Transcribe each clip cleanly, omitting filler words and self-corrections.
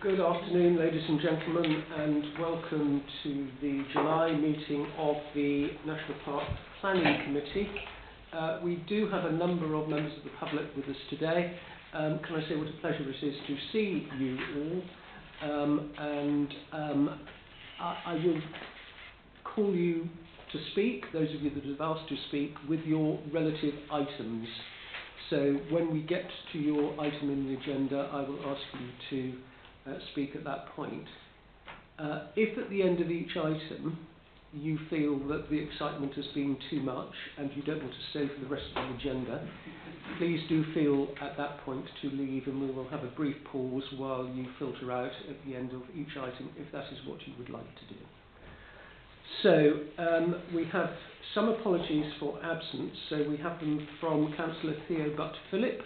Good afternoon, ladies and gentlemen, and welcome to the July meeting of the National Park Planning Committee. We do have a number of members of the public with us today. Can I say what a pleasure it is to see you all, I will call you to speak, those of you that have asked to speak, with your relative items. So when we get to your item in the agenda, I will ask you to speak at that point. If at the end of each item you feel that the excitement has been too much and you don't want to stay for the rest of the agenda, please do feel at that point to leave, and we will have a brief pause while you filter out at the end of each item if that is what you would like to do. So we have some apologies for absence. So we have them from Councillor Theo Butt-Phillip,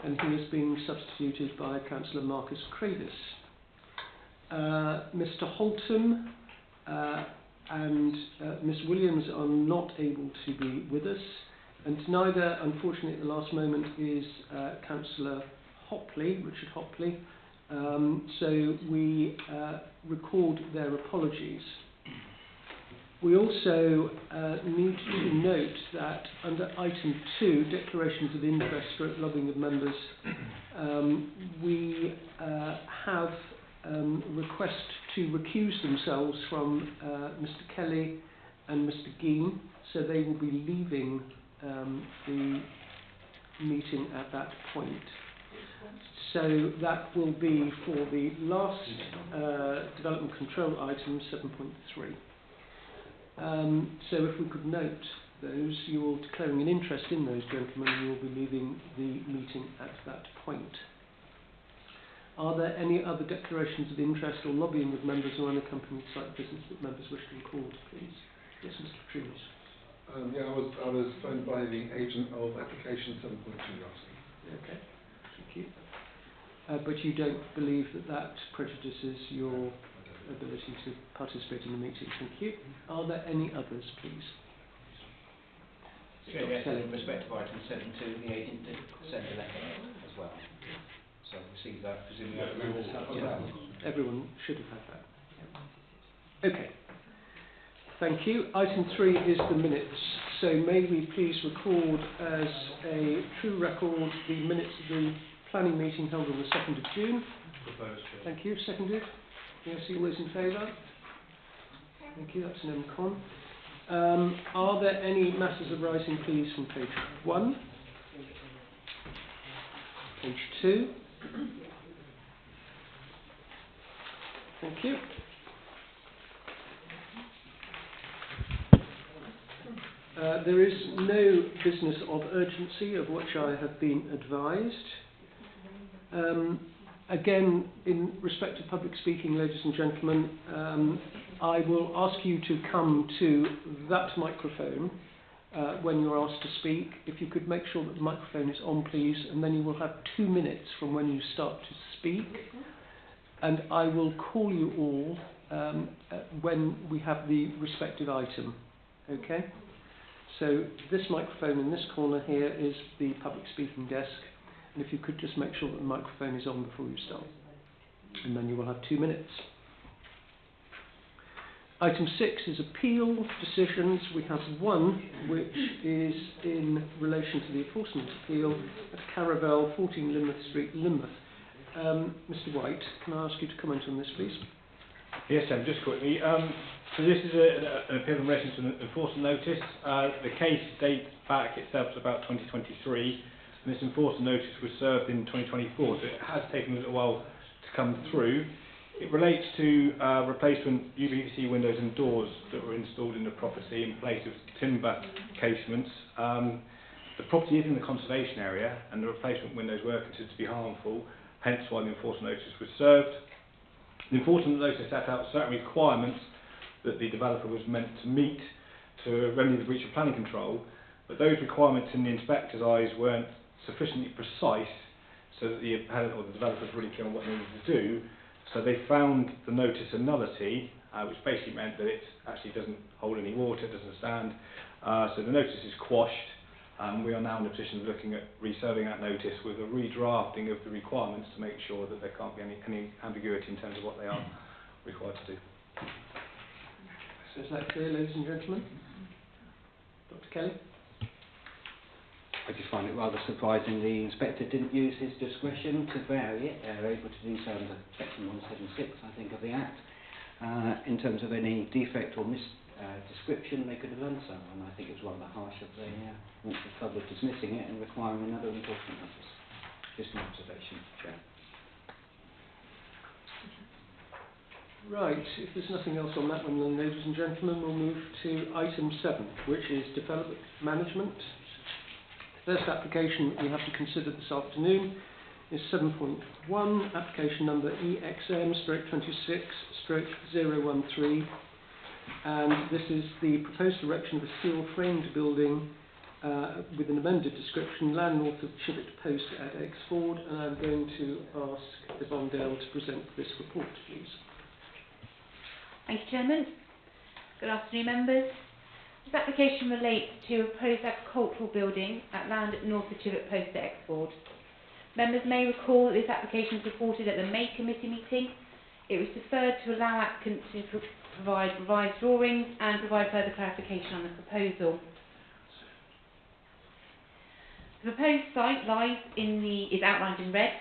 and he is being substituted by Councillor Marcus Cravis. Mr Holton and Ms Williams are not able to be with us, and neither, unfortunately, at the last moment is Councillor Hopley, Richard Hopley. So we record their apologies. We also need to note that under item 2, declarations of interest for lobbying of members, we have request to recuse themselves from Mr Kelly and Mr Geen, so they will be leaving the meeting at that point. So that will be for the last development control item 7.3. So if we could note those, you're declaring an interest in those gentlemen, and you'll be leaving the meeting at that point. Are there any other declarations of interest or lobbying of members or unaccompanied site business that members wish to record, please? Yes, Mr. Petrunas. Yeah, I was phoned by the agent of application 7.2 last week. Okay, thank you. But you don't believe that that prejudices your ability to participate in the meeting? Thank you. Are there any others, please? Yes, in respect of item 7.2, the agent did send a letter out as well. So received that, presumably other members have as well. Everyone should have had that. Okay. Thank you. Item 3 is the minutes. So may we please record as a true record the minutes of the planning meeting held on the 2nd of June. Proposed. Thank you. Seconded. Yes, all those in favour? Thank you. That's an MCon. Are there any matters arising, please, from page 1? Page 2? Thank you. There is no business of urgency of which I have been advised. Again, in respect to public speaking, ladies and gentlemen, I will ask you to come to that microphone when you're asked to speak. If you could make sure that the microphone is on, please, and then you will have 2 minutes from when you start to speak. And I will call you all when we have the respective item. Okay? So this microphone in this corner here is the public speaking desk. And if you could just make sure that the microphone is on before you start. And then you will have 2 minutes. Item 6 is appeal decisions. We have one which is in relation to the enforcement appeal at Caravel, 14 Lynmouth Street, Lynmouth. Mr White, can I ask you to comment on this, please? Yes, Sam, just quickly. So this is an appeal in relation to an enforcement notice. The case dates back itself to about 2023. And this enforcement notice was served in 2024, so it has taken a little while to come through. It relates to replacement UPVC windows and doors that were installed in the property in place of timber casements. The property is in the conservation area, and the replacement windows were considered to be harmful, hence why the enforcement notice was served. The enforcement notice set out certain requirements that the developer was meant to meet to remedy the breach of planning control, but those requirements in the inspector's eyes weren't sufficiently precise so that the appellant or the developer was really clear on what they needed to do. So they found the notice a nullity, which basically meant that it actually doesn't hold any water, it doesn't stand. So the notice is quashed, We are now in a position of looking at reserving that notice with a redrafting of the requirements to make sure that there can't be any ambiguity in terms of what they are required to do. So is that clear, ladies and gentlemen? Dr. Kelly? I just find it rather surprising the inspector didn't use his discretion to vary it. They're able to do so under section 176, I think, of the Act. In terms of any defect or description, they could have done so, and I think it was rather harsh of the public dismissing it and requiring another enforcement notice. Just an observation, Chair. Right, if there's nothing else on that one, then, ladies and gentlemen, we'll move to item 7, which is development management. The first application we have to consider this afternoon is 7.1, application number EXM/26/013, and this is the proposed erection of a steel framed building with an amended description, land north of Chivett Post at Exford, and I'm going to ask Yvonne Dale to present this report, please. Thank you, Chairman. Good afternoon, members. This application relates to a proposed agricultural building at land north of Chivett Post at Exford. Members may recall that this application was reported at the May committee meeting. It was deferred to allow applicants to provide revised drawings and provide further clarification on the proposal. The proposed site is outlined in red.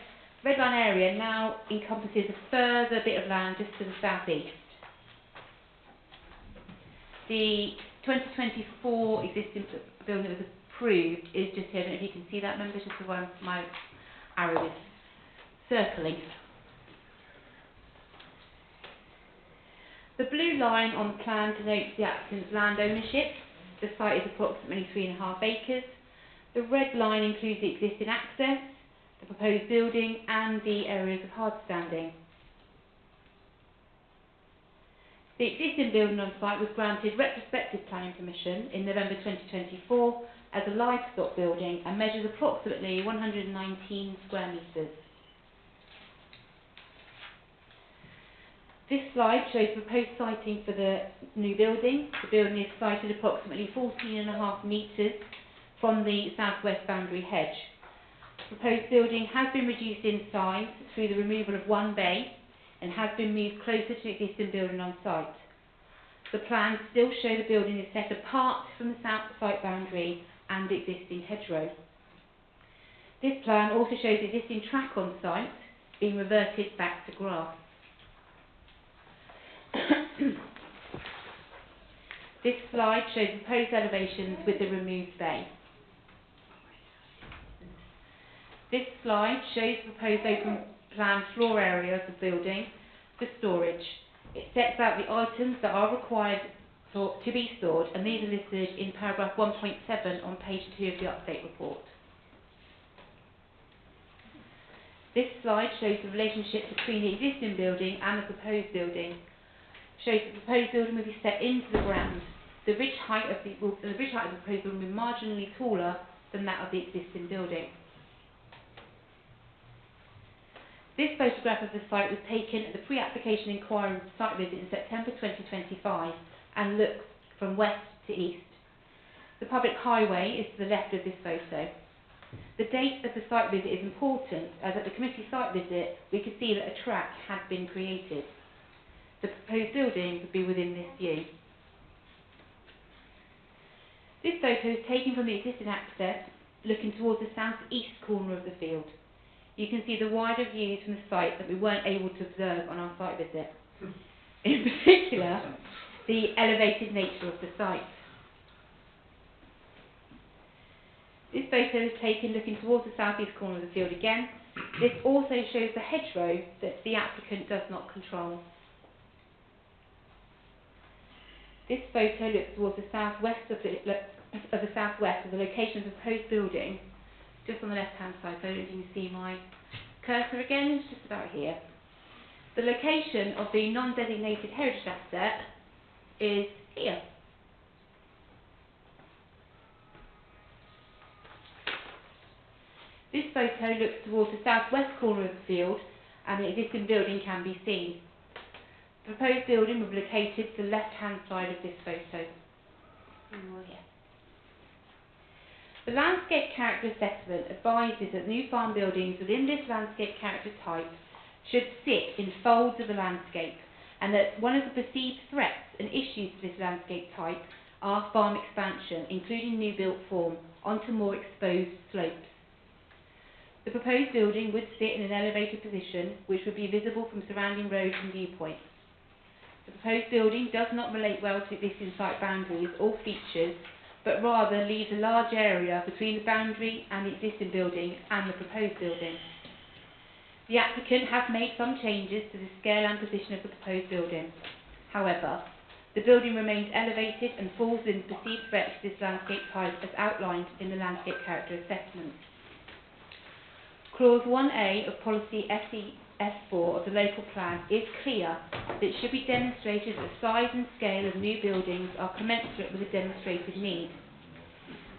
The red line area now encompasses a further bit of land just to the southeast. The 2024 existing building that was approved is just here. I don't know if you can see that, members, just the one my arrow is circling. The blue line on the plan denotes the applicant's land ownership. The site is approximately 3.5 acres. The red line includes the existing access, the proposed building and the areas of hard standing. The existing building on site was granted retrospective planning permission in November 2024 as a livestock building and measures approximately 119 square metres. This slide shows the proposed siting for the new building. The building is sited approximately 14.5 metres from the southwest boundary hedge. The proposed building has been reduced in size through the removal of one bay and has been moved closer to the existing building on site. The plans still show the building is set apart from the south site boundary and the existing hedgerow. This plan also shows the existing track on site being reverted back to grass. This slide shows proposed elevations with the removed bay. This slide shows the proposed open plan floor area of the building for storage. It sets out the items that are required to be stored, and these are listed in paragraph 1.7 on page 2 of the update report. This slide shows the relationship between the existing building and the proposed building. Shows the proposed building will be set into the ground. The ridge height of the proposed building will be marginally taller than that of the existing building. This photograph of the site was taken at the pre-application inquiry site visit in September 2025 and looks from west to east. The public highway is to the left of this photo. The date of the site visit is important, as at the committee site visit we could see that a track had been created. The proposed building would be within this view. This photo is taken from the existing access looking towards the southeast corner of the field. You can see the wider views from the site that we weren't able to observe on our site visit. In particular, the elevated nature of the site. This photo is taken looking towards the southeast corner of the field again. This also shows the hedgerow that the applicant does not control. This photo looks towards the southwest of the location of the proposed building, just on the left-hand side, so you can see my cursor again, it's just about here. The location of the non-designated heritage asset is here. This photo looks towards the southwest corner of the field and the existing building can be seen. The proposed building will be located to the left-hand side of this photo. Here. The landscape character assessment advises that new farm buildings within this landscape character type should sit in folds of the landscape, and that one of the perceived threats and issues to this landscape type are farm expansion, including new built form, onto more exposed slopes. The proposed building would sit in an elevated position, which would be visible from surrounding roads and viewpoints. The proposed building does not relate well to existing site boundaries or features, but rather leaves a large area between the boundary and the existing building and the proposed building. The applicant has made some changes to the scale and position of the proposed building. However, the building remains elevated and falls within the perceived threat to this landscape type as outlined in the landscape character assessment. Clause 1A of Policy SE-S4 of the local plan is clear that it should be demonstrated that the size and scale of new buildings are commensurate with the demonstrated need.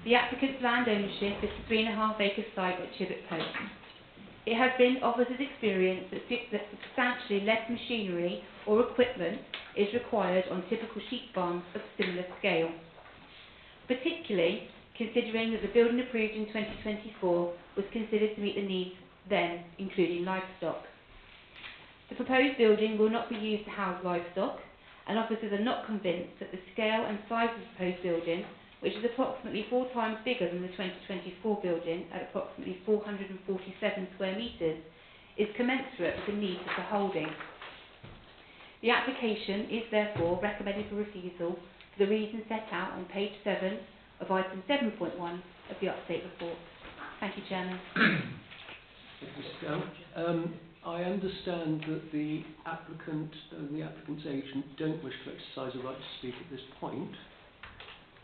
The applicant's land ownership is the 3.5 acre site at Chibet Post. It has been officers' experience that substantially less machinery or equipment is required on typical sheep farms of similar scale, particularly considering that the building approved in 2024 was considered to meet the needs then, including livestock. The proposed building will not be used to house livestock, and officers are not convinced that the scale and size of the proposed building, which is approximately 4 times bigger than the 2024 building at approximately 447 square metres, is commensurate with the needs of the holding. The application is therefore recommended for refusal for the reasons set out on page 7 of item 7.1 of the update report. Thank you, Chairman. Thank you, Mr. Gow. I understand that the applicant and the applicant's agent don't wish to exercise a right to speak at this point,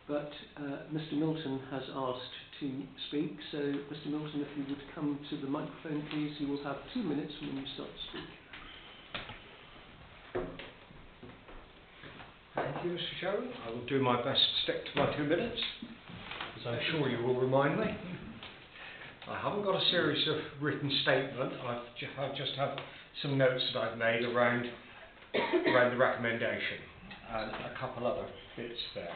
but Mr. Milton has asked to speak. So, Mr. Milton, if you would come to the microphone, please. You will have 2 minutes from when you start to speak. Thank you, Mr. Chairman. I will do my best to stick to my 2 minutes, as I'm sure you will remind me. I haven't got a series of written statement. I just have some notes that I've made around the recommendation and a couple other bits there.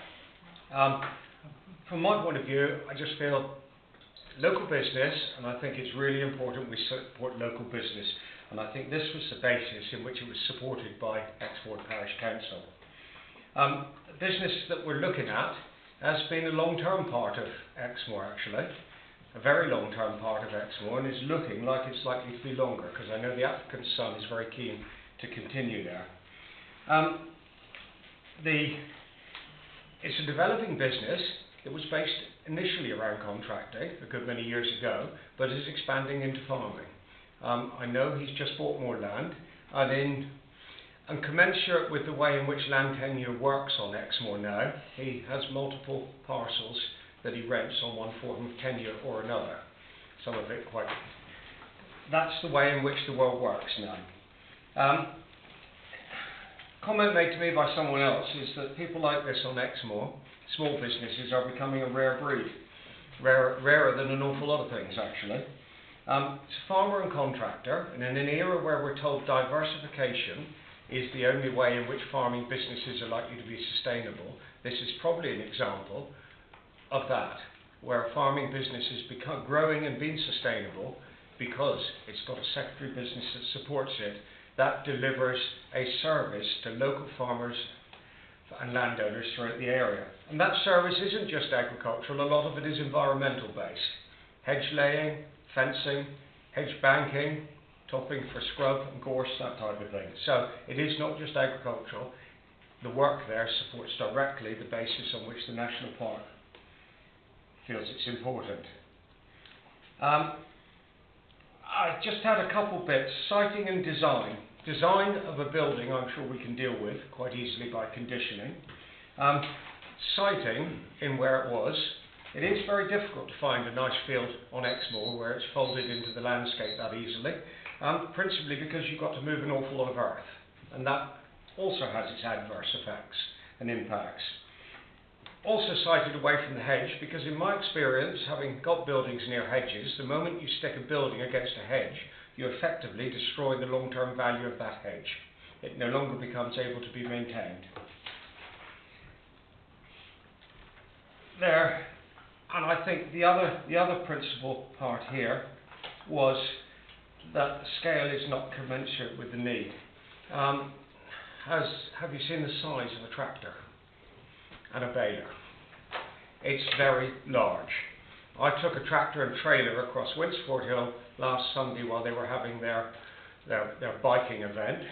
From my point of view, I just feel local business, and I think it's really important we support local business, and I think this was the basis in which it was supported by Exmoor Parish Council. The business that we're looking at has been a long-term part of Exmoor, actually, a very long-term part of Exmoor, and is looking like it's likely to be longer, because I know the applicant's son is very keen to continue there. It's a developing business. It was based initially around contracting a good many years ago, but is expanding into farming. I know he's just bought more land, and commensurate with the way in which land tenure works on Exmoor now, he has multiple parcels that he rents on one form of tenure or another. Some of it quite... That's the way in which the world works now. Comment made to me by someone else is that people like this on Exmoor, small businesses, are becoming a rare breed. Rarer than an awful lot of things, actually. It's a farmer and contractor, and in an era where we're told diversification is the only way in which farming businesses are likely to be sustainable, this is probably an example of that, where a farming business has become growing and being sustainable because it's got a secondary business that supports it, that delivers a service to local farmers and landowners throughout the area. And that service isn't just agricultural, a lot of it is environmental based. Hedge laying, fencing, hedge banking, topping for scrub and gorse, that type of thing. So it is not just agricultural. The work there supports directly the basis on which the National Park feels it's important. I just had a couple bits, siting and design. Design of a building I'm sure we can deal with quite easily by conditioning. Siting in where it was, it is very difficult to find a nice field on Exmoor where it's folded into the landscape that easily, principally because you've got to move an awful lot of earth, and that also has its adverse effects and impacts. Also sited away from the hedge, because in my experience, having got buildings near hedges, the moment you stick a building against a hedge, you effectively destroy the long-term value of that hedge. It no longer becomes able to be maintained. There And I think the other principal part here was that the scale is not commensurate with the need. Have you seen the size of a tractor and a baler? It's very large. I took a tractor and trailer across Winsford Hill last Sunday while they were having their biking event.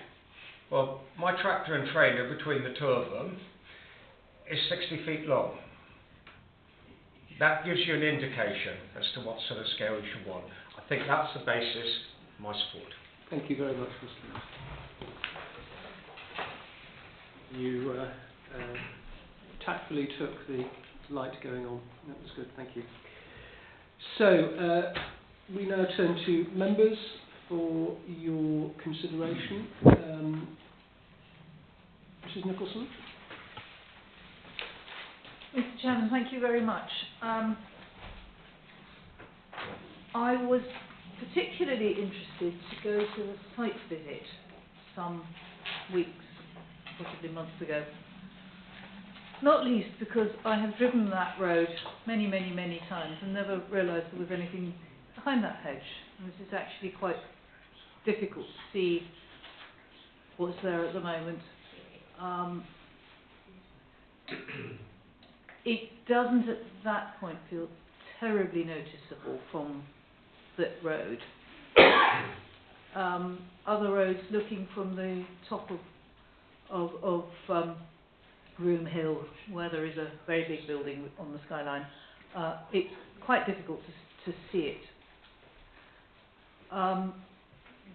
Well, my tractor and trailer, between the two of them, is 60 feet long. That gives you an indication as to what sort of scale you should want. I think that's the basis of my support. Thank you very much, Mr. Lewis. You tactfully took the light going on. That was good, thank you. So, we now turn to members for your consideration. Mrs. Nicholson? Mr. Chairman, thank you very much. I was particularly interested to go to the site visit some weeks, possibly months ago. Not least because I have driven that road many, many, many times and never realised there was anything behind that hedge. And this is actually quite difficult to see what's there at the moment. It doesn't at that point feel terribly noticeable from that road. Other roads looking from the top of Room Hill, where there is a very big building on the skyline, it's quite difficult to see it.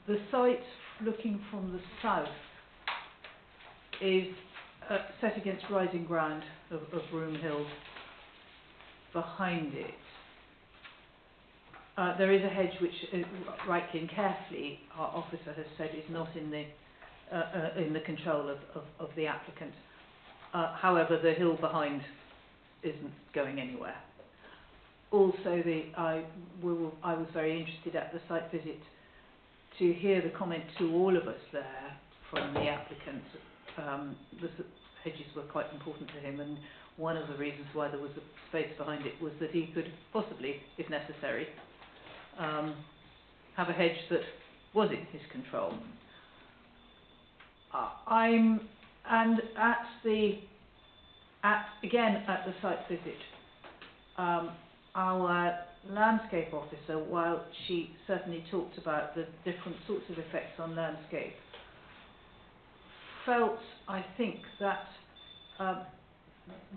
The site looking from the south is set against rising ground of Room Hill. Behind it, there is a hedge which, rightly and carefully, our officer has said is not in the control of the applicant. However, the hill behind isn't going anywhere. Also, I was very interested at the site visit to hear the comment to all of us there from the applicant. The hedges were quite important to him, and one of the reasons why there was a space behind it was that he could possibly, if necessary, have a hedge that was in his control. And at the site visit, our landscape officer, while she certainly talked about the different sorts of effects on landscape, felt, I think, that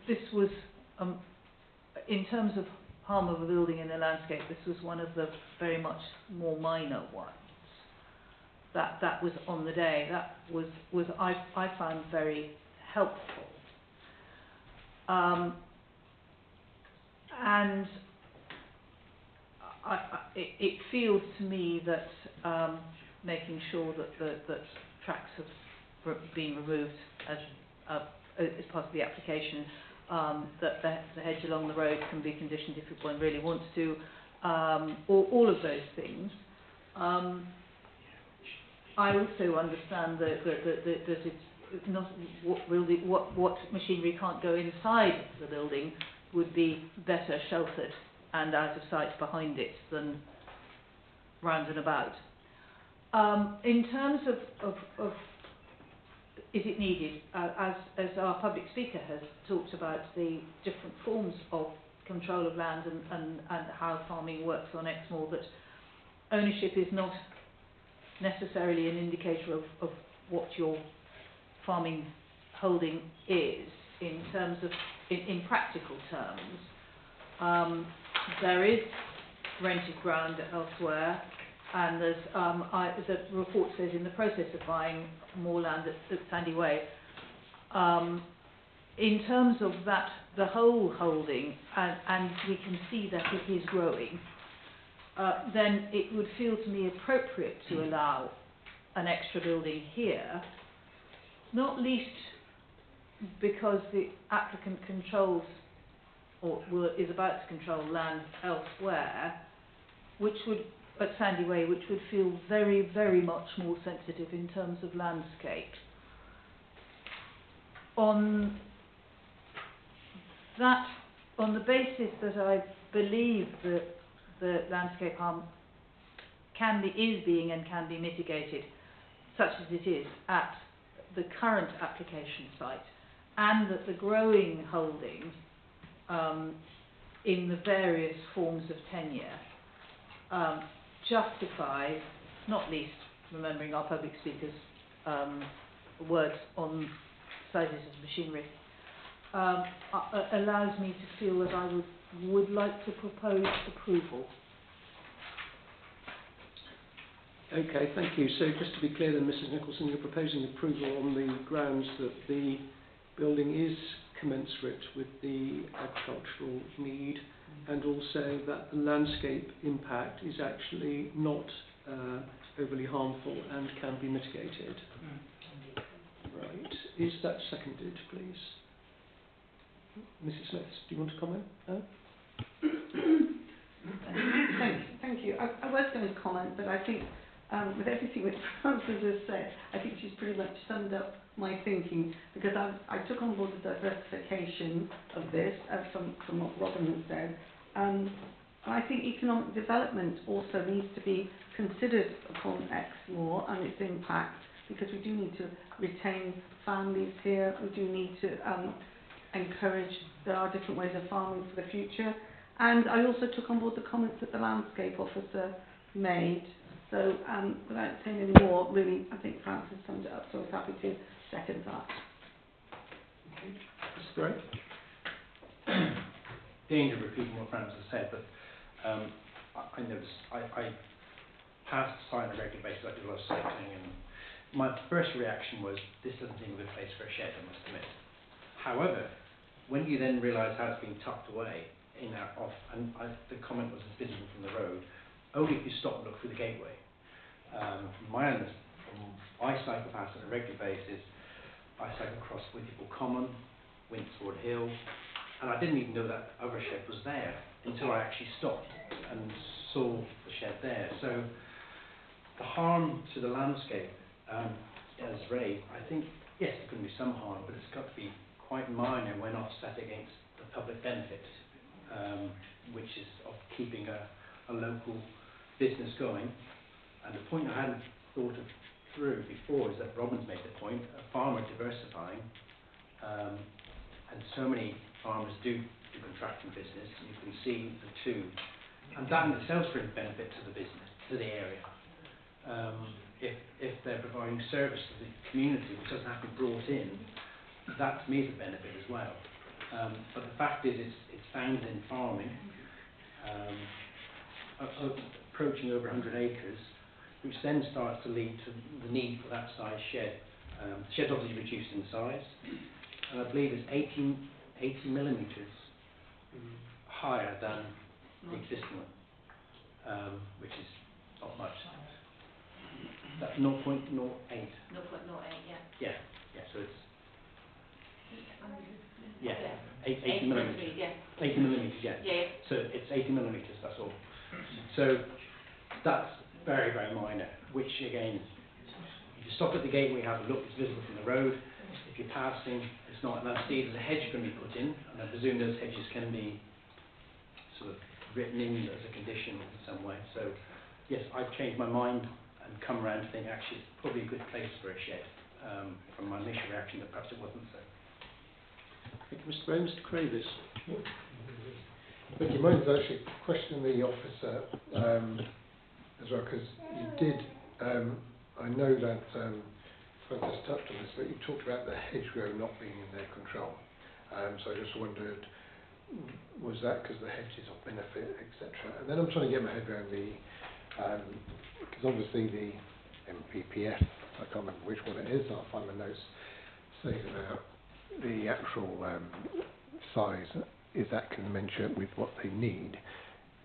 this was, in terms of harm of a building in the landscape, this was one of the very much more minor ones. That was on the day. That was I found very helpful. And it feels to me that making sure that tracks have been removed as part of the application, that the hedge along the road can be conditioned if one really wants to, all of those things. I also understand that it's not what machinery can't go inside the building would be better sheltered and out of sight behind it than round and about. In terms of is it needed, as our public speaker has talked about the different forms of control of land and how farming works on Exmoor, that ownership is not necessarily an indicator of what your farming holding is in terms of in practical terms. There is rented ground elsewhere, and there's the report says in the process of buying more land at Sandy Way. In terms of that, the whole holding, and we can see that it is growing, then it would feel to me appropriate to allow an extra building here, not least because the applicant controls or is about to control land elsewhere, which would, at Sandy Way, which would feel very, very much more sensitive in terms of landscape. On that on the basis that I believe that the landscape harm is being and can be mitigated, such as it is at the current application site, and that the growing holding in the various forms of tenure justifies, not least remembering our public speakers' words on sizes of machinery, allows me to feel that I would like to propose approval. Okay, thank you. So just to be clear then, Mrs Nicholson, you're proposing approval on the grounds that the building is commensurate with the agricultural need, and also that the landscape impact is actually not overly harmful and can be mitigated. Right. Is that seconded, please? Mrs Smith, do you want to comment? No? Thank you. I was going to comment, but I think with everything that Frances has said, I think she's pretty much summed up my thinking, because I took on board the diversification of this from what Robin has said. I think economic development also needs to be considered upon Exmoor and its impact, because we do need to retain families here. We do need to encourage, there are different ways of farming for the future. And I also took on board the comments that the landscape officer made. So without saying any more, really, I think Frances summed it up, so I was happy to second that. Okay. That's great. Danger of repeating what Frances said, but I noticed I passed the sign on a regular basis. I did a lot of cycling, and my first reaction was, this doesn't seem a good place for a shed, I must admit. However, when you then realise how it's been tucked away in that off, and the comment was it's visible from the road, only if you stop and look through the gateway. I cycle past on a regular basis. I cycle across Whittiple Common, Winsford Hill, and I didn't even know that other shed was there until I actually stopped and saw the shed there. So the harm to the landscape, as Ray, I think, yes, there can be some harm, but it's got to be quite minor when offset against the public benefit, which is of keeping a local business going. And the point I hadn't thought of through before is that Robin's made the point, a farmer diversifying, and so many farmers do contracting business, and you can see the two, and that in itself brings benefit to the business, to the area. If they're providing service to the community which doesn't have to be brought in, that to me is a benefit as well. But the fact is it's found in farming, approaching over 100 acres, which then starts to lead to the need for that size shed. The shed's obviously reduced in size, and I believe it's 80 millimetres higher than the existing one, which is not much. That's 0.08. 0.08, yeah. Yeah, so it's 80 millimetres. Yeah. 80 millimetres, yeah. Yeah. So it's 80 millimetres, that's all. So that's very, very minor, which again, if you stop at the gateway, have a look, it's visible from the road. If you're passing, it's not. And I see there's a hedge going to be put in, and I presume those hedges can be sort of written in as a condition in some way. So yes, I've changed my mind and come around to think actually it's probably a good place for a shed, from my initial reaction that perhaps it wasn't so. Thank you, Mr. Gray. Mr. Cravis. Thank you. Mine's actually questioning the officer as well, because you did, I know that Frances touched on this, but you talked about the hedgerow not being in their control. So I just wondered, was that because the hedges of benefit, etc.? And then I'm trying to get my head around the, because obviously the MPPF, I can't remember which one it is, I'll find my notes, says about the actual size, is that commensurate with what they need?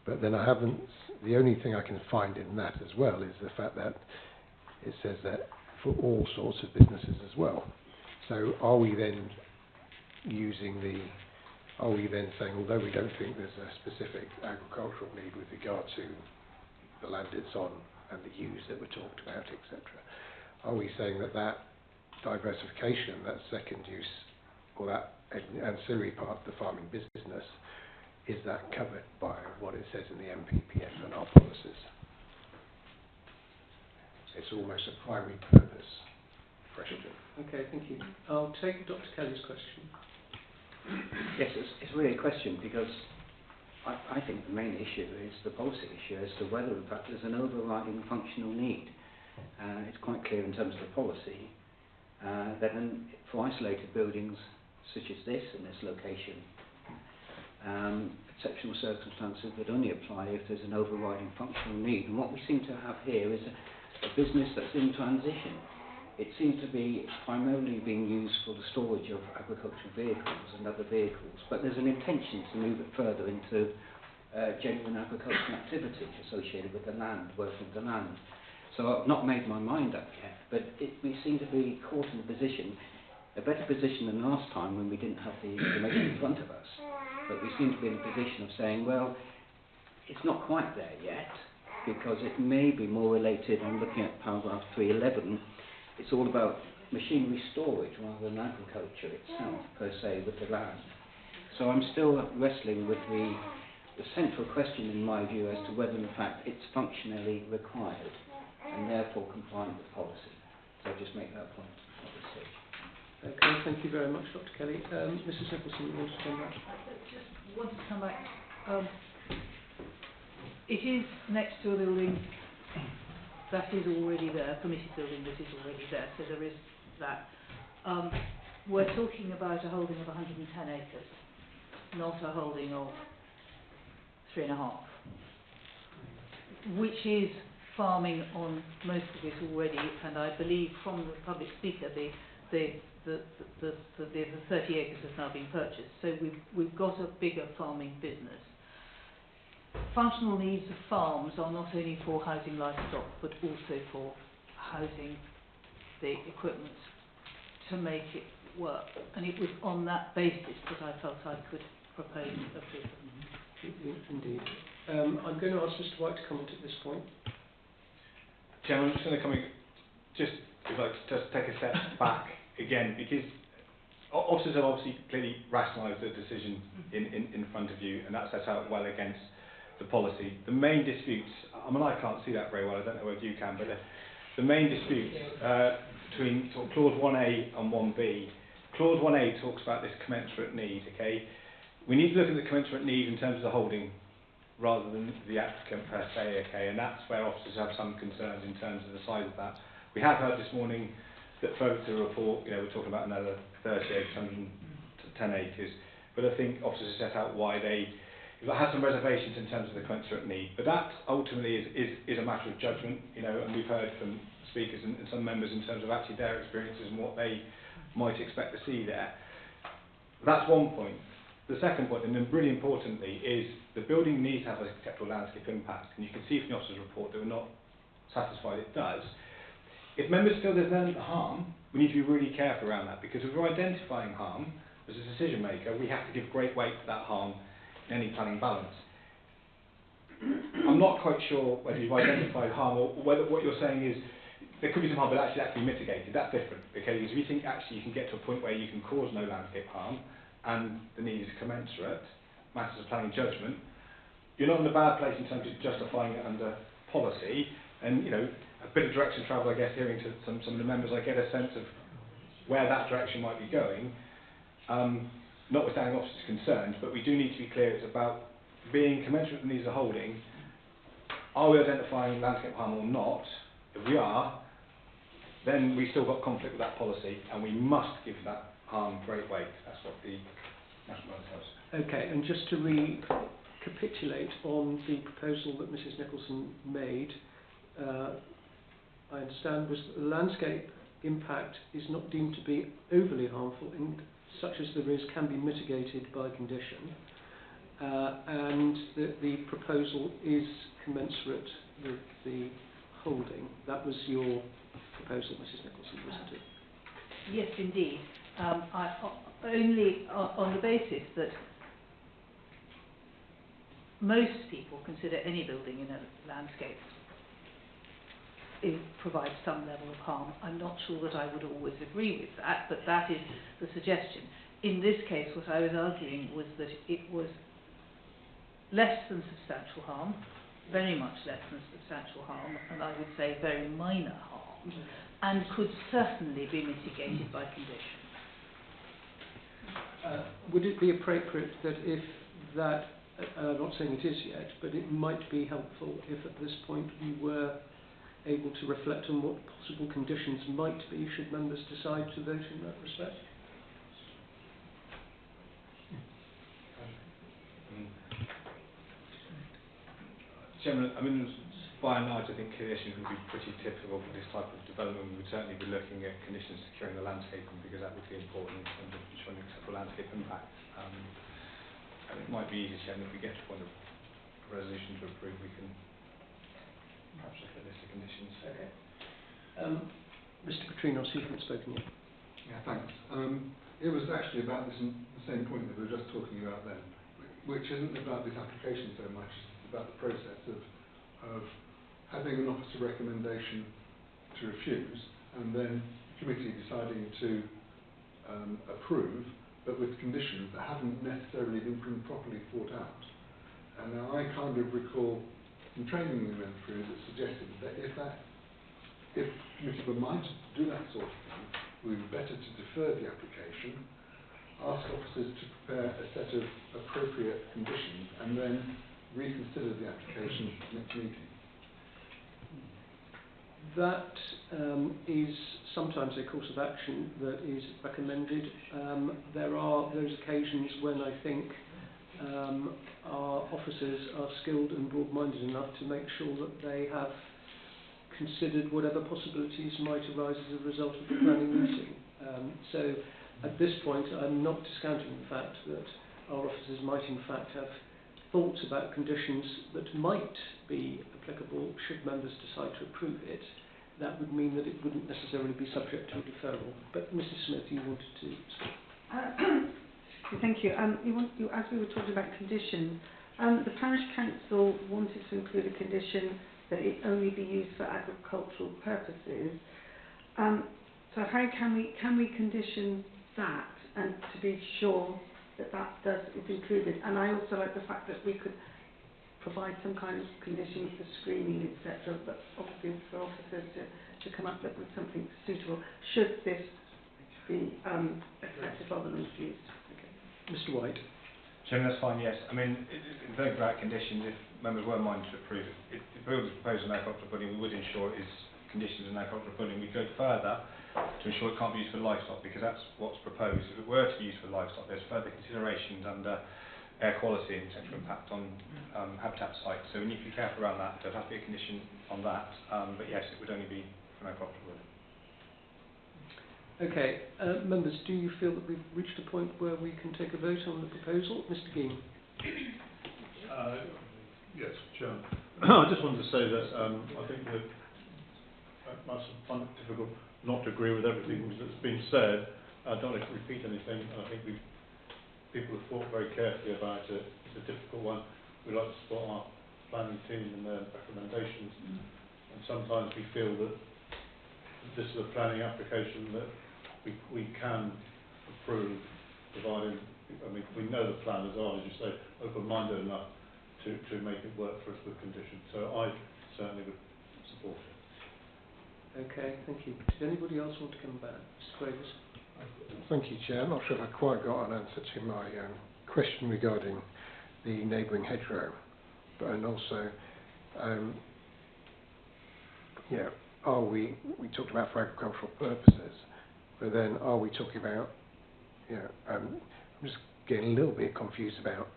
But then I haven't, the only thing I can find in that as well is the fact that it says that for all sorts of businesses as well. So are we then saying, although we don't think there's a specific agricultural need with regard to the land it's on and the use that were talked about, etc., are we saying that that diversification, that second use, or that ancillary part of the farming business is that covered by what it says in the MPPF and our policies? It's almost a primary purpose question. Okay, thank you. I'll take Dr. Kelly's question. Yes, it's really a question because I think the main issue is the policy issue as to whether in fact there's an overriding functional need. It's quite clear in terms of the policy that for isolated buildings such as this in this location, exceptional circumstances would only apply if there's an overriding functional need. And what we seem to have here is a business that's in transition. It seems to be primarily being used for the storage of agricultural vehicles and other vehicles, but there's an intention to move it further into genuine agricultural activity associated with the land, working with the land. So I've not made my mind up yet, but we seem to be caught in a better position than last time when we didn't have the information in front of us. But we seem to be in a position of saying, well, it's not quite there yet, because it may be more related, I'm looking at paragraph 311, it's all about machinery storage rather than agriculture itself, per se, with the land. So I'm still wrestling with the central question, in my view, as to whether, in fact, it's functionally required and therefore compliant with policy. So I'll just make that point at this stage. Okay, thank you very much, Dr. Kelly. Mrs. Nicholson, you want to come back? I just wanted to come back. It is next to a building that is already there, a permitted building that is already there, so there is that. We're talking about a holding of 110 acres, not a holding of 3.5, which is farming on most of it already, and I believe from the public speaker the 30 acres has now been purchased, so we've got a bigger farming business. Functional needs of farms are not only for housing livestock, but also for housing the equipment to make it work. And it was on that basis that I felt I could propose approval. Indeed. I'm going to ask Mr. White to comment at this point. Chairman, I'm just going to come in, just if I just take a step back again, because officers have obviously clearly rationalised the decision in front of you, and that sets out well against the policy. The main disputes, I mean, I can't see that very well, I don't know whether you can, but the main disputes between sort of clause 1A and 1B. Clause 1A talks about this commensurate need, okay? We need to look at the commensurate need in terms of the holding rather than the applicant per se, okay? And that's where officers have some concerns in terms of the size of that. We have heard this morning that further to the report, you know, we're talking about another 30 acres, 110 acres, but I think officers set out why they have some reservations in terms of the commensurate need. But that ultimately is a matter of judgment, you know, and we've heard from speakers and some members in terms of actually their experiences and what they might expect to see there. That's one point. The second point, and then really importantly, is the building needs to have a acceptable landscape impact, and you can see from the officer's report that we're not satisfied it does. If members feel there's no harm, we need to be really careful around that, because if we're identifying harm as a decision maker, we have to give great weight to that harm in any planning balance. I'm not quite sure whether you've identified harm or whether what you're saying is there could be some harm, but actually that can be mitigated. That's different, okay? Because if you think actually you can get to a point where you can cause no landscape harm and the need is commensurate, matters of planning judgment, you're not in a bad place in terms of justifying it under policy. And, you know, a bit of direction travel, I guess, hearing to some of the members, I get a sense of where that direction might be going. Notwithstanding officers' concerns, but we do need to be clear it's about being commensurate with the needs of holding. Are we identifying landscape harm or not? If we are, then we've still got conflict with that policy, and we must give that harm great weight. That's what the National Guard tells us. Okay, and just to recapitulate on the proposal that Mrs. Nicholson made, I understand was that the landscape impact is not deemed to be overly harmful, and such as there is can be mitigated by condition, and that the proposal is commensurate with the holding. That was your proposal, Mrs. Nicholson, wasn't it? Yes, indeed. Only on the basis that most people consider any building in a landscape it provides some level of harm. I'm not sure that I would always agree with that, but that is the suggestion. In this case, what I was arguing was that it was less than substantial harm, very much less than substantial harm, and I would say very minor harm, and could certainly be mitigated by condition. Would it be appropriate that if that, I'm not saying it is yet, but it might be helpful if at this point we were able to reflect on what possible conditions might be should members decide to vote in that respect? Chairman, I mean, by and large, I think conditions would be pretty typical for this type of development. We would certainly be looking at conditions securing the landscaping because that would be important in terms of ensuring acceptable landscape impact. And it might be easy, Chairman, if we get to point of resolution to approve, we can perhaps look at a list of conditions. Okay. Mr. Petrinos, you haven't spoken yet. Yeah, thanks. It was actually about this, the same point that we were just talking about then, which isn't about this application so much as about the process of having an officer recommendation to refuse and then the committee deciding to approve, but with conditions that haven't necessarily been properly thought out. And now I kind of recall some training we went through that suggested that if the committee were minded to do that sort of thing, it would be better to defer the application, ask officers to prepare a set of appropriate conditions and then reconsider the application next meeting. That is sometimes a course of action that is recommended. There are those occasions when I think our officers are skilled and broad-minded enough to make sure that they have considered whatever possibilities might arise as a result of the planning meeting. So at this point I'm not discounting the fact that our officers might in fact have thoughts about conditions that might be applicable should members decide to approve it. That would mean that it wouldn't necessarily be subject to a deferral. But Mrs. Smith, you wanted to speak. Thank you. As we were talking about conditions, the parish council wanted to include a condition that it only be used for agricultural purposes. So how can we condition that and to be sure that is included? And I also like the fact that we could provide some kind of conditions for screening, etc. But obviously for officers to come up with something suitable should this be accepted rather than refused. Okay. Mr. White. Chairman, that's fine, yes. I mean, in thinking about conditions, if members were minded to approve it, if the bill is proposed on agricultural building, we would ensure it is conditions on agricultural building. We'd go further to ensure it can't be used for livestock because that's what's proposed. If it were to be used for livestock, there's further considerations under air quality and potential impact on habitat sites. So we need to be careful around that. There'd have to be a condition on that. But yes, it would only be for an agricultural building. Okay, members, do you feel that we've reached a point where we can take a vote on the proposal? Mr. Gein. Yes, Chairman. I just wanted to say that I think that I find it difficult not to agree with everything that's been said. I don't want to repeat anything. I think people have thought very carefully about it. It's a difficult one. We like to support our planning team and their recommendations. And sometimes we feel that this is a planning application that we can approve, providing, I mean, we know the planners are, as you say, open-minded enough to make it work for us with conditions. So I certainly would support it. Okay, thank you. Did anybody else want to come back? Mr. Graves? Thank you, Chair. I'm not sure if I quite got an answer to my question regarding the neighbouring hedgerow, and also, are we talked about for agricultural purposes, but then are we talking about, I'm just getting a little bit confused about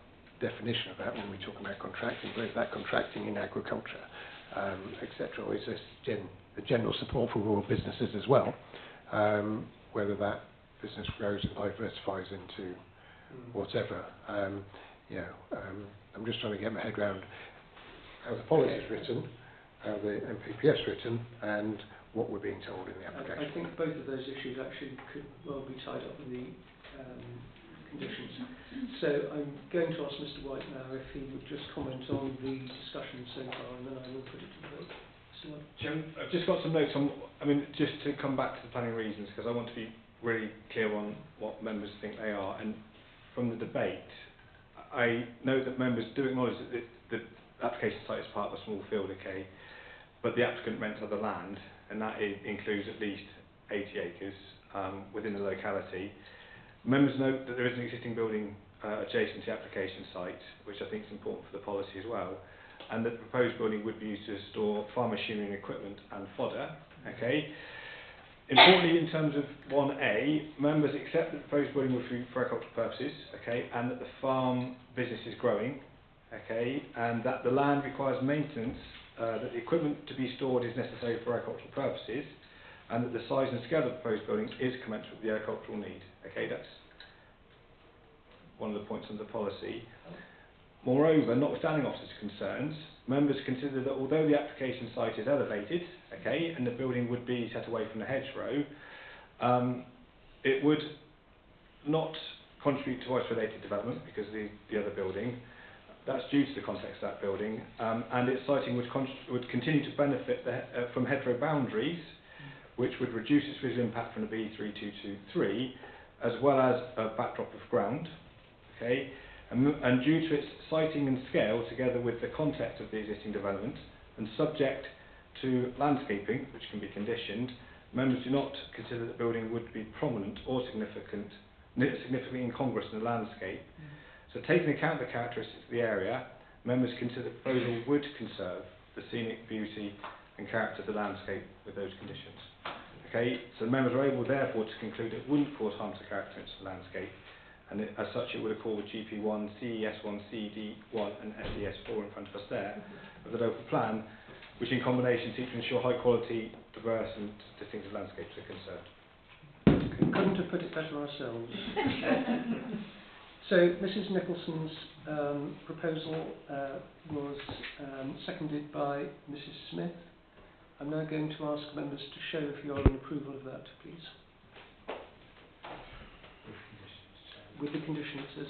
definition of that when we talk about contracting. Where is that contracting in agriculture, etc., or is this the general support for rural businesses as well? Whether that business grows and diversifies into whatever. I'm just trying to get my head around how the policy is written, how the MPPS is written, and what we're being told in the application. I think both of those issues actually could well be tied up in the conditions. So I'm going to ask Mr. White now if he would just comment on the discussion so far, and then I will put it to the vote. Mr. White. Jim, I've just got some notes on, I mean, just to come back to the planning reasons, because I want to be really clear on what members think they are. And from the debate, I know that members do acknowledge that the application site is part of a small field, okay, but the applicant rents other land, and that includes at least 80 acres within the locality. Members note that there is an existing building adjacent to the application site, which I think is important for the policy as well, and that the proposed building would be used to store farm machinery and equipment and fodder, okay. Importantly, in terms of 1A, members accept that the proposed building will be for agricultural purposes, okay, and that the farm business is growing, okay, and that the land requires maintenance, that the equipment to be stored is necessary for agricultural purposes, and that the size and scale of the proposed building is commensurate with the agricultural need. Okay, that's one of the points on the policy. Moreover, notwithstanding officers' concerns, members consider that although the application site is elevated, okay, and the building would be set away from the hedgerow, it would not contribute to voice-related development because the other building, that's due to the context of that building, and its siting would continue to benefit from hedgerow boundaries, which would reduce its visual impact from the B3223, as well as a backdrop of ground, okay. And due to its siting and scale, together with the context of the existing development, and subject to landscaping, which can be conditioned, members do not consider that the building would be prominent or significantly incongruous in the landscape. So taking account of the characteristics of the area, members consider the proposal would conserve the scenic beauty and character of the landscape with those conditions. Okay, so members are able therefore to conclude it wouldn't cause harm to the characteristics of the landscape, and as such it would accord with GP1, CES1, CD1 and SDS4 in front of us there of the local plan, which in combination seek to ensure high quality, diverse and distinctive landscapes are conserved. Couldn't have put it better ourselves. So Mrs Nicholson's proposal was seconded by Mrs Smith. I'm now going to ask members to show if you are in approval of that, please. With the conditions as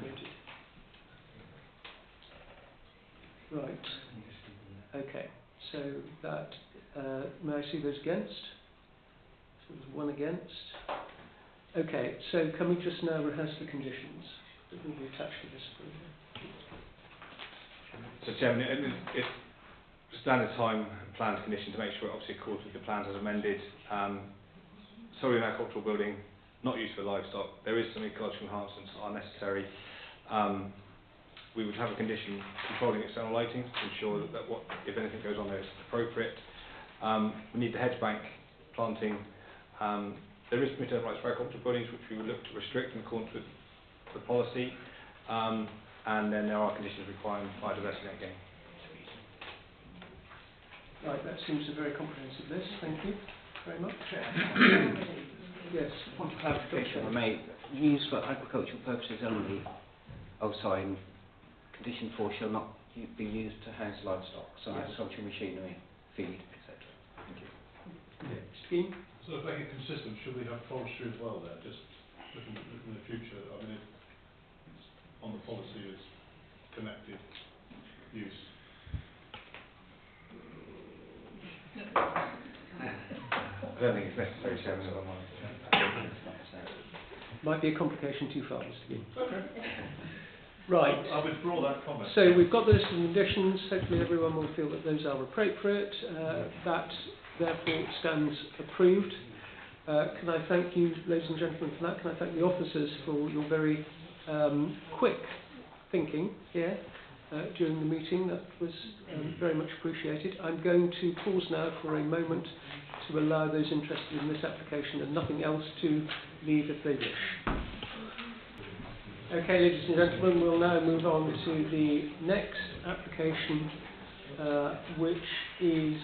noted. Right. Okay. So that, may I see those against? So there's one against. Okay. So can we just now rehearse the conditions that will be attached to this approval? So Chairman, it's standard time planned condition to make sure it obviously accords with the plans as amended. Solely an agricultural building, not used for livestock. There is some ecological enhancements that are necessary. We would have a condition controlling external lighting to ensure that what, if anything goes on there, is appropriate. We need the hedge bank planting. There is permitted rights for agricultural buildings, which we would look to restrict in accordance with the policy. And then there are conditions requiring biodiversity net gain. Right, that seems a very comprehensive list. Thank you very much. Yes. One clarification I made. Used for agricultural purposes only. Oh, sorry. Condition 4 shall not be used to house livestock, so agricultural machinery, feed, etc. Thank you. Scheme? So to make it consistent, should we have forestry as well there? Just looking in the future, I mean, it's on the policy as connected use. I don't think it's necessary, Chairman, if I'm honest. I don't think it's necessary. Might be a complication too far, Mr. Dean. Okay. Right. I'll withdraw that comment. So we've got the list of conditions. Hopefully everyone will feel that those are appropriate. That therefore stands approved. Can I thank you, ladies and gentlemen, for that? Can I thank the officers for your very quick thinking here during the meeting? That was very much appreciated. I'm going to pause now for a moment to allow those interested in this application and nothing else to leave if they wish. Okay, ladies and gentlemen, we'll now move on to the next application, which is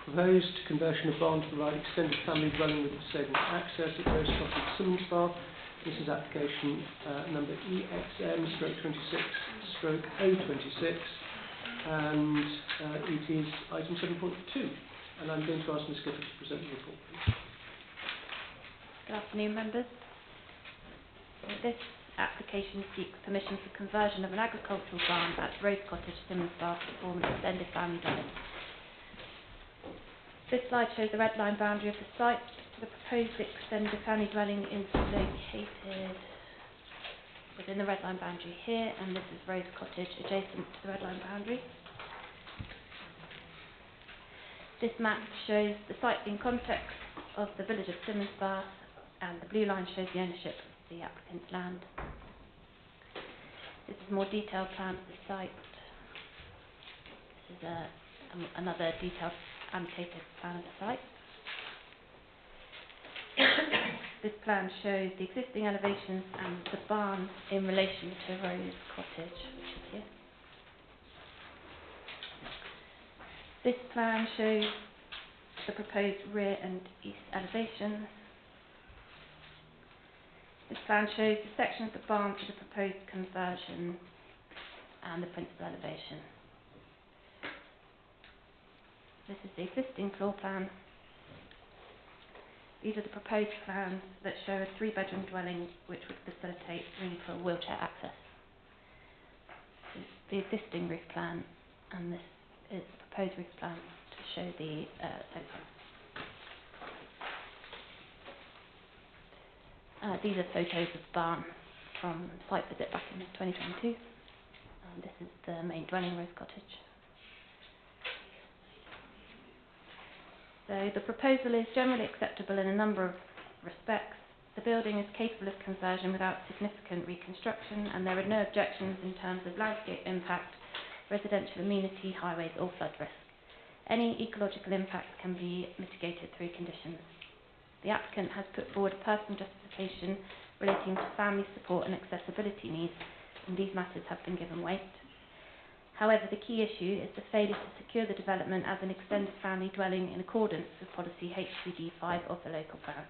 proposed conversion of barn to provide extended family dwelling with disabled access at Rose Cottage, Simmonsbar. This is application number EXM/26/026, and it is item 7.2. And I'm going to ask Ms Gifford to present the report, please. Good afternoon, members. This application seeks permission for conversion of an agricultural barn at Rose Cottage, Simmonsbar to form an extended family dwelling. This slide shows the red line boundary of the site. The proposed extended family dwelling is located within the red line boundary here, and this is Rose Cottage adjacent to the red line boundary. This map shows the site in context of the village of Simmons Bath, and the blue line shows the ownership of the applicant's land. This is a more detailed plan of the site. This is another detailed annotated plan of the site. This plan shows the existing elevations and the barn in relation to Rose Cottage, which is here. This plan shows the proposed rear and east elevations. This plan shows the section of the barn for the proposed conversion and the principal elevation. This is the existing floor plan. These are the proposed plans that show a 3-bedroom dwelling which would facilitate meaningful wheelchair access. This is the existing roof plan, and this is the proposed roof plan to show the sofa. These are photos of the barn from site visit back in 2022. This is the main dwelling, Rose Cottage. So the proposal is generally acceptable in a number of respects. The building is capable of conversion without significant reconstruction, and there are no objections in terms of landscape impact, residential amenity, highways or flood risk. Any ecological impact can be mitigated through conditions. The applicant has put forward a personal justification relating to family support and accessibility needs, and these matters have been given weight. However, the key issue is the failure to secure the development as an extended family dwelling in accordance with policy HCD 5 of the local plan.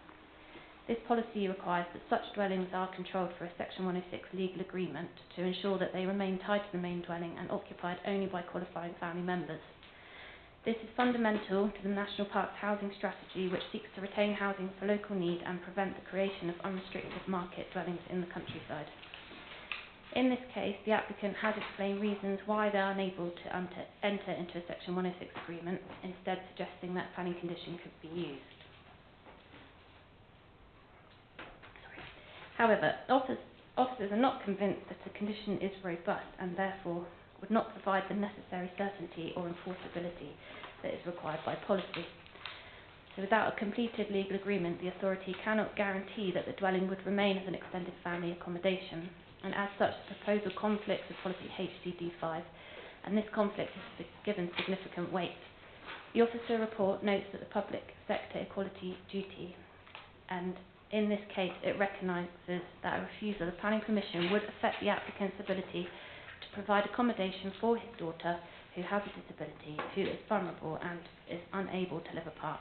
This policy requires that such dwellings are controlled for a Section 106 legal agreement to ensure that they remain tied to the main dwelling and occupied only by qualifying family members. This is fundamental to the National Parks housing strategy, which seeks to retain housing for local need and prevent the creation of unrestricted market dwellings in the countryside. In this case, the applicant has explained reasons why they are unable to enter into a Section 106 agreement, instead suggesting that planning condition could be used. However, officers are not convinced that the condition is robust and therefore would not provide the necessary certainty or enforceability that is required by policy. So without a completed legal agreement, the authority cannot guarantee that the dwelling would remain as an extended family accommodation, and as such the proposal conflicts with policy HCD 5, and this conflict is given significant weight. The officer report notes that the public sector equality duty, and in this case it recognises that a refusal of planning permission would affect the applicant's ability to provide accommodation for his daughter who has a disability, who is vulnerable and is unable to live apart.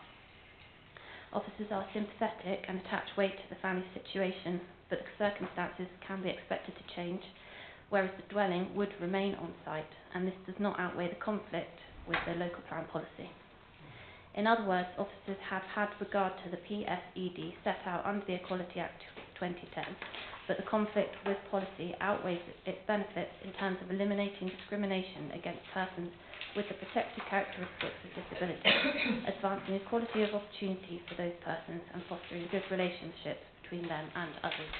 Officers are sympathetic and attach weight to the family situation, but the circumstances can be expected to change, whereas the dwelling would remain on site, and this does not outweigh the conflict with the local plan policy. In other words, officers have had regard to the PSED set out under the Equality Act 2010, but the conflict with policy outweighs its benefits in terms of eliminating discrimination against persons with the protected characteristics of disability, advancing equality of opportunity for those persons and fostering good relationships between them and others.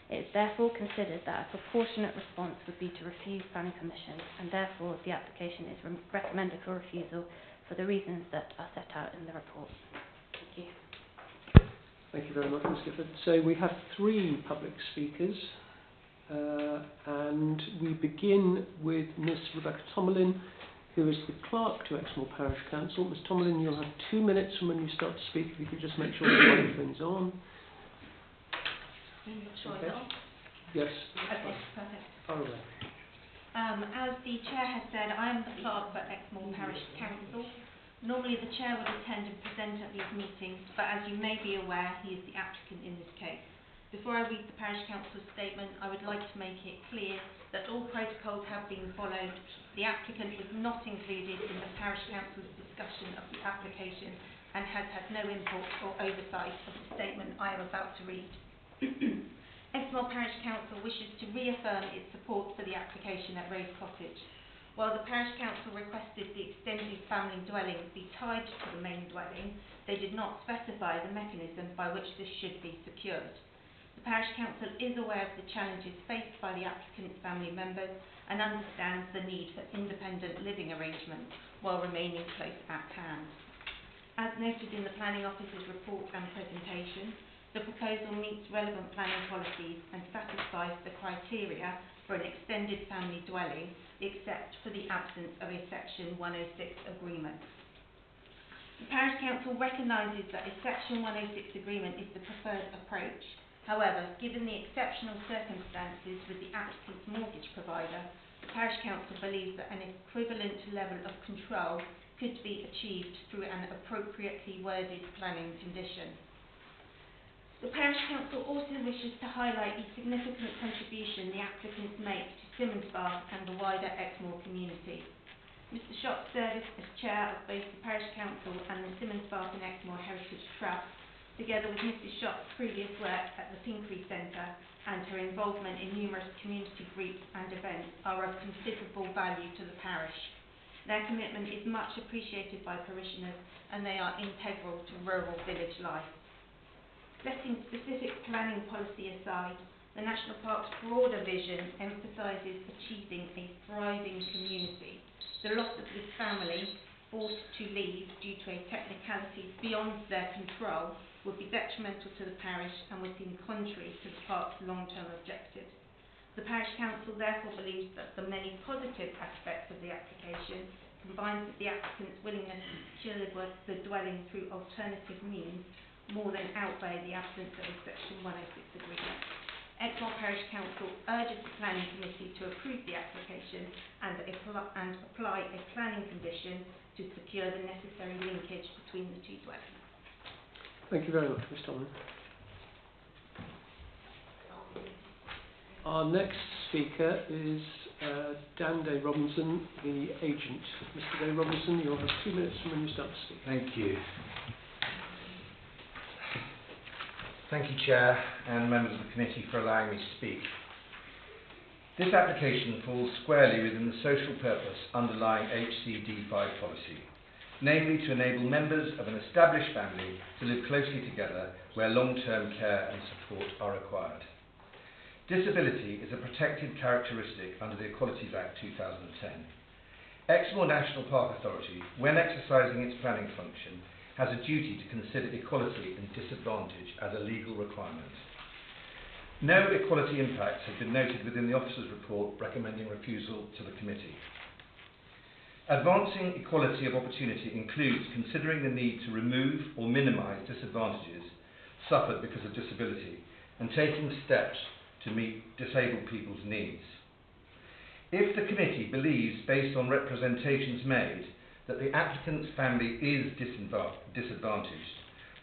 It is therefore considered that a proportionate response would be to refuse planning permission, and therefore the application is recommended for refusal for the reasons that are set out in the report. Thank you. Thank you very much, Ms Gifford. So we have 3 public speakers, and we begin with Ms Rebecca Tomalin, who is the clerk to Exmoor Parish Council. Ms Tomalin, you'll have 2 minutes from when you start to speak. If you could just make sure the microphone's on. Okay. Yes. Okay, perfect. Far away. As the Chair has said, I am the clerk for Exmoor Parish Council. Normally the Chair would attend and present at these meetings, but as you may be aware, he is the applicant in this case. Before I read the Parish Council's statement, I would like to make it clear that all protocols have been followed. The applicant was not included in the Parish Council's discussion of the application and has had no input or oversight of the statement I am about to read. Exmoor Parish Council wishes to reaffirm its support for the application at Rose Cottage. While the Parish Council requested the extended family dwelling be tied to the main dwelling, they did not specify the mechanism by which this should be secured. The Parish Council is aware of the challenges faced by the applicant's family members and understands the need for independent living arrangements while remaining close at hand. As noted in the Planning Officer's report and presentation, the proposal meets relevant planning policies and satisfies the criteria for an extended family dwelling, except for the absence of a Section 106 agreement. The Parish Council recognises that a Section 106 agreement is the preferred approach. However, given the exceptional circumstances with the applicant's mortgage provider, the Parish Council believes that an equivalent level of control could be achieved through an appropriately worded planning condition. The Parish Council also wishes to highlight the significant contribution the applicants make to Simmonsbath and the wider Exmoor community. Mr Schott's service as Chair of both the Parish Council and the Simmonsbath and Exmoor Heritage Trust, together with Mrs Schott's previous work at the Pinkery Centre and her involvement in numerous community groups and events, are of considerable value to the parish. Their commitment is much appreciated by parishioners and they are integral to rural village life. Setting specific planning policy aside, the National Park's broader vision emphasises achieving a thriving community. The loss of this family, forced to leave due to a technicality beyond their control, would be detrimental to the parish and would seem contrary to the Park's long-term objectives. The Parish Council therefore believes that the many positive aspects of the application, combined with the applicant's willingness to secure the dwelling through alternative means, more than outweigh the absence of a Section 106 agreement. Exmoor Parish Council urges the Planning Committee to approve the application and apply a planning condition to secure the necessary linkage between the two dwellings. Thank you very much, Ms Tomlin. Our next speaker is Dan Day Robinson, the agent. Mr Day Robinson, you'll have 2 minutes from when you start to speak. Thank you. Thank you, Chair, and members of the committee for allowing me to speak. This application falls squarely within the social purpose underlying HCD5 policy, namely to enable members of an established family to live closely together where long-term care and support are required. Disability is a protected characteristic under the Equalities Act 2010. Exmoor National Park Authority, when exercising its planning function, has a duty to consider equality and disadvantage as a legal requirement. No equality impacts have been noted within the officer's report recommending refusal to the committee. Advancing equality of opportunity includes considering the need to remove or minimise disadvantages suffered because of disability and taking steps to meet disabled people's needs. If the committee believes, based on representations made, that the applicant's family is disadvantaged,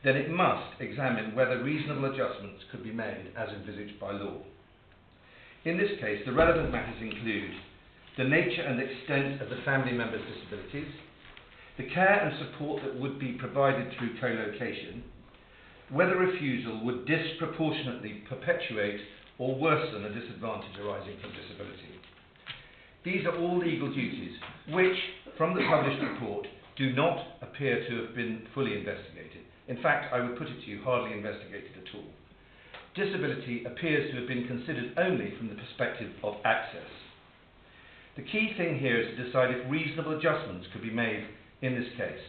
then it must examine whether reasonable adjustments could be made as envisaged by law. In this case, the relevant matters include the nature and extent of the family member's disabilities, the care and support that would be provided through co-location, whether refusal would disproportionately perpetuate or worsen a disadvantage arising from disability. These are all legal duties which, from the published report, do not appear to have been fully investigated. In fact, I would put it to you, hardly investigated at all. Disability appears to have been considered only from the perspective of access. The key thing here is to decide if reasonable adjustments could be made in this case.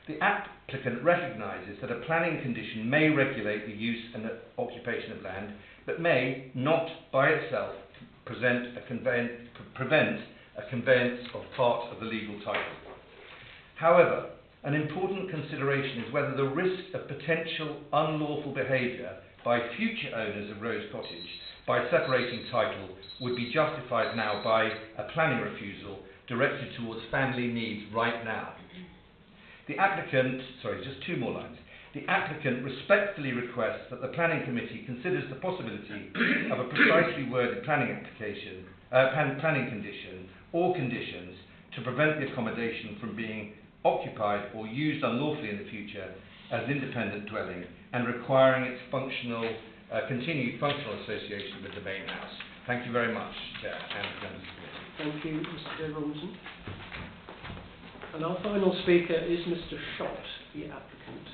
The applicant recognises that a planning condition may regulate the use and occupation of land, but may not by itself prevent a conveyance of part of the legal title. However, an important consideration is whether the risk of potential unlawful behaviour by future owners of Rose Cottage by separating title would be justified now by a planning refusal directed towards family needs right now. The applicant, just 2 more lines. The applicant respectfully requests that the planning committee considers the possibility of a precisely worded planning condition or conditions to prevent the accommodation from being occupied or used unlawfully in the future as an independent dwelling and requiring its continued functional association with the main house. Thank you very much, Chair and members of the committee. Thank you, Mr Day Robinson. And our final speaker is Mr Schott, the applicant.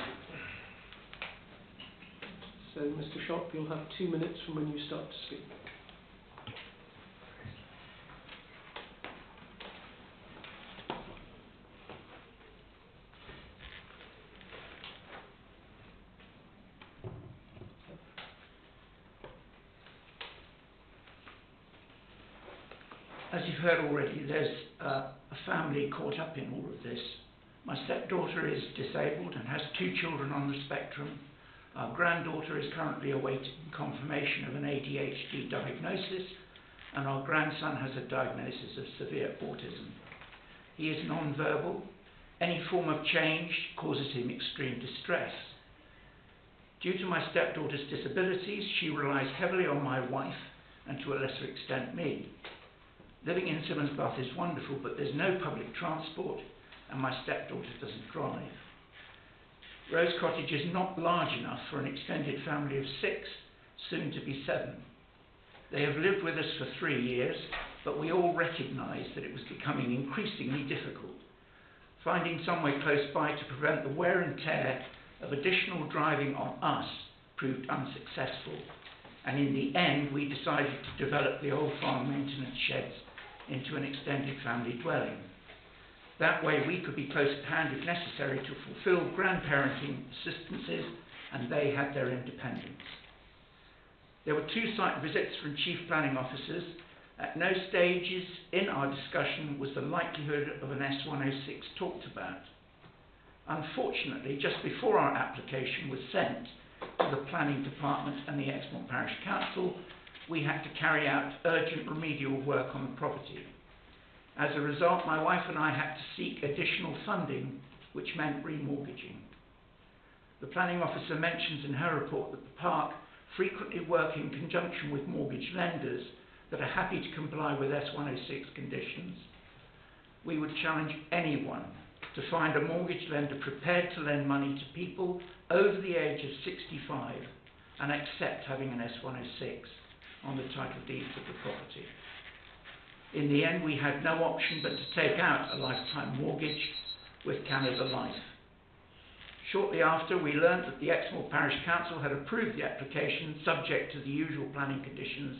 So, Mr. Shop, you'll have 2 minutes from when you start to speak. As you've heard already, there's a family caught up in all of this. My stepdaughter is disabled and has 2 children on the spectrum. Our granddaughter is currently awaiting confirmation of an ADHD diagnosis, and our grandson has a diagnosis of severe autism. He is non-verbal. Any form of change causes him extreme distress. Due to my stepdaughter's disabilities, she relies heavily on my wife and to a lesser extent me. Living in Simmons Bath is wonderful, but there's no public transport and my stepdaughter doesn't drive. Rose Cottage is not large enough for an extended family of 6, soon to be 7. They have lived with us for 3 years, but we all recognised that it was becoming increasingly difficult. Finding somewhere close by to prevent the wear and tear of additional driving on us proved unsuccessful, and in the end we decided to develop the old farm maintenance sheds into an extended family dwelling. That way we could be close at hand if necessary to fulfil grandparenting assistances, and they had their independence. There were 2 site visits from chief planning officers. At no stages in our discussion was the likelihood of an S106 talked about. Unfortunately, just before our application was sent to the planning department and the Exmouth Parish Council, we had to carry out urgent remedial work on the property. As a result, my wife and I had to seek additional funding, which meant remortgaging. The planning officer mentions in her report that the park frequently work in conjunction with mortgage lenders that are happy to comply with S106 conditions. We would challenge anyone to find a mortgage lender prepared to lend money to people over the age of 65 and accept having an S106 on the title deeds of the property. In the end, we had no option but to take out a lifetime mortgage with Canada Life. Shortly after, we learned that the Exmouth Parish Council had approved the application subject to the usual planning conditions.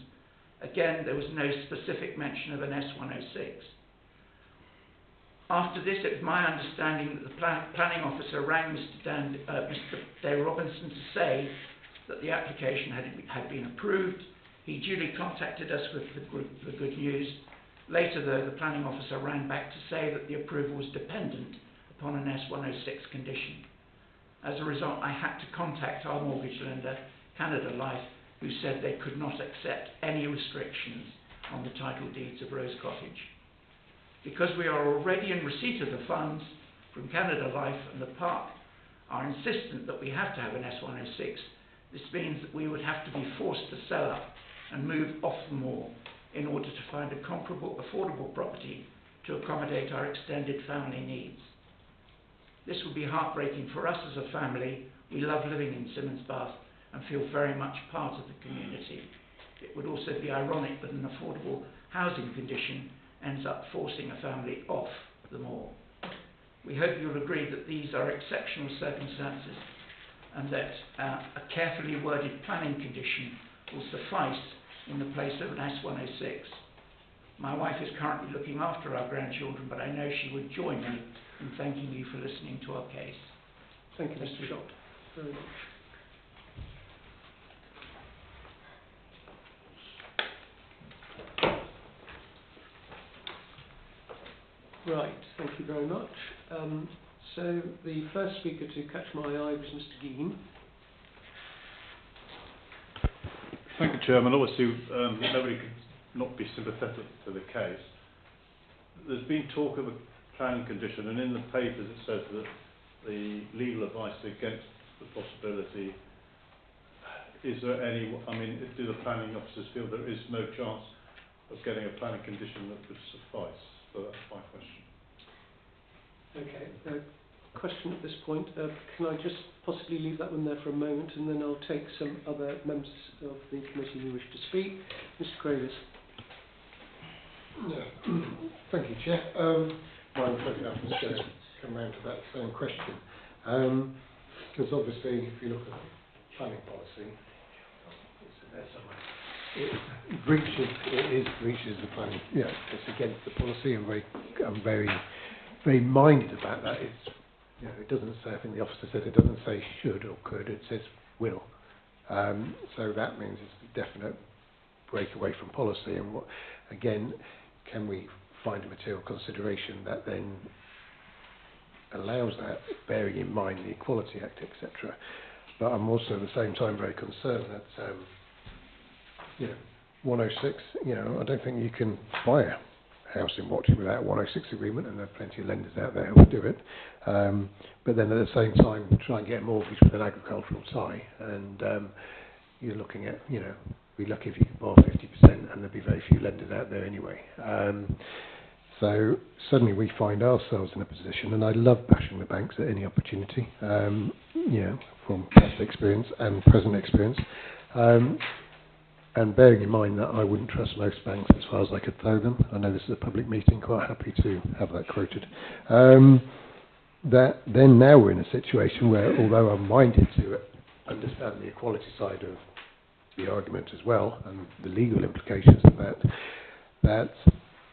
Again, there was no specific mention of an S106. After this, it was my understanding that the planning officer rang Mr. Day Robinson to say that the application had been approved. He duly contacted us with the good news. Later, though, the planning officer rang back to say that the approval was dependent upon an S106 condition. As a result, I had to contact our mortgage lender, Canada Life, who said they could not accept any restrictions on the title deeds of Rose Cottage. Because we are already in receipt of the funds from Canada Life and the park are insistent that we have to have an S106, this means that we would have to be forced to sell up and move off the moor in order to find a comparable, affordable property to accommodate our extended family needs. This would be heartbreaking for us as a family. We love living in Simmons Bath and feel very much part of the community. It would also be ironic that an affordable housing condition ends up forcing a family off the moor. We hope you'll agree that these are exceptional circumstances and that a carefully worded planning condition will suffice in the place of an S106. My wife is currently looking after our grandchildren, but I know she would join me in thanking you for listening to our case. Thank you, Mr. Shott, very much. Right, thank you very much. So the first speaker to catch my eye was Mr. Gein. Thank you, Chairman. Obviously, nobody could not be sympathetic to the case. There's been talk of a planning condition, and in the papers it says that the legal advice against the possibility. Is there any, do the planning officers feel there is no chance of getting a planning condition that would suffice? So that's my question. Okay, question at this point. Can I just possibly leave that one there for a moment, and then I'll take some other members of the committee who wish to speak. Mr. Gravis. Yeah. Thank you, Chair. I'm hoping I can come round to that same question. Because obviously, if you look at planning policy. It's in there somewhere. It breaches the planning. Yeah, it's against the policy. I'm very minded about that. It's, you know, it doesn't say. I think the officer said it doesn't say should or could. It says will. So that means it's a definite break away from policy. And what, again, can we find a material consideration that then allows that, bearing in mind the Equality Act, etc. But I'm also at the same time very concerned that, you know, 106, you know, I don't think you can buy a house in Watford without a 106 agreement, and there are plenty of lenders out there who will do it. But then at the same time, try and get a mortgage with an agricultural tie, and you're looking at, you know, be lucky if you could borrow 50%, and there'd be very few lenders out there anyway. So suddenly we find ourselves in a position, and I love bashing the banks at any opportunity, you know, from past experience and present experience. And bearing in mind that I wouldn't trust most banks as far as I could throw them. I know this is a public meeting, quite happy to have that quoted. That then now we're in a situation where, although I'm minded to understand the equality side of the argument as well, and the legal implications of that,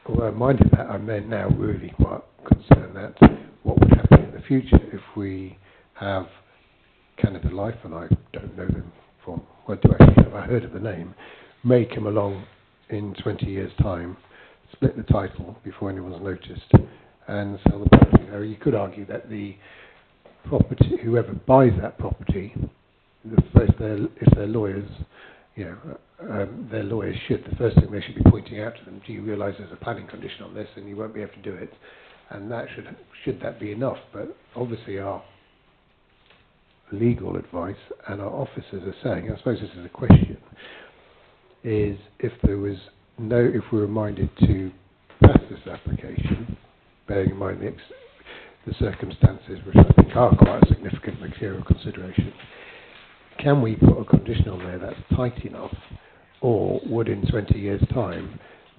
although I'm minded that, I'm then now really quite concerned that what would happen in the future if we have Canada Life, and I don't know them from, well, I do actually have, I heard of the name, may come along in 20 years' time, split the title before anyone's noticed, and sell the property. Now, you could argue that the property, whoever buys that property, if they're lawyers, you know, their lawyers should, the first thing they should be pointing out to them, do you realise there's a planning condition on this and you won't be able to do it? And that should that be enough? But obviously our legal advice and our officers are saying, I suppose this is a question, is if we were minded to pass this application, bearing in mind the circumstances, which I think are quite a significant material consideration, can we put a condition on there that's tight enough, or would in 20 years' time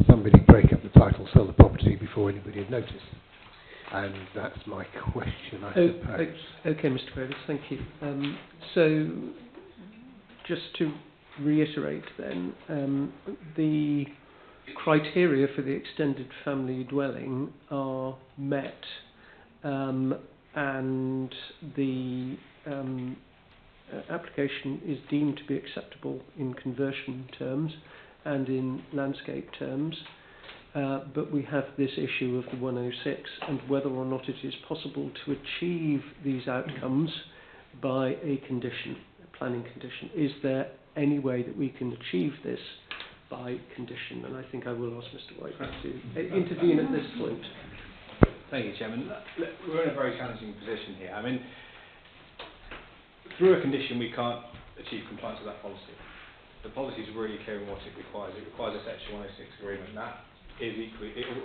somebody break up the title, sell the property before anybody had noticed? And that's my question, I suppose. Okay, Mr. Davis, thank you. So, just to reiterate then, the criteria for the extended family dwelling are met, and the application is deemed to be acceptable in conversion terms and in landscape terms. But we have this issue of the 106 and whether or not it is possible to achieve these outcomes by a condition, a planning condition. Is there any way that we can achieve this by condition? And I think I will ask Mr. White to intervene at this point. Thank you, Chairman. We're in a very challenging position here. I mean, through a condition we can't achieve compliance with that policy. The policy is really clear in what it requires. It requires a Section 106 agreement. That is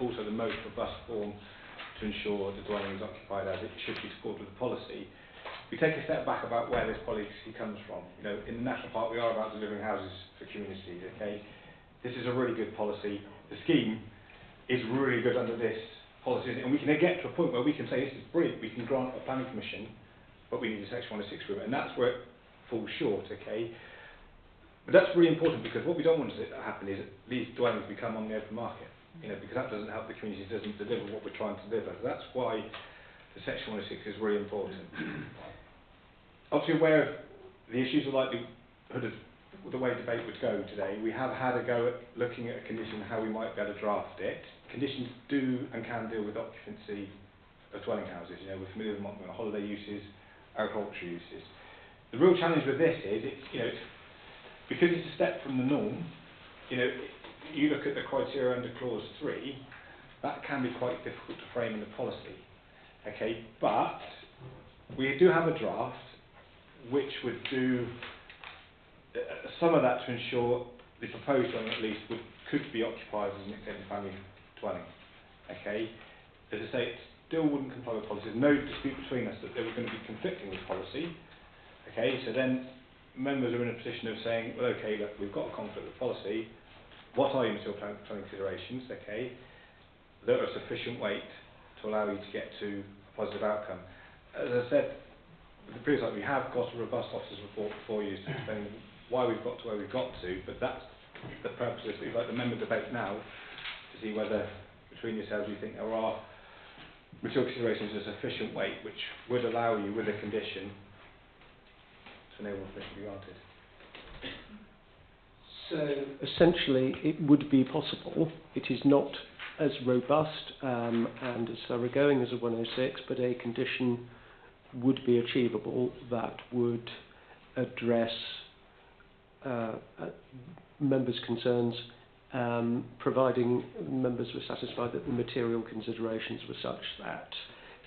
also the most robust form to ensure the dwelling is occupied as it should be supported with the policy. We take a step back about where this policy comes from. You know, in the national park we are about delivering houses for communities. Okay, this is a really good policy. The scheme is really good under this policy, and we can get to a point where we can say this is brilliant. We can grant a planning permission, but we need a Section 106 agreement, and that's where it falls short. Okay. But that's really important, because what we don't want to happen is that these dwellings become on the open market. You know, because that doesn't help the community, doesn't deliver what we're trying to deliver. So that's why the Section 106 is really important. Obviously aware of the issues of likelihood of the way debate would go today. We have had a go at looking at a condition, how we might be able to draft it. Conditions do and can deal with occupancy of dwelling houses. You know, we're familiar with them on holiday uses, agricultural uses. The real challenge with this is, because it's a step from the norm, you know, you look at the criteria under clause 3, that can be quite difficult to frame in the policy. Okay, but we do have a draft which would do some of that to ensure the proposed dwelling at least could be occupied as an extended family dwelling. Okay, as I say, it still wouldn't comply with policy. There's no dispute between us that they were going to be conflicting with policy. Okay, so then members are in a position of saying, well, okay, look, we've got a conflict with policy. What are your material planning considerations, okay, that are sufficient weight to allow you to get to a positive outcome? As I said, with the previous, like, we have got a robust officer's report before you, explaining why we've got to where we've got to, but that's the purpose of this, like the member debate now, to see whether, between yourselves, you think there are material considerations of sufficient weight which would allow you, with a condition, to enable this to be granted. So essentially, it would be possible. It is not as robust and as thoroughgoing as a 106, but a condition would be achievable that would address members' concerns, providing members were satisfied that the material considerations were such that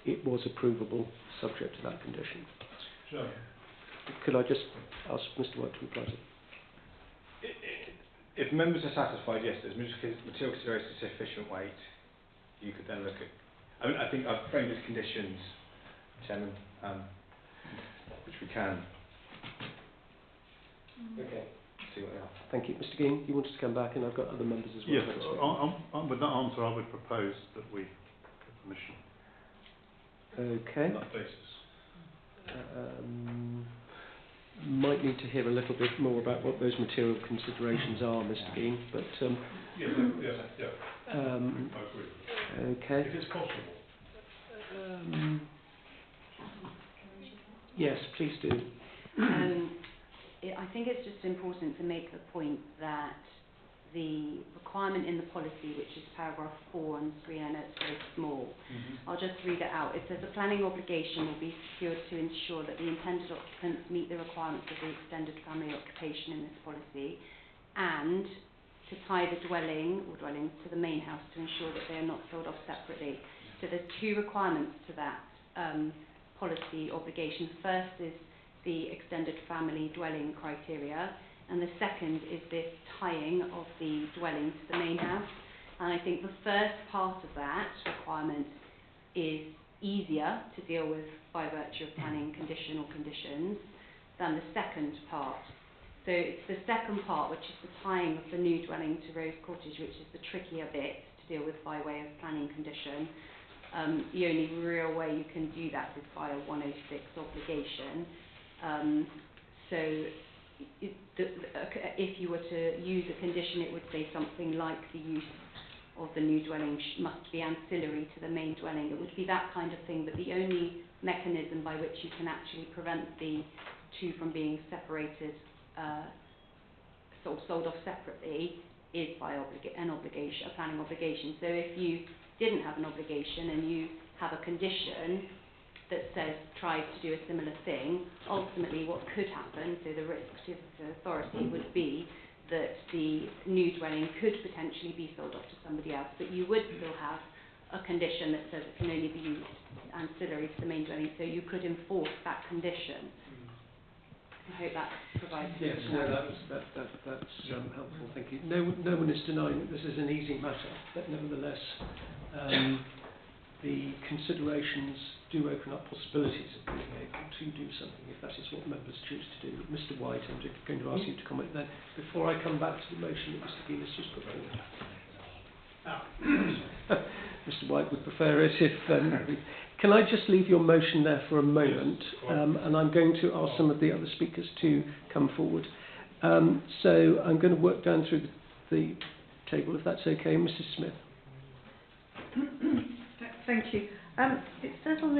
it was approvable subject to that condition. Sure. Could I just ask Mr. White to reply to that? If members are satisfied, yes, there's material considerations of sufficient weight, you could then look at, I mean, I think I've framed as conditions, Chairman, which we can. Okay. See what they are. Thank you. Mr. Gein, you wanted to come back, and I've got other members as well. Yes, with that answer, I would propose that we give permission Okay. on that basis. Might need to hear a little bit more about what those material considerations are, Mr. Gein, but Yes, I agree. okay. If it's possible. Yes, please do. I think it's just important to make the point that the requirement in the policy, which is paragraph 4 on the screen, I know it's very small. I'll just read it out. It says a planning obligation will be secured to ensure that the intended occupants meet the requirements of the extended family occupation in this policy, and to tie the dwelling or dwellings to the main house to ensure that they are not sold off separately. So there's two requirements to that policy obligation. First is the extended family dwelling criteria, and the second is this tying of the dwelling to the main house. And I think the first part of that requirement is easier to deal with by virtue of planning condition or conditions than the second part. So it's the second part, which is the tying of the new dwelling to Rose Cottage, which is the trickier bit to deal with by way of planning condition. The only real way you can do that is by a 106 obligation. If you were to use a condition, it would say something like the use of the new dwelling must be ancillary to the main dwelling. It would be that kind of thing, but the only mechanism by which you can actually prevent the two from being separated, sold off separately, is by an obligation, a planning obligation. So if you didn't have an obligation and you have a condition that says try to do a similar thing, ultimately what could happen, so the risk to the authority would be that the new dwelling could potentially be sold off to somebody else, but you would still have a condition that says it can only be used ancillary to the main dwelling, so you could enforce that condition. I hope that provides. Yes, no, that's helpful. Thank you. No one is denying that this is an easy matter, but nevertheless, the considerations do open up possibilities of being able to do something if that is what members choose to do. Mr. White, I'm going to ask you to comment then before I come back to the motion that Mr. Gein has just put forward. Mr. White would prefer it if. Can I just leave your motion there for a moment, and I'm going to ask some of the other speakers to come forward. So I'm going to work down through the table, if that's okay. Mrs. Smith. Thank you. It says on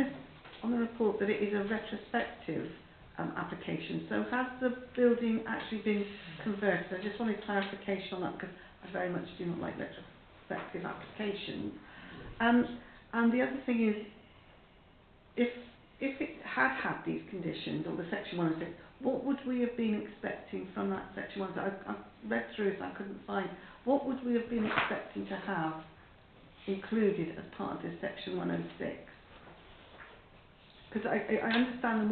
the report that it is a retrospective application. So has the building actually been converted? I just wanted clarification on that, because I very much do not like retrospective applications. And the other thing is, if it had these conditions, or the Section 106, what would we have been expecting from that Section 106? I read through it, I couldn't find. What would we have been expecting to have included as part of this Section 106? Because I understand the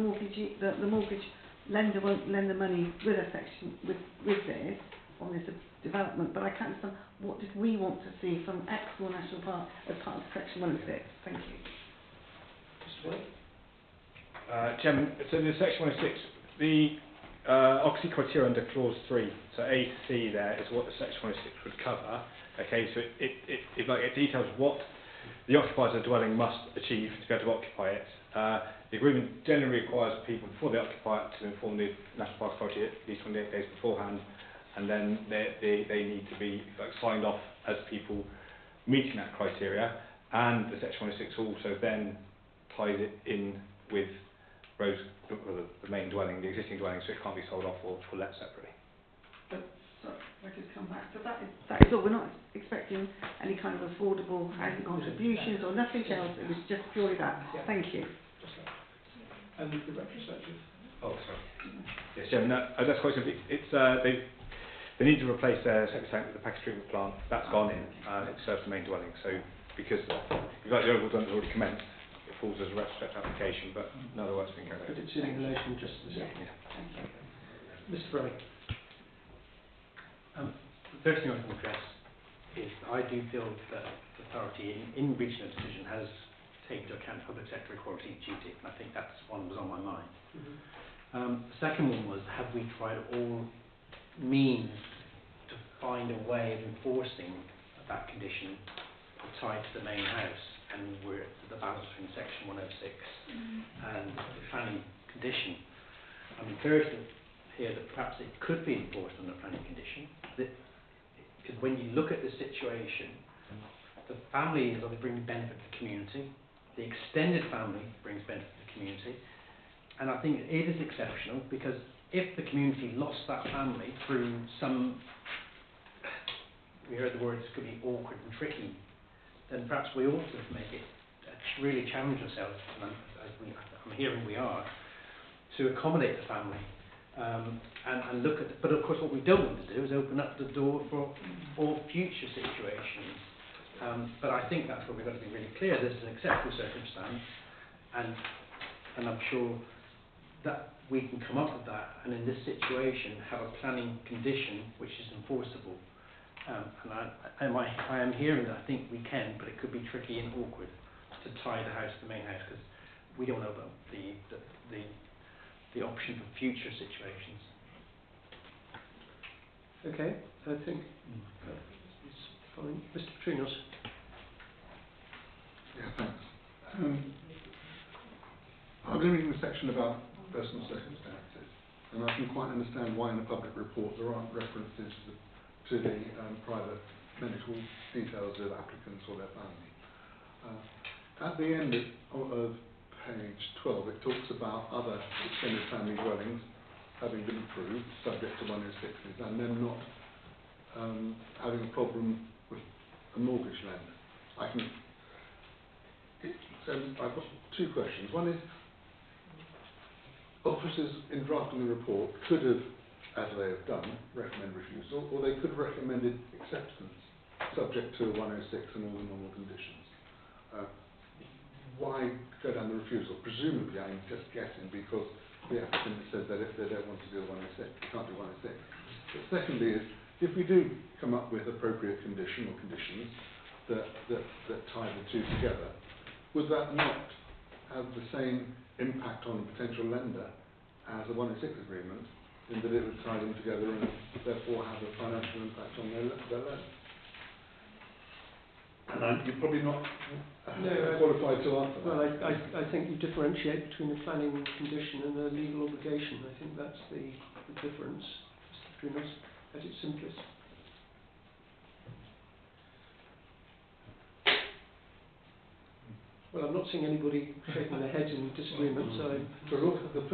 mortgage lender won't lend the money with a section with this on this development, but I can't understand what did we want to see from Exmoor National Park as part of Section 106. Thank you. Chairman, so the Section 106, the occupancy criteria under Clause 3, so A to C there is what the Section 106 would cover. Okay, so it details what the occupiers of the dwelling must achieve to be able to occupy it. The agreement generally requires people before they occupy it to inform the National Park Authority at least 28 days beforehand, and then they need to be signed off as people meeting that criteria, and the Section 106 also then ties it in with the main dwelling, the existing dwelling, so it can't be sold off or let separately. So, if I could come back. So that is all. We're not expecting any kind of affordable housing contributions or nothing else. It was just purely that. Thank you. And the retrospective? Oh, sorry. Yes, Chairman, that's quite simple. It's, they need to replace their septic tank with the package treatment plant. That's gone in, it serves the main dwelling. So, because the overall done has already commenced, it falls as a retrospective application, but no other work's been carried out. But it's in relation just to the second. Mr. Fry. The first thing I want to address is I do feel that the authority in reaching a decision has taken into account public sector equality duty, and I think that's one that was on my mind. The second one was, have we tried all means to find a way of enforcing that condition tied to the main house, and we're at the balance between Section 106 and the planning condition. I'm encouraged to hear that perhaps it could be enforced on a planning condition. Because when you look at the situation, the family is obviously bringing benefit to the community, the extended family brings benefit to the community, and I think it is exceptional because if the community lost that family through some, we heard the words could be awkward and tricky, then perhaps we ought to make it really challenge ourselves, and I'm hearing we are, to accommodate the family. And look at, but of course what we don't want to do is open up the door for all future situations. But I think that's where we've got to be really clear. This is an exceptional circumstance, and I'm sure that we can come up with that, and in this situation have a planning condition which is enforceable. And I am hearing that I think we can, but it could be tricky and awkward to tie the house to the main house because we don't know about the option for future situations. Okay, I think it's fine. Mr. Petrinos. Yeah, thanks. I've been reading the section about personal circumstances, and I can quite understand why in the public report there aren't references to the private medical details of applicants or their family. At the end of page 12, it talks about other extended family dwellings having been approved, subject to 106s, and them not having a problem with a mortgage lender. So I've got two questions. One is, officers in drafting the report could have, as they have done, recommend refusal, or they could have recommended acceptance, subject to 106 and all the normal conditions. Why go down the refusal? Presumably, I'm just guessing, because the applicant said that if they don't want to do 106, they can't do 106. But secondly is, if we do come up with appropriate condition or conditions that tie the two together, would that not have the same impact on the potential lender as a 106 agreement, in that it would tie them together and therefore have a financial impact on their loan? And you're probably not qualified to answer that. Well, I think you differentiate between a planning condition and a legal obligation. I think that's the difference, Mr. Petrinos, at its simplest. Well, I'm not seeing anybody shaking their heads in disagreement, so... So the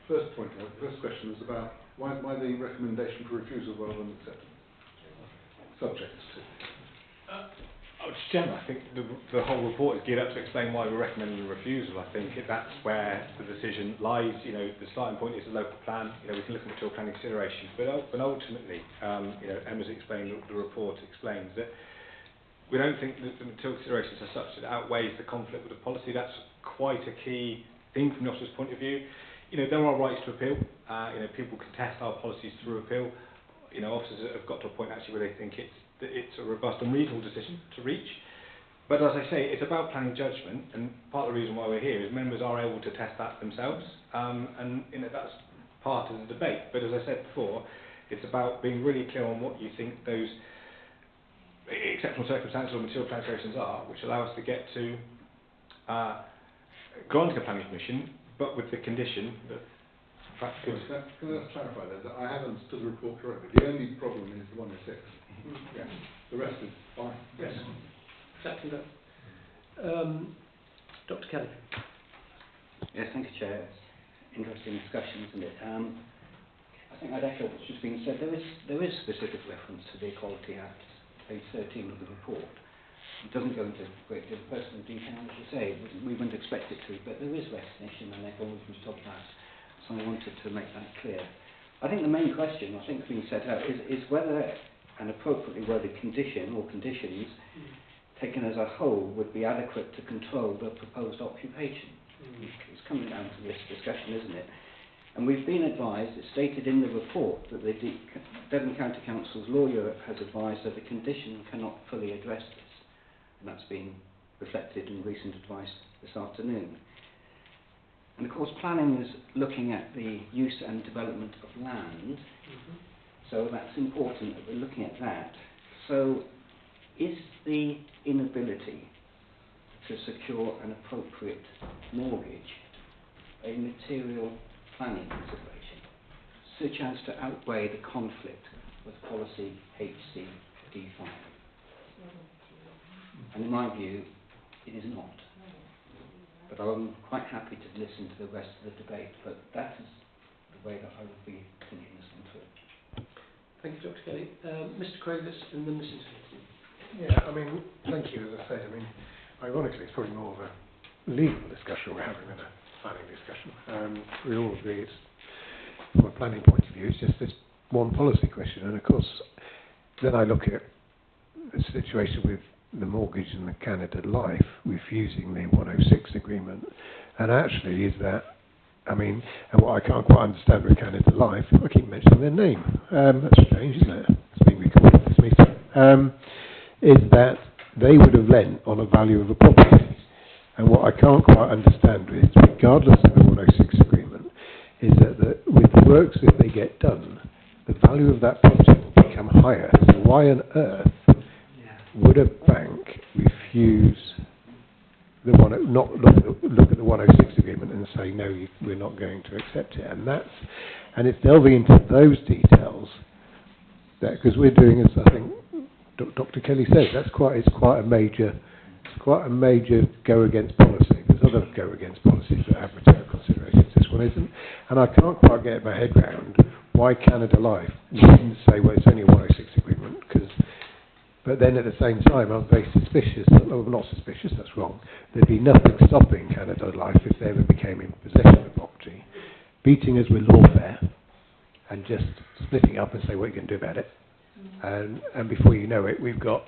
first point, the first question was about why the recommendation for refusal rather than acceptance? Subjects to. Chairman, I think the whole report is geared up to explain why we're recommending the refusal. I think that's where the decision lies. You know, the starting point is a local plan. You know, we can look at material planning considerations, but ultimately, you know, Emma's explained, the report explains that we don't think that the material considerations are such that it outweighs the conflict with the policy. That's quite a key thing from the officer's point of view. You know, there are rights to appeal. You know, people contest our policies through appeal. You know, officers have got to a point actually where they think it's a robust and reasonable decision to reach. But as I say, it's about planning judgment, and part of the reason why we're here is members are able to test that themselves, and you know, that's part of the debate. But as I said before, it's about being really clear on what you think those exceptional circumstances or material transgressions are, which allow us to get to granting a planning permission, but with the condition that perhaps Can could... I just clarify that I have understood the report correctly? The only problem is the 106. Yeah. The rest is fine. Yes, exactly that. Dr. Kelly. Yes, thank you, Chair. It's interesting discussion, isn't it? I think I'd echo what's just been said. There is specific reference to the Equality Act, page 13 of the report. It doesn't go into great deal of personal detail, as you say. We wouldn't expect it to, but there is recognition and acknowledgement of that. So I wanted to make that clear. I think the main question, I think, being set out is whether an appropriately worded condition or conditions taken as a whole would be adequate to control the proposed occupation. It's coming down to this discussion, isn't it? And we've been advised, it's stated in the report, that the Devon County Council's lawyer has advised that the condition cannot fully address this. And that's been reflected in recent advice this afternoon. And of course, planning is looking at the use and development of land, so that's important that we're looking at that. So, is the inability to secure an appropriate mortgage a material planning consideration, such as to outweigh the conflict with policy HCD5? And in my view, it is not. But I'm quite happy to listen to the rest of the debate, but that is the way that I would be thinking this one through. Thank you, Dr. Kelly. Mr. Kravis and then Mrs. Hilton. Yeah, I mean, thank you, as I said. I mean, ironically, it's probably more of a legal discussion we're having than a planning discussion. We all agree it's, from a planning point of view, it's just this one policy question. And of course, then I look at the situation with the mortgage and the Canada Life refusing the 106 agreement. And actually, is that, I mean, and what I can't quite understand with Canada Life, I keep mentioning their name. That's strange, isn't it? It's being recorded, this meeting. Is that they would have lent on a value of a property. And what I can't quite understand is, regardless of the 106 agreement, is that with the works that they get done, the value of that property will become higher. So why on earth would a bank refuse the not look at the 106 agreement and say, no, we're not going to accept it? And it's delving into those details, that because we're doing, as I think Dr. Kelly says, it's quite a major go against policy. There's other go against policies that have material considerations. This one isn't, and I can't quite get my head around why Canada Life wouldn't say, well, it's only a 106 agreement, but then at the same time, I'm very suspicious. Well, not suspicious. That's wrong. There'd be nothing stopping Canada Life if they ever became in possession of the property, beating us with lawfare, and just splitting up and say what you can do about it. And before you know it, we've got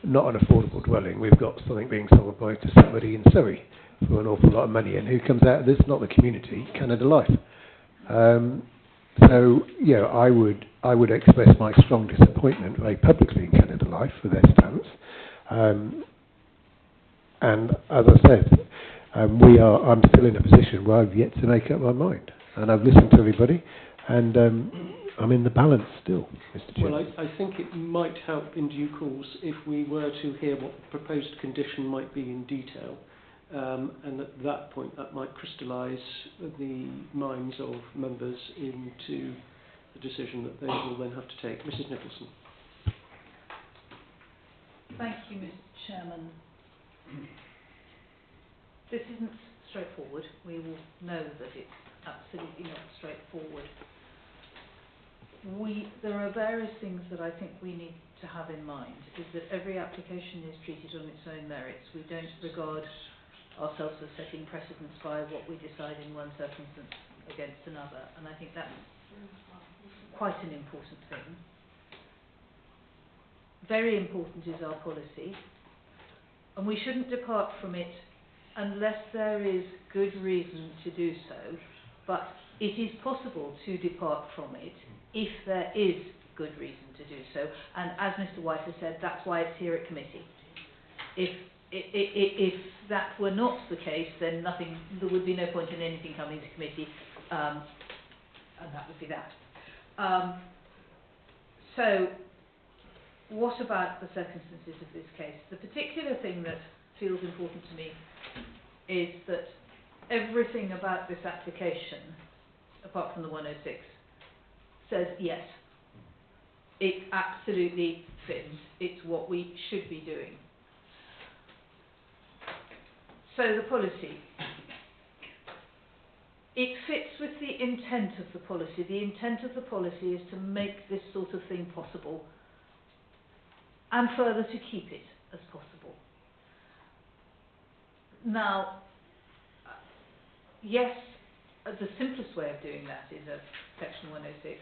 not an affordable dwelling, we've got something being sold to somebody in Surrey for an awful lot of money, and who comes out of this? Not the community, Canada Life. So, yeah, I would express my strong disappointment very publicly in Canada Life for their stance. And as I said, I'm still in a position where I've yet to make up my mind, and I've listened to everybody, and I'm in the balance still, Mr. Chairman. Well, I think it might help in due course if we were to hear what the proposed condition might be in detail, and at that point that might crystallise the minds of members into the decision that they will then have to take. Mrs. Nicholson. Thank you, Mr. Chairman. This isn't straightforward. We will know that it's absolutely not straightforward. There are various things that I think we need to have in mind, is that every application is treated on its own merits. We don't regard ourselves as setting precedents by what we decide in one circumstance against another, and I think that's quite an important thing. Very important is our policy, and we shouldn't depart from it unless there is good reason to do so, but it is possible to depart from it if there is good reason to do so, and as Mr. White has said, that's why it's here at committee. If that were not the case, then there would be no point in anything coming to committee, and that would be that. So what about the circumstances of this case? The particular thing that feels important to me is that everything about this application, apart from the 106, says yes. It absolutely fits. It's what we should be doing. So the policy. It fits with the intent of the policy. The intent of the policy is to make this sort of thing possible and further to keep it as possible. Now, yes, the simplest way of doing that is a Section 106.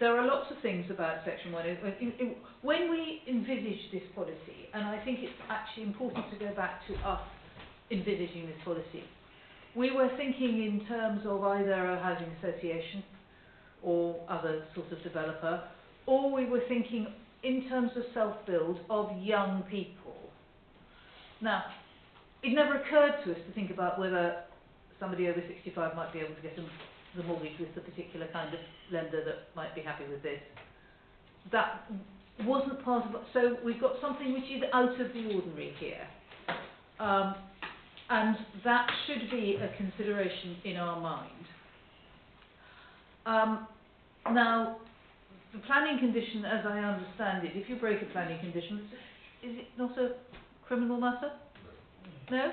There are lots of things about Section 106. When we envisaged this policy, and I think it's actually important to go back to us envisaging this policy, we were thinking in terms of either a housing association or other sort of developer, or we were thinking in terms of self-build of young people. Now, it never occurred to us to think about whether somebody over 65 might be able to get the mortgage with the particular kind of lender that might be happy with this. That wasn't part of it. So we've got something which is out of the ordinary here. And that should be a consideration in our mind. Now, the planning condition, as I understand it, if you break a planning condition, is it not a criminal matter? No?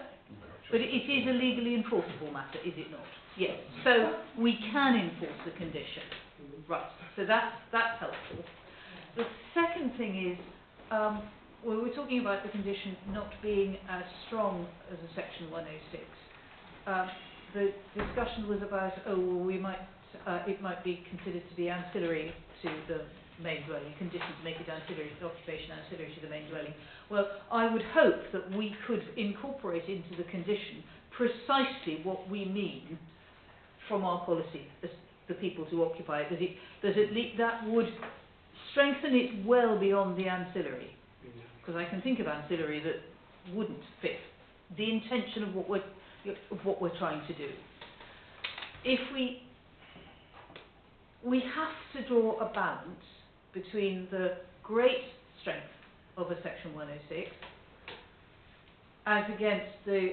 But it is a legally enforceable matter, is it not? Yes. So we can enforce the condition. Right. So that's helpful. The second thing is, well, we're talking about the condition not being as strong as a Section 106. The discussion was about, we might, it might be considered to be ancillary to the main dwelling, condition to make it ancillary, occupation ancillary to the main dwelling. Well, I would hope that we could incorporate into the condition precisely what we mean from our policy as the people to occupy it. That would strengthen it well beyond the ancillary. Because I can think of ancillary that wouldn't fit the intention of what we're trying to do. If we have to draw a balance between the great strength of a Section 106 as against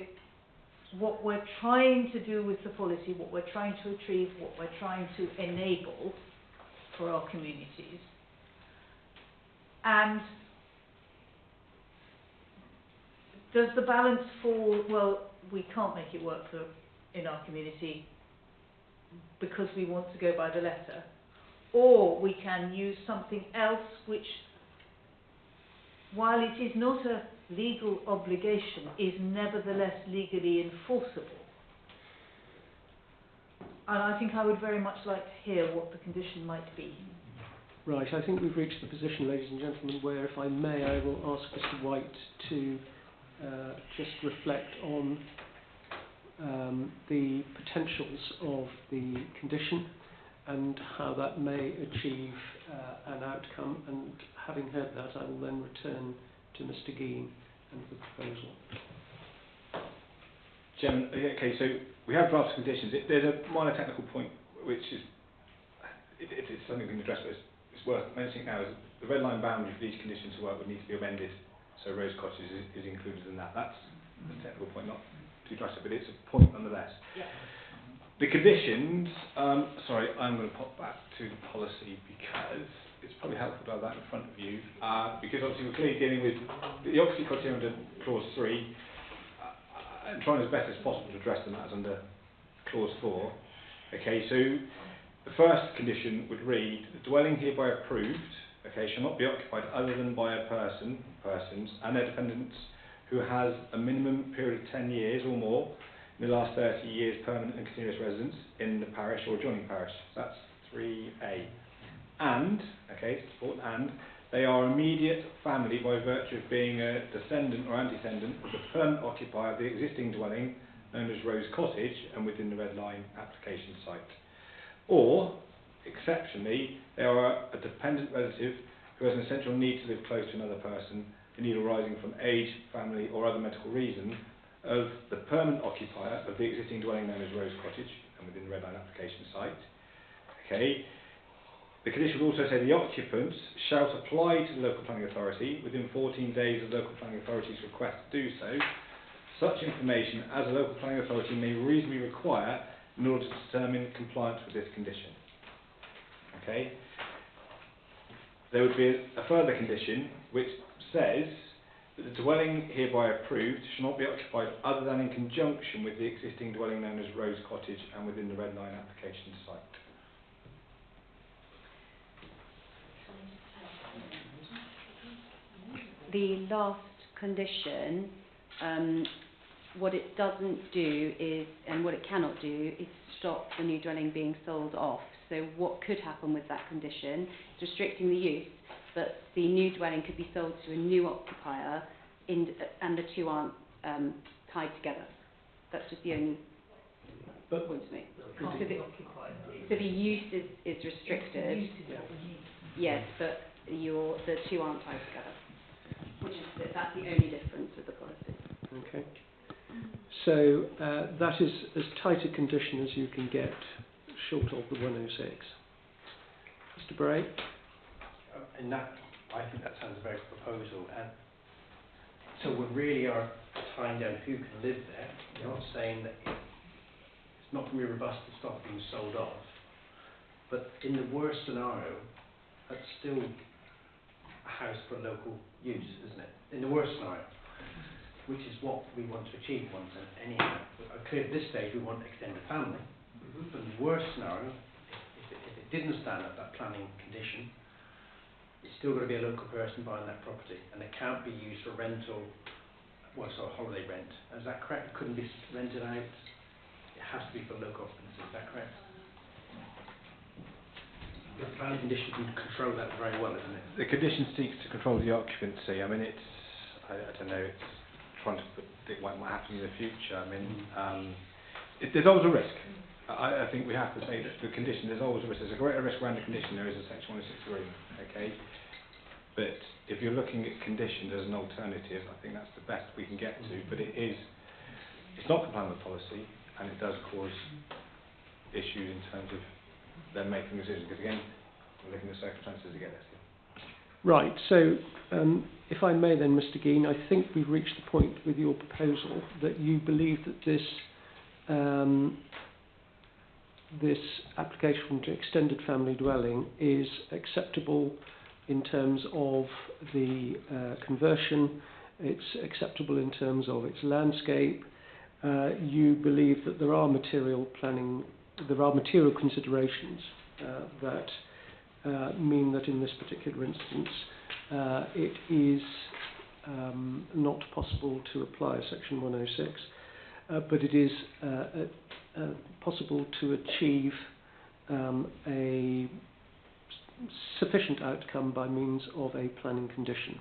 what we're trying to do with the policy, what we're trying to achieve, what we're trying to enable for our communities, and does the balance fall, well, we can't make it work in our community because we want to go by the letter, or we can use something else which, while it is not a legal obligation, is nevertheless legally enforceable. And I think I would very much like to hear what the condition might be. Right, I think we've reached the position, ladies and gentlemen, where, if I may, I will ask Mr. White to just reflect on the potentials of the condition and how that may achieve an outcome. And having heard that, I will then return to Mr. Geen and the proposal. Chairman, okay, so we have draft conditions. There's a minor technical point which is, it's something we can address, but it's worth mentioning now, is the red line boundary for these conditions to work would need to be amended, so Rose Cottage is included in that. That's the technical point, not too drastic, but it's a point nonetheless. Yeah. The conditions, sorry, I'm going to pop back to the policy because it's probably helpful to have that in front of you, because obviously we're clearly dealing with the occupancy criteria under clause 3, and trying as best as possible to address them as under clause 4. Okay, so the first condition would read, the dwelling hereby approved, okay, shall not be occupied other than by a persons and their dependents who has a minimum period of 10 years or more in the last 30 years permanent and continuous residence in the parish or adjoining parish. So that's 3A. And, okay, it's important, and they are immediate family by virtue of being a descendant or antecedent of the permanent occupier of the existing dwelling known as Rose Cottage and within the red line application site. Or, exceptionally, they are a dependent relative who has an essential need to live close to another person, the need arising from age, family or other medical reason of the permanent occupier of the existing dwelling known as Rose Cottage and within the red line application site. Okay. The condition will also say the occupants shall apply to the local planning authority within 14 days of the local planning authority's request to do so, such information as a local planning authority may reasonably require in order to determine compliance with this condition. Okay? There would be a further condition which says that the dwelling hereby approved shall not be occupied other than in conjunction with the existing dwelling known as Rose Cottage and within the red line application site. The last condition, what it doesn't do is, and what it cannot do, is stop the new dwelling being sold off. So what could happen with that condition is restricting the use, but the new dwelling could be sold to a new occupier and the two aren't tied together. That's just the only point to make. So the use is restricted. Yes, but the two aren't tied together. That's the only difference with the policy. Okay. So that is as tight a condition as you can get short of the 106. Mr. Bray? And that, I think that sounds a very good proposal. And so we really are tying down who can live there. We're not saying that it's not going to be robust to stop being sold off. But in the worst scenario, that's still a house for local use, isn't it? In the worst scenario, which is what we want to achieve once and anyhow. Clearly at this stage we want extended family, but in the worst scenario, if it didn't stand at that planning condition, it's still going to be a local person buying that property, and it can't be used for rental, well, sort of holiday rent. Is that correct? It couldn't be rented out. It has to be for local occupancy. Is that correct? The planning condition can control that very well, isn't it? The condition seeks to control the occupancy. I mean, it's, I don't know, it's trying to predict what might happen in the future. I mean, there's always a risk. I think we have to say that the condition, there's always a risk. There's a greater risk around the condition there is a Section 106 agreement, okay? But if you're looking at conditions as an alternative, I think that's the best we can get to. But it's not compliant with policy, and it does cause issues in terms of them making decisions. Because again, we're looking at circumstances to get this. Right, so if I may then, Mr. Geen, I think we've reached the point with your proposal that you believe that this application to extended family dwelling is acceptable in terms of the conversion, it's acceptable in terms of its landscape. You believe that there are material considerations that mean that in this particular instance it is not possible to apply Section 106, but it is possible to achieve a sufficient outcome by means of a planning condition.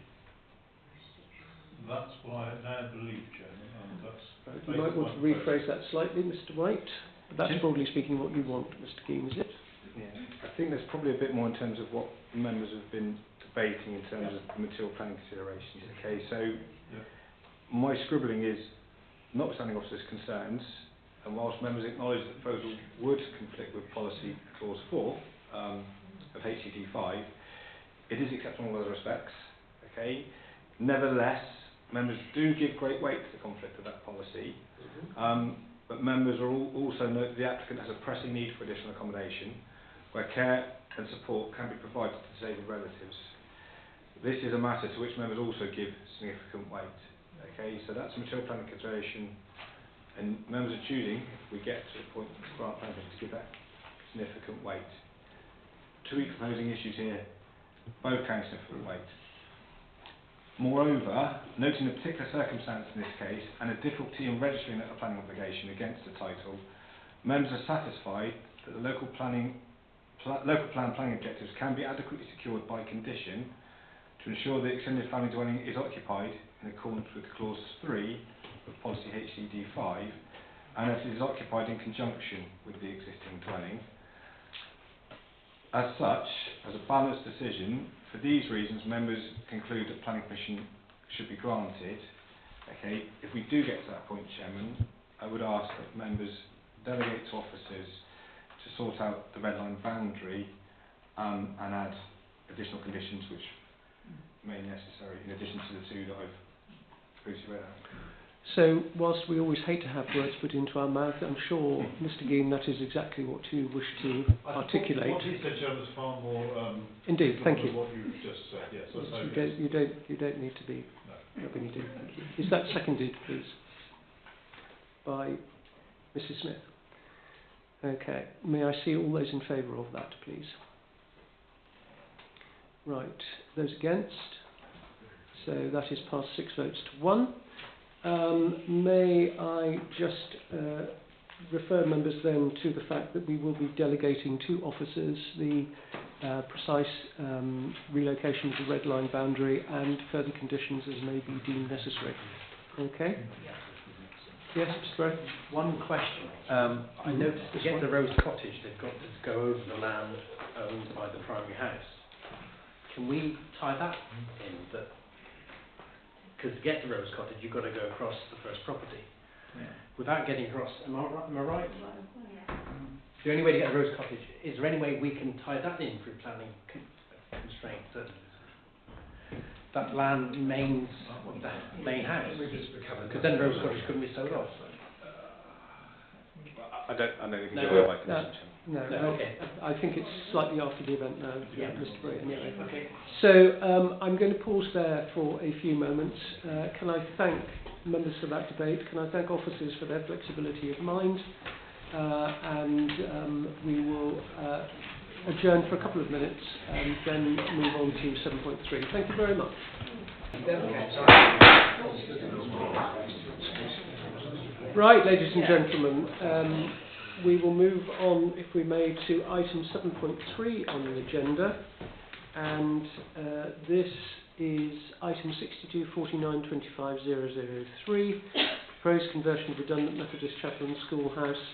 That's what I now believe, Chairman, and that's... You might want to rephrase that slightly, Mr. White. But that's broadly speaking what you want, Mr. Geen, is it? Yeah, I think there's probably a bit more in terms of what members have been debating in terms of material planning considerations. Okay, so my scribbling is, notwithstanding officers' concerns, and whilst members acknowledge that the proposal would conflict with policy clause 4 of HCD 5, it is acceptable in all other respects. Okay, nevertheless, members do give great weight to the conflict of that policy. But members are also note that the applicant has a pressing need for additional accommodation where care and support can be provided to disabled relatives. This is a matter to which members also give significant weight. Okay, so that's a material planning consideration, and members are choosing, if we get to the point of grant planning, to give that significant weight. Two proposing issues here, both carrying significant weight. Moreover, noting the particular circumstance in this case and a difficulty in registering a planning obligation against the title, members are satisfied that the local plan planning objectives can be adequately secured by condition to ensure the extended family dwelling is occupied in accordance with clause 3 of policy HCD 5 and that it is occupied in conjunction with the existing dwelling. As such, as a balanced decision, for these reasons, members conclude that planning permission should be granted. Okay, if we do get to that point, Chairman, I would ask that members delegate to officers to sort out the red line boundary and add additional conditions which may be necessary in addition to the two that I've previously read out. So, whilst we always hate to have words put into our mouth, I'm sure, Mr. Gein, that is exactly what you wish to articulate. What he said, Chair, was far more Indeed, thank you. than what you just said. Yes, I say You don't need to be rubbing it in. Thank you. Is that seconded, please, by Mrs. Smith? Okay. May I see all those in favour of that, please? Right. Those against? So that is passed 6 votes to 1. May I just refer members then to the fact that we will be delegating to officers the precise relocation of the red line boundary and further conditions as may be deemed necessary. Okay? Yes, Mr. Gray? One question. I noticed to get the Rose Cottage, they've got to go over the land owned by the primary house. Can we tie that in? Because to get to Rose Cottage, you've got to go across the first property. Yeah. Without getting across, am I right? The only way to get to Rose Cottage, is there any way we can tie that in through planning constraints? That land remains the main house. Because then Rose Cottage couldn't be sold off. I don't think No. you're right by condition. No, okay. I think it's slightly after the event now, Yeah. Mr. Bray, anyway. Okay. So I'm going to pause there for a few moments. Can I thank members for that debate? Can I thank officers for their flexibility of mind? And we will adjourn for a couple of minutes and then move on to 7.3. Thank you very much. Right, ladies and gentlemen, we will move on, if we may, to item 7.3 on the agenda, and this is item 624925-003, proposed conversion of redundant Methodist chapel and schoolhouse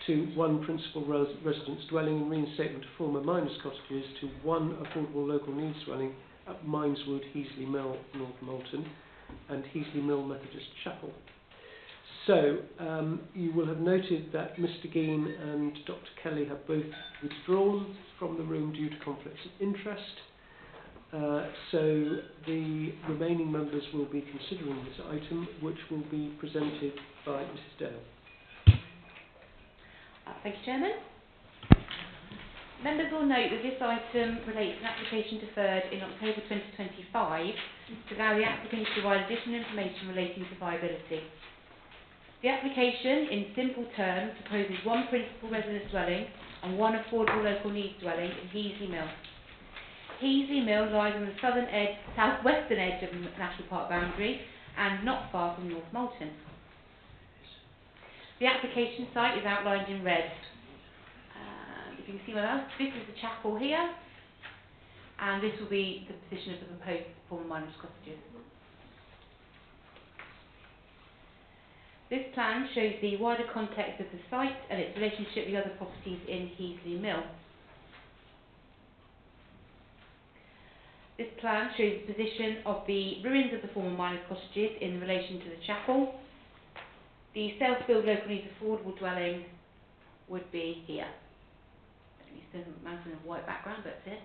to one principal residence dwelling and reinstatement of former miners' cottages to one affordable local needs dwelling at Mineswood, Heasley Mill, North Malton, and Heasley Mill Methodist Chapel. So, you will have noted that Mr. Gein and Dr. Kelly have both withdrawn from the room due to conflicts of interest. So, the remaining members will be considering this item, which will be presented by Mrs. Dale. Thank you, Chairman. Members will note that this item relates to an application deferred in October 2025 to allow the applicant to provide additional information relating to viability. The application, in simple terms, proposes one principal residence dwelling and one affordable local needs dwelling in Heasley Mill. Heasley Mill lies on the southwestern edge of the National Park boundary and not far from North Malton. The application site is outlined in red. If you can see my mouse, this is the chapel here, and this will be the position of the proposed former miners' cottages. This plan shows the wider context of the site and its relationship with other properties in Heasley Mill. This plan shows the position of the ruins of the former miners' cottages in relation to the chapel. The self-built local needs affordable dwelling would be here. It's a mountain of white background, but that's it.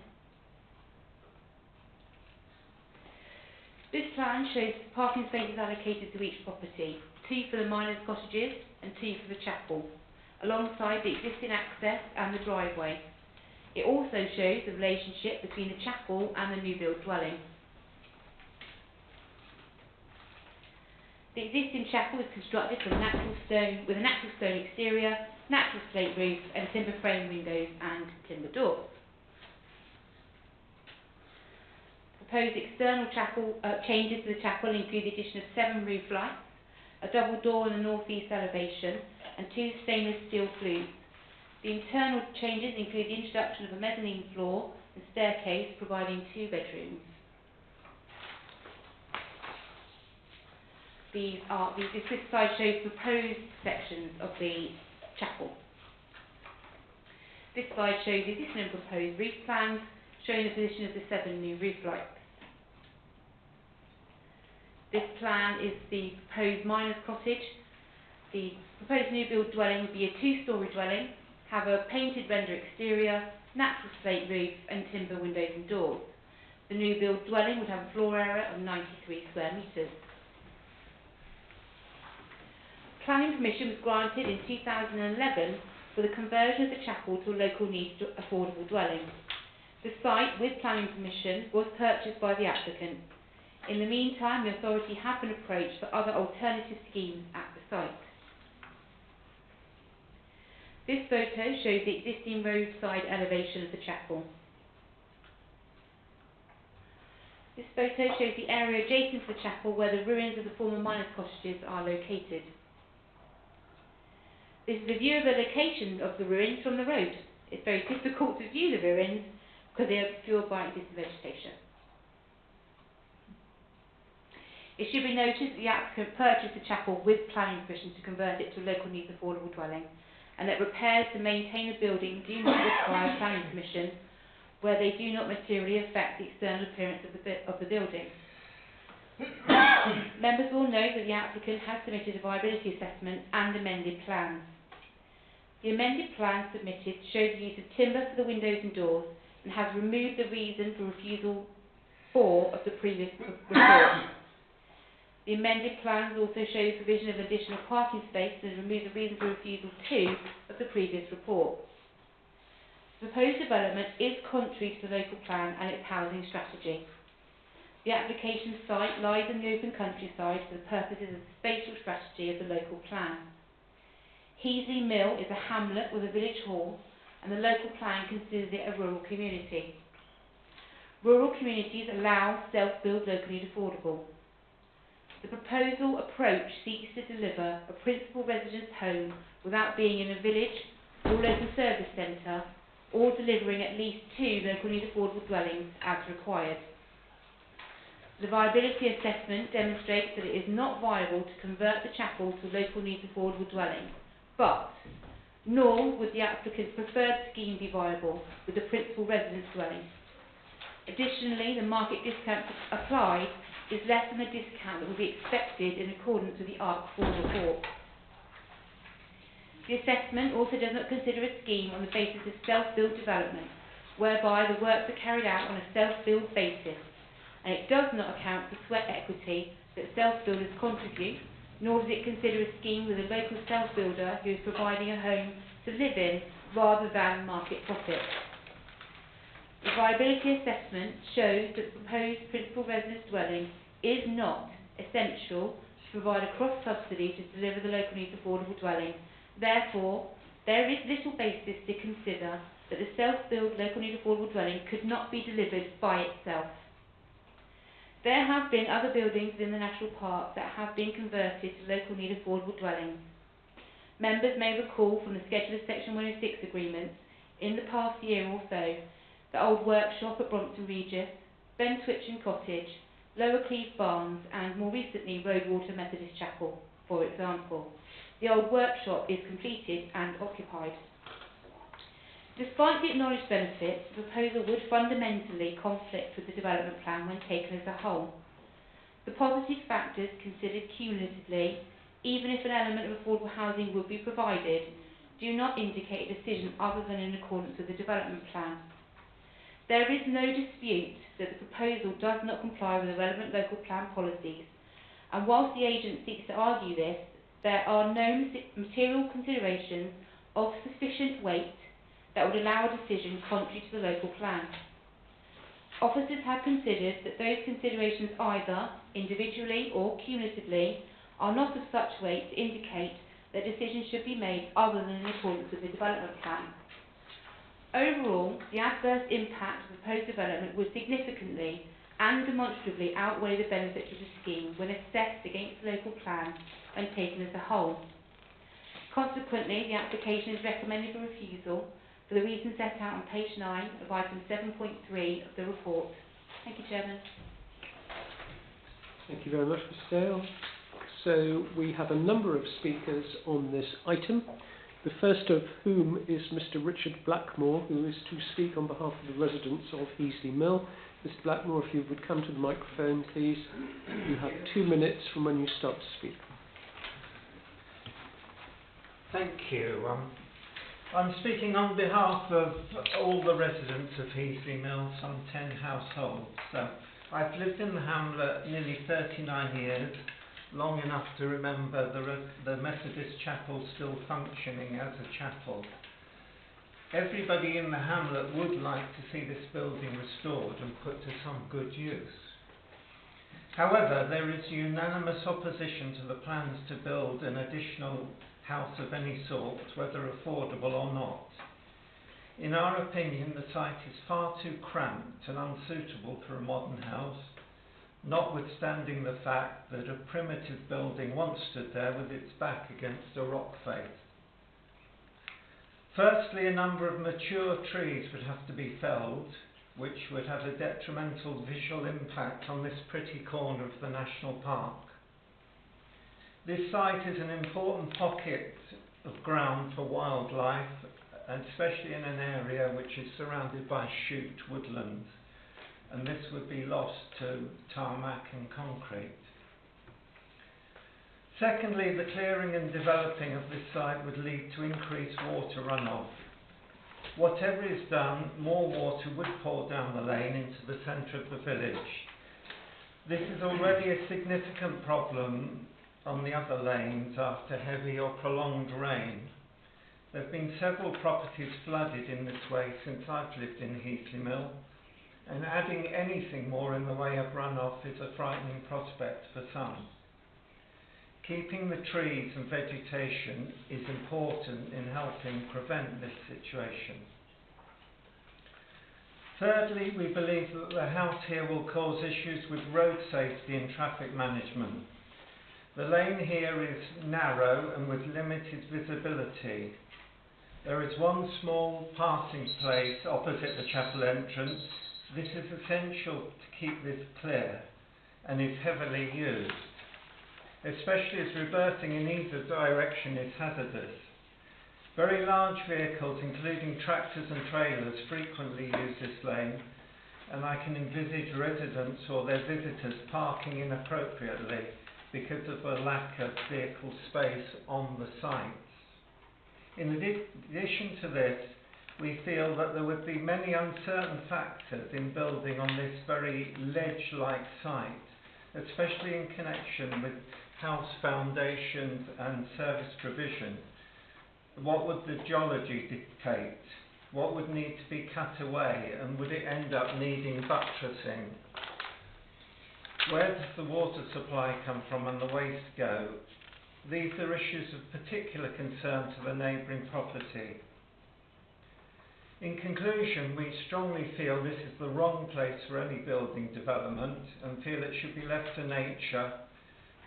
This plan shows parking spaces allocated to each property, 2 for the miners' cottages and 2 for the chapel, alongside the existing access and the driveway. It also shows the relationship between the chapel and the new build dwelling. The existing chapel is constructed from with a natural stone exterior, natural slate roof and timber frame windows and timber doors. Proposed external chapel changes to the chapel include the addition of 7 roof lights, a double door in the northeast elevation and 2 stainless steel flutes. The internal changes include the introduction of a mezzanine floor and staircase providing 2 bedrooms. This slide shows proposed sections of the chapel. This slide shows the existing and proposed roof plans, showing the position of the 7 new roof lights. This plan is the proposed miners' cottage. The proposed new build dwelling would be a 2-storey dwelling have a painted render exterior, natural slate roof and timber windows and doors. The new build dwelling would have a floor area of 93 square metres. Planning permission was granted in 2011 for the conversion of the chapel to a local needs affordable dwelling. The site, with planning permission, was purchased by the applicant. In the meantime, the authority have been approached for other alternative schemes at the site. This photo shows the existing roadside elevation of the chapel. This photo shows the area adjacent to the chapel where the ruins of the former miners' cottages are located. This is a view of the location of the ruins from the road. It's very difficult to view the ruins because they are obscured by existing vegetation. It should be noted that the applicant purchased the chapel with planning permission to convert it to a local needs affordable dwelling, and that repairs to maintain the building do not require planning permission where they do not materially affect the external appearance of the building. Members will note that the applicant has submitted a viability assessment and amended plans. The amended plan submitted shows the use of timber for the windows and doors and has removed the reason for refusal 4 of the previous report. The amended plans also show the provision of additional parking space and remove the reason for refusal 2 of the previous report. The proposed development is contrary to the local plan and its housing strategy. The application site lies in the open countryside for the purposes of the spatial strategy of the local plan. Heasley Mill is a hamlet with a village hall, and the local plan considers it a rural community. Rural communities allow self-build locally affordable. The proposal approach seeks to deliver a principal residence home without being in a village or local service centre, or delivering at least 2 local need affordable dwellings as required. The viability assessment demonstrates that it is not viable to convert the chapel to a local needs affordable dwelling, but nor would the applicant's preferred scheme be viable with the principal residence dwelling. Additionally, the market discount applied is less than the discount that would be expected in accordance with the ARC 4 report. The assessment also does not consider a scheme on the basis of self-build development, whereby the works are carried out on a self-build basis, and it does not account for sweat equity that self-builders contribute, nor does it consider a scheme with a local self-builder who is providing a home to live in rather than market profit. The viability assessment shows that the proposed principal residence dwelling is not essential to provide a cross-subsidy to deliver the local needs affordable dwelling. Therefore, there is little basis to consider that the self-build local need affordable dwelling could not be delivered by itself. There have been other buildings in the National Park that have been converted to local need affordable dwellings. Members may recall from the Schedule of Section 106 agreements in the past year or so, the old workshop at Brompton Regis, Ben Twitchin Cottage, Lower Cleeve Barns and more recently Roadwater Methodist Chapel, for example. The old workshop is completed and occupied. Despite the acknowledged benefits, the proposal would fundamentally conflict with the development plan when taken as a whole. The positive factors considered cumulatively, even if an element of affordable housing would be provided, do not indicate a decision other than in accordance with the development plan. There is no dispute that the proposal does not comply with the relevant local plan policies, and whilst the agent seeks to argue this, there are no material considerations of sufficient weight that would allow a decision contrary to the local plan. Officers have considered that those considerations either individually or cumulatively are not of such weight to indicate that decisions should be made other than in accordance with the development plan. Overall, the adverse impact of the proposed development would significantly and demonstrably outweigh the benefits of the scheme when assessed against the local plan and taken as a whole. Consequently, the application is recommended for refusal for the reasons set out on page 9 of item 7.3 of the report. Thank you, Chairman. Thank you very much, Ms Dale. So we have a number of speakers on this item, the first of whom is Mr Richard Blackmore, who is to speak on behalf of the residents of Heasley Mill. Mr Blackmore, if you would come to the microphone, please. You have 2 minutes from when you start to speak. Thank you. I'm speaking on behalf of all the residents of Heasley Mill, some 10 households. I've lived in the hamlet nearly 39 years, long enough to remember the Methodist chapel still functioning as a chapel. Everybody in the hamlet would like to see this building restored and put to some good use. However, there is unanimous opposition to the plans to build an additional house of any sort, whether affordable or not. In our opinion, the site is far too cramped and unsuitable for a modern house, notwithstanding the fact that a primitive building once stood there with its back against a rock face. Firstly, a number of mature trees would have to be felled, which would have a detrimental visual impact on this pretty corner of the national park. This site is an important pocket of ground for wildlife, and especially in an area which is surrounded by shoot woodlands, and this would be lost to tarmac and concrete. Secondly, the clearing and developing of this site would lead to increased water runoff. Whatever is done, more water would pour down the lane into the centre of the village. This is already a significant problem on the other lanes after heavy or prolonged rain. There have been several properties flooded in this way since I've lived in Heasley Mill, and adding anything more in the way of runoff is a frightening prospect for some. Keeping the trees and vegetation is important in helping prevent this situation. Thirdly, we believe that the house here will cause issues with road safety and traffic management. The lane here is narrow and with limited visibility. There is one small passing place opposite the chapel entrance. This is essential to keep this clear and is heavily used, especially as reversing in either direction is hazardous. Very large vehicles, including tractors and trailers, frequently use this lane, and I can envisage residents or their visitors parking inappropriately because of a lack of vehicle space on the sites. In addition to this, we feel that there would be many uncertain factors in building on this very ledge-like site, especially in connection with house foundations and service provision. What would the geology dictate? What would need to be cut away, and would it end up needing buttressing? Where does the water supply come from and the waste go? These are issues of particular concern to the neighbouring property. In conclusion, we strongly feel this is the wrong place for any building development and feel it should be left to nature,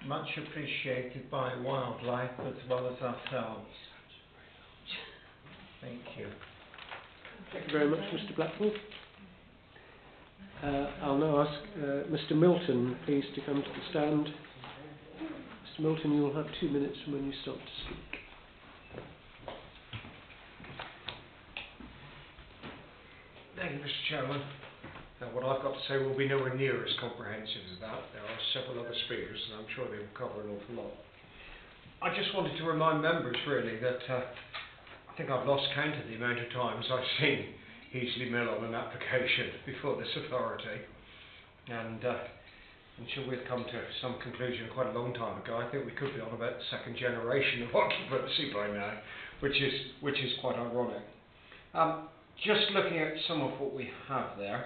much appreciated by wildlife as well as ourselves. Thank you. Thank you very much, Mr. Blackpool. I'll now ask Mr. Milton, please, to come to the stand. Mr. Milton, you will have 2 minutes from when you start to speak. Thank you, Mr. Chairman. What I've got to say will be nowhere near as comprehensive as that. There are several other speakers, and I'm sure they will cover an awful lot. I just wanted to remind members, really, that I think I've lost count of the amount of times I've seen Heasley Mill on an application before this authority, and until we've come to some conclusion quite a long time ago, I think we could be on about the second generation of occupancy by now, which is quite ironic. Just looking at some of what we have here,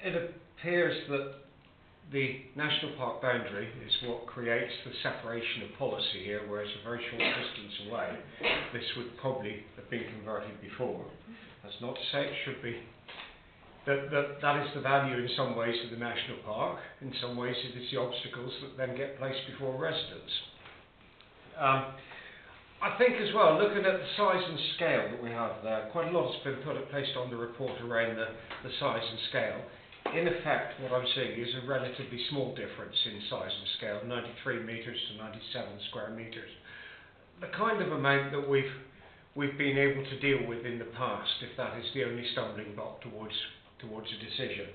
it appears that the national park boundary is what creates the separation of policy here, whereas a very short distance away, this would probably have been converted before. That's not to say it should be. That is the value in some ways of the national park. In some ways it is the obstacles that then get placed before residents. I think as well, looking at the size and scale that we have there, quite a lot has been placed on the report around the size and scale. In effect, what I'm seeing is a relatively small difference in size and scale, 93 metres to 97 square metres. The kind of amount that we've been able to deal with in the past, if that is the only stumbling block towards a decision.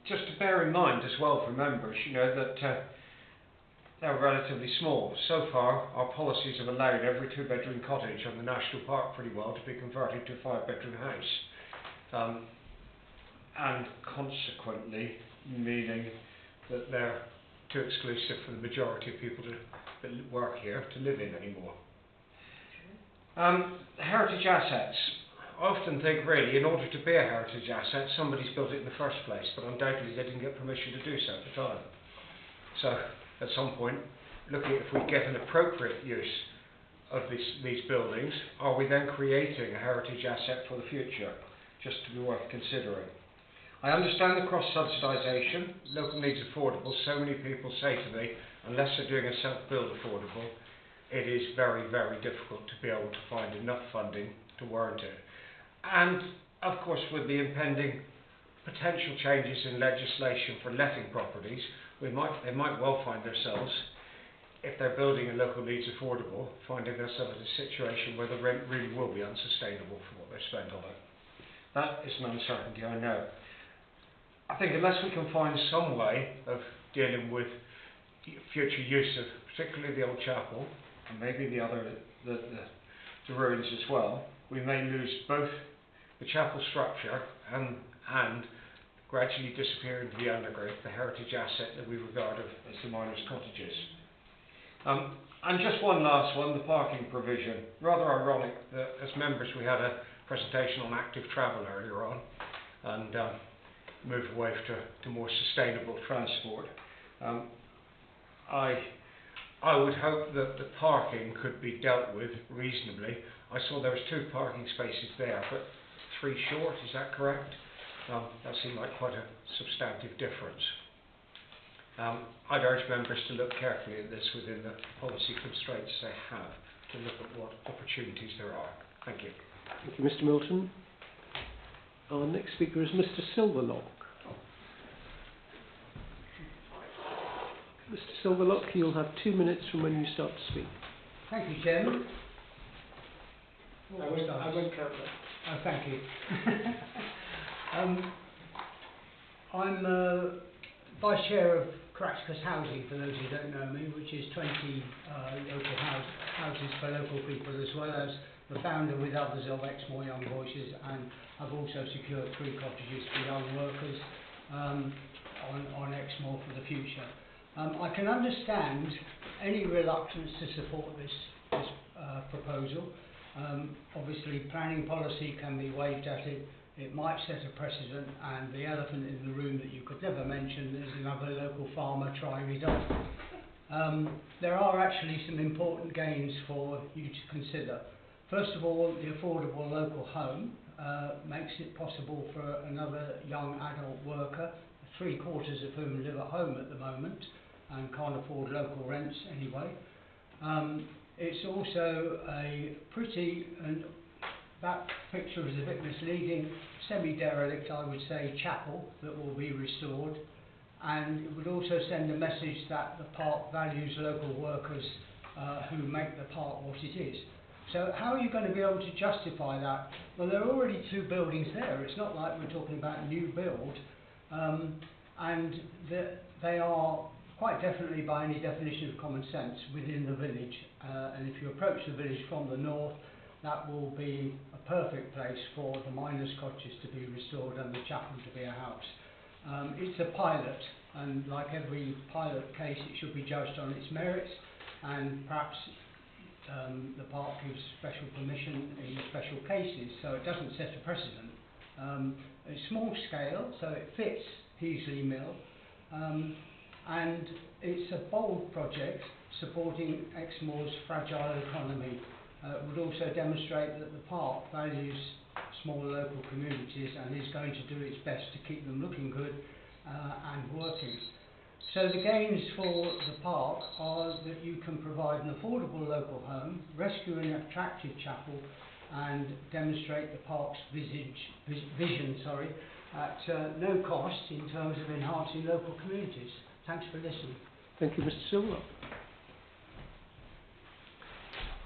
Just to bear in mind as well for members, you know, that they're relatively small. So far, our policies have allowed every 2-bedroom cottage on the National Park pretty well to be converted to a 5-bedroom house. And consequently, meaning that they're too exclusive for the majority of people that work here to live in anymore. Heritage assets. I often think, really, in order to be a heritage asset, somebody's built it in the first place, but undoubtedly they didn't get permission to do so at the time. So, at some point, looking at if we get an appropriate use of these buildings, are we then creating a heritage asset for the future? Just to be worth considering. I understand the cross-subsidisation, local needs affordable. So many people say to me, unless they're doing a self-build affordable, it is very, very difficult to be able to find enough funding to warrant it. And, of course, with the impending potential changes in legislation for letting properties, they might well find themselves, if they're building a local needs affordable, finding themselves in a situation where the rent really will be unsustainable for what they've spent on it. That is an uncertainty, I know. I think unless we can find some way of dealing with future use of particularly the old chapel, and maybe the ruins as well, we may lose both the chapel structure and gradually disappear into the undergrowth, the heritage asset that we regard as the miners' cottages. And just one last one, the parking provision. Rather ironic that as members we had a presentation on active travel earlier on, and move away to more sustainable transport. I would hope that the parking could be dealt with reasonably. I saw there was 2 parking spaces there, but 3 short, is that correct? That seemed like quite a substantive difference. I'd urge members to look carefully at this within the policy constraints they have, to look at what opportunities there are. Thank you. Thank you, Mr. Milton. Our next speaker is Mr. Silverlock. Mr. Silverlock, you'll have 2 minutes from when you start to speak. Thank you, Chairman. I won't count that. Oh, thank you. I'm Vice Chair of Caractacus Housing, for those who don't know me, which is 20 local houses for local people, as well as the founder with others of Exmoor Young Voices, and I've also secured 3 cottages for young workers on Exmoor for the future. I can understand any reluctance to support this proposal. Obviously, planning policy can be waved at it. It might set a precedent, and the elephant in the room that you could never mention is another local farmer trying it on. There are actually some important gains for you to consider. First of all, the affordable local home makes it possible for another young adult worker, 3/4 of whom live at home at the moment and can't afford local rents anyway. It's also a pretty, and that picture is a bit misleading, semi-derelict, I would say, chapel that will be restored, and it would also send a message that the park values local workers who make the park what it is. So how are you going to be able to justify that? Well, there are already 2 buildings there. It's not like we're talking about new build, and they are quite definitely, by any definition of common sense, within the village. And if you approach the village from the north, that will be a perfect place for the miners' cottages to be restored and the chapel to be a house. It's a pilot, and like every pilot case, it should be judged on its merits, and perhaps the park gives special permission in special cases, so it doesn't set a precedent. It's small scale, so it fits Heasley Mill, and it's a bold project supporting Exmoor's fragile economy. It would also demonstrate that the park values small local communities and is going to do its best to keep them looking good and working. So the gains for the park are that you can provide an affordable local home, rescue an attractive chapel, and demonstrate the park's vision at no cost in terms of enhancing local communities. Thanks for listening. Thank you, Mr. Silver.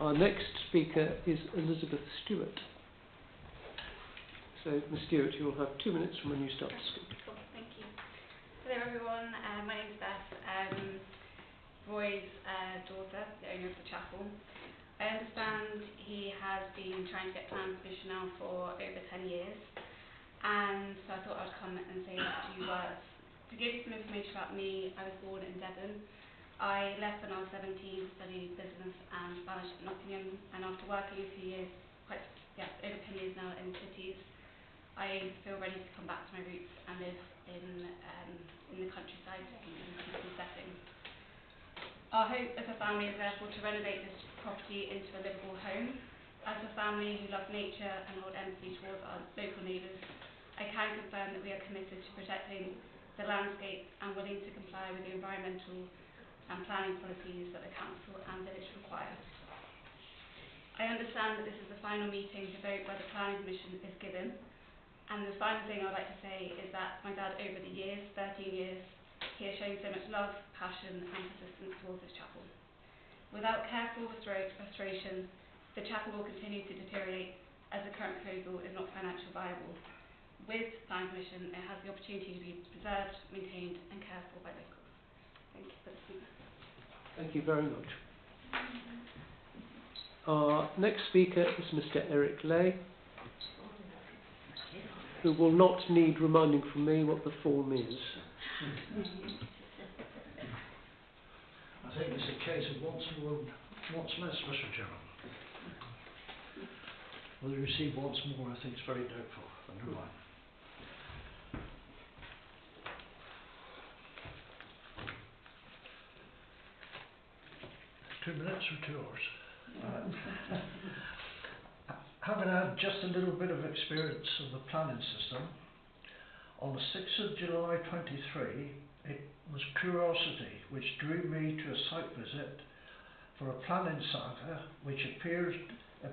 Our next speaker is Elizabeth Stewart. So, Ms. Stewart, you'll have 2 minutes from when you start to speak. Cool, thank you. Hello everyone, my name's Beth. Roy's daughter, the owner of the chapel. I understand he has been trying to get planning permission now for over 10 years, and so I thought I'd come and say a few words. To give you some information about me, I was born in Devon. I left when I was 17 to study business and Spanish at Nottingham, and after working a few years, over 10 years now in cities, I feel ready to come back to my roots and live in the countryside in a peaceful setting. Our hope as a family is therefore to renovate this property into a livable home. As a family who love nature and hold empathy towards our local neighbours, I can confirm that we are committed to protecting the landscape and willing to comply with the environmental and planning policies that the council and village require. I understand that this is the final meeting to vote whether planning permission is given, and the final thing I'd like to say is that my dad, over the years, 13 years, he has shown so much love, passion and persistence towards this chapel. Without careful restoration, the chapel will continue to deteriorate as the current proposal is not financially viable. With planning permission, it has the opportunity to be preserved, maintained and cared for by locals. Thank you for listening. Thank you very much. Our next speaker is Mr. Eric Lay, who will not need reminding from me what the form is. I think it's a case of once more, once less, Mr. Chairman. Whether you receive once more, I think it's very doubtful. But never mind. 2 minutes or 2 hours? Having had just a little bit of experience of the planning system, on the 6th of July 23, it was curiosity which drew me to a site visit for a planning saga which appeared to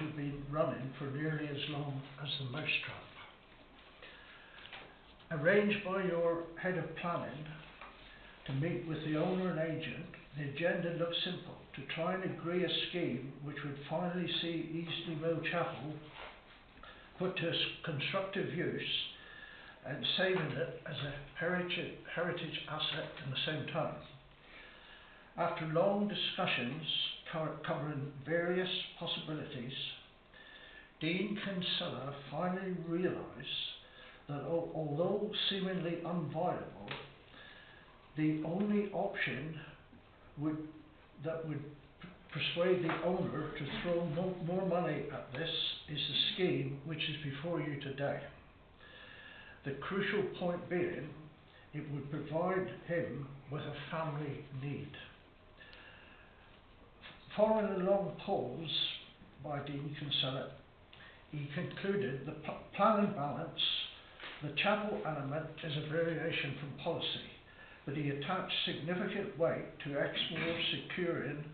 have been running for nearly as long as the mousetrap. Arranged by your head of planning to meet with the owner and agent, the agenda looked simple: to try and agree a scheme which would finally see Eastleigh Mill Chapel put to constructive use and saving it as a heritage asset in the same time. After long discussions covering various possibilities, Dean Kinsella finally realised that although seemingly unviable, the only option that would persuade the owner to throw more money at this is the scheme which is before you today. The crucial point being, it would provide him with a family need. Following a long pause by Dean Kinsella, he concluded the plan and balance, the chapel element is a variation from policy, but he attached significant weight to Exmoor securing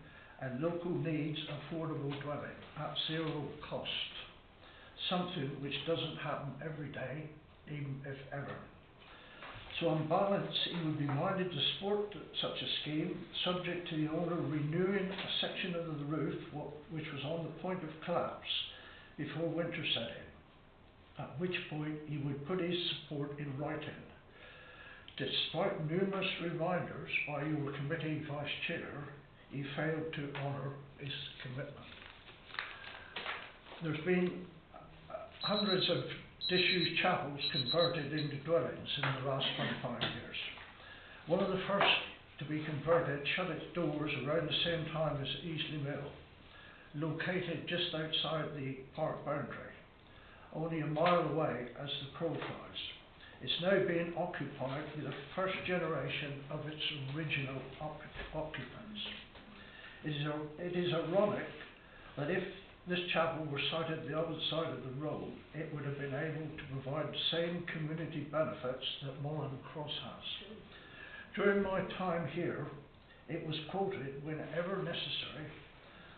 and local needs affordable dwelling at zero cost, something which doesn't happen every day, even if ever. So on balance, he would be minded to support such a scheme, subject to the owner renewing a section of the roof which was on the point of collapse before winter set in, at which point he would put his support in writing. Despite numerous reminders by your committee vice chair, he failed to honour his commitment. There's been hundreds of disused chapels converted into dwellings in the last 25 years. One of the first to be converted shut its doors around the same time as Eastleigh Mill, located just outside the park boundary, only a mile away as the crow flies. It's now being occupied with the first generation of its original occupants. It is ironic that if this chapel were sited the other side of the road, it would have been able to provide the same community benefits that Mullen Cross has. During my time here, it was quoted whenever necessary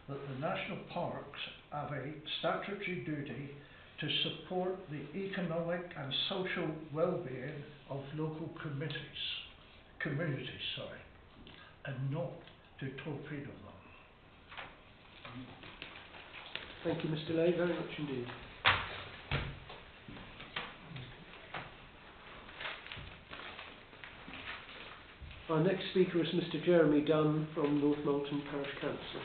that the national parks have a statutory duty to support the economic and social well-being of local communities, and not to torpedo them. Thank you, Mr. Lay, very much indeed. Our next speaker is Mr. Jeremy Dunn from North Molton Parish Council.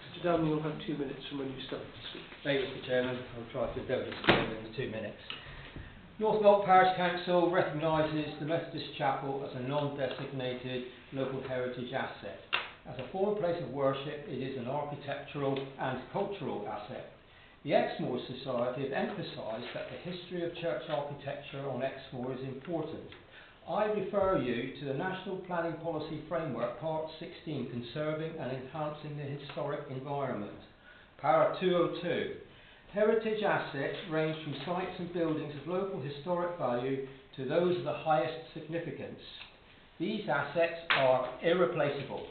Mr. Dunn, you'll have 2 minutes from when you start to speak. Thank you, Mr. Chairman. I'll try to endeavour to speak in the 2 minutes. North Molton Parish Council recognises the Methodist Chapel as a non-designated local heritage asset. As a former place of worship, it is an architectural and cultural asset. The Exmoor Society have emphasised that the history of church architecture on Exmoor is important. I refer you to the National Planning Policy Framework, Part 16, Conserving and Enhancing the Historic Environment. Para 202. Heritage assets range from sites and buildings of local historic value to those of the highest significance. These assets are irreplaceable.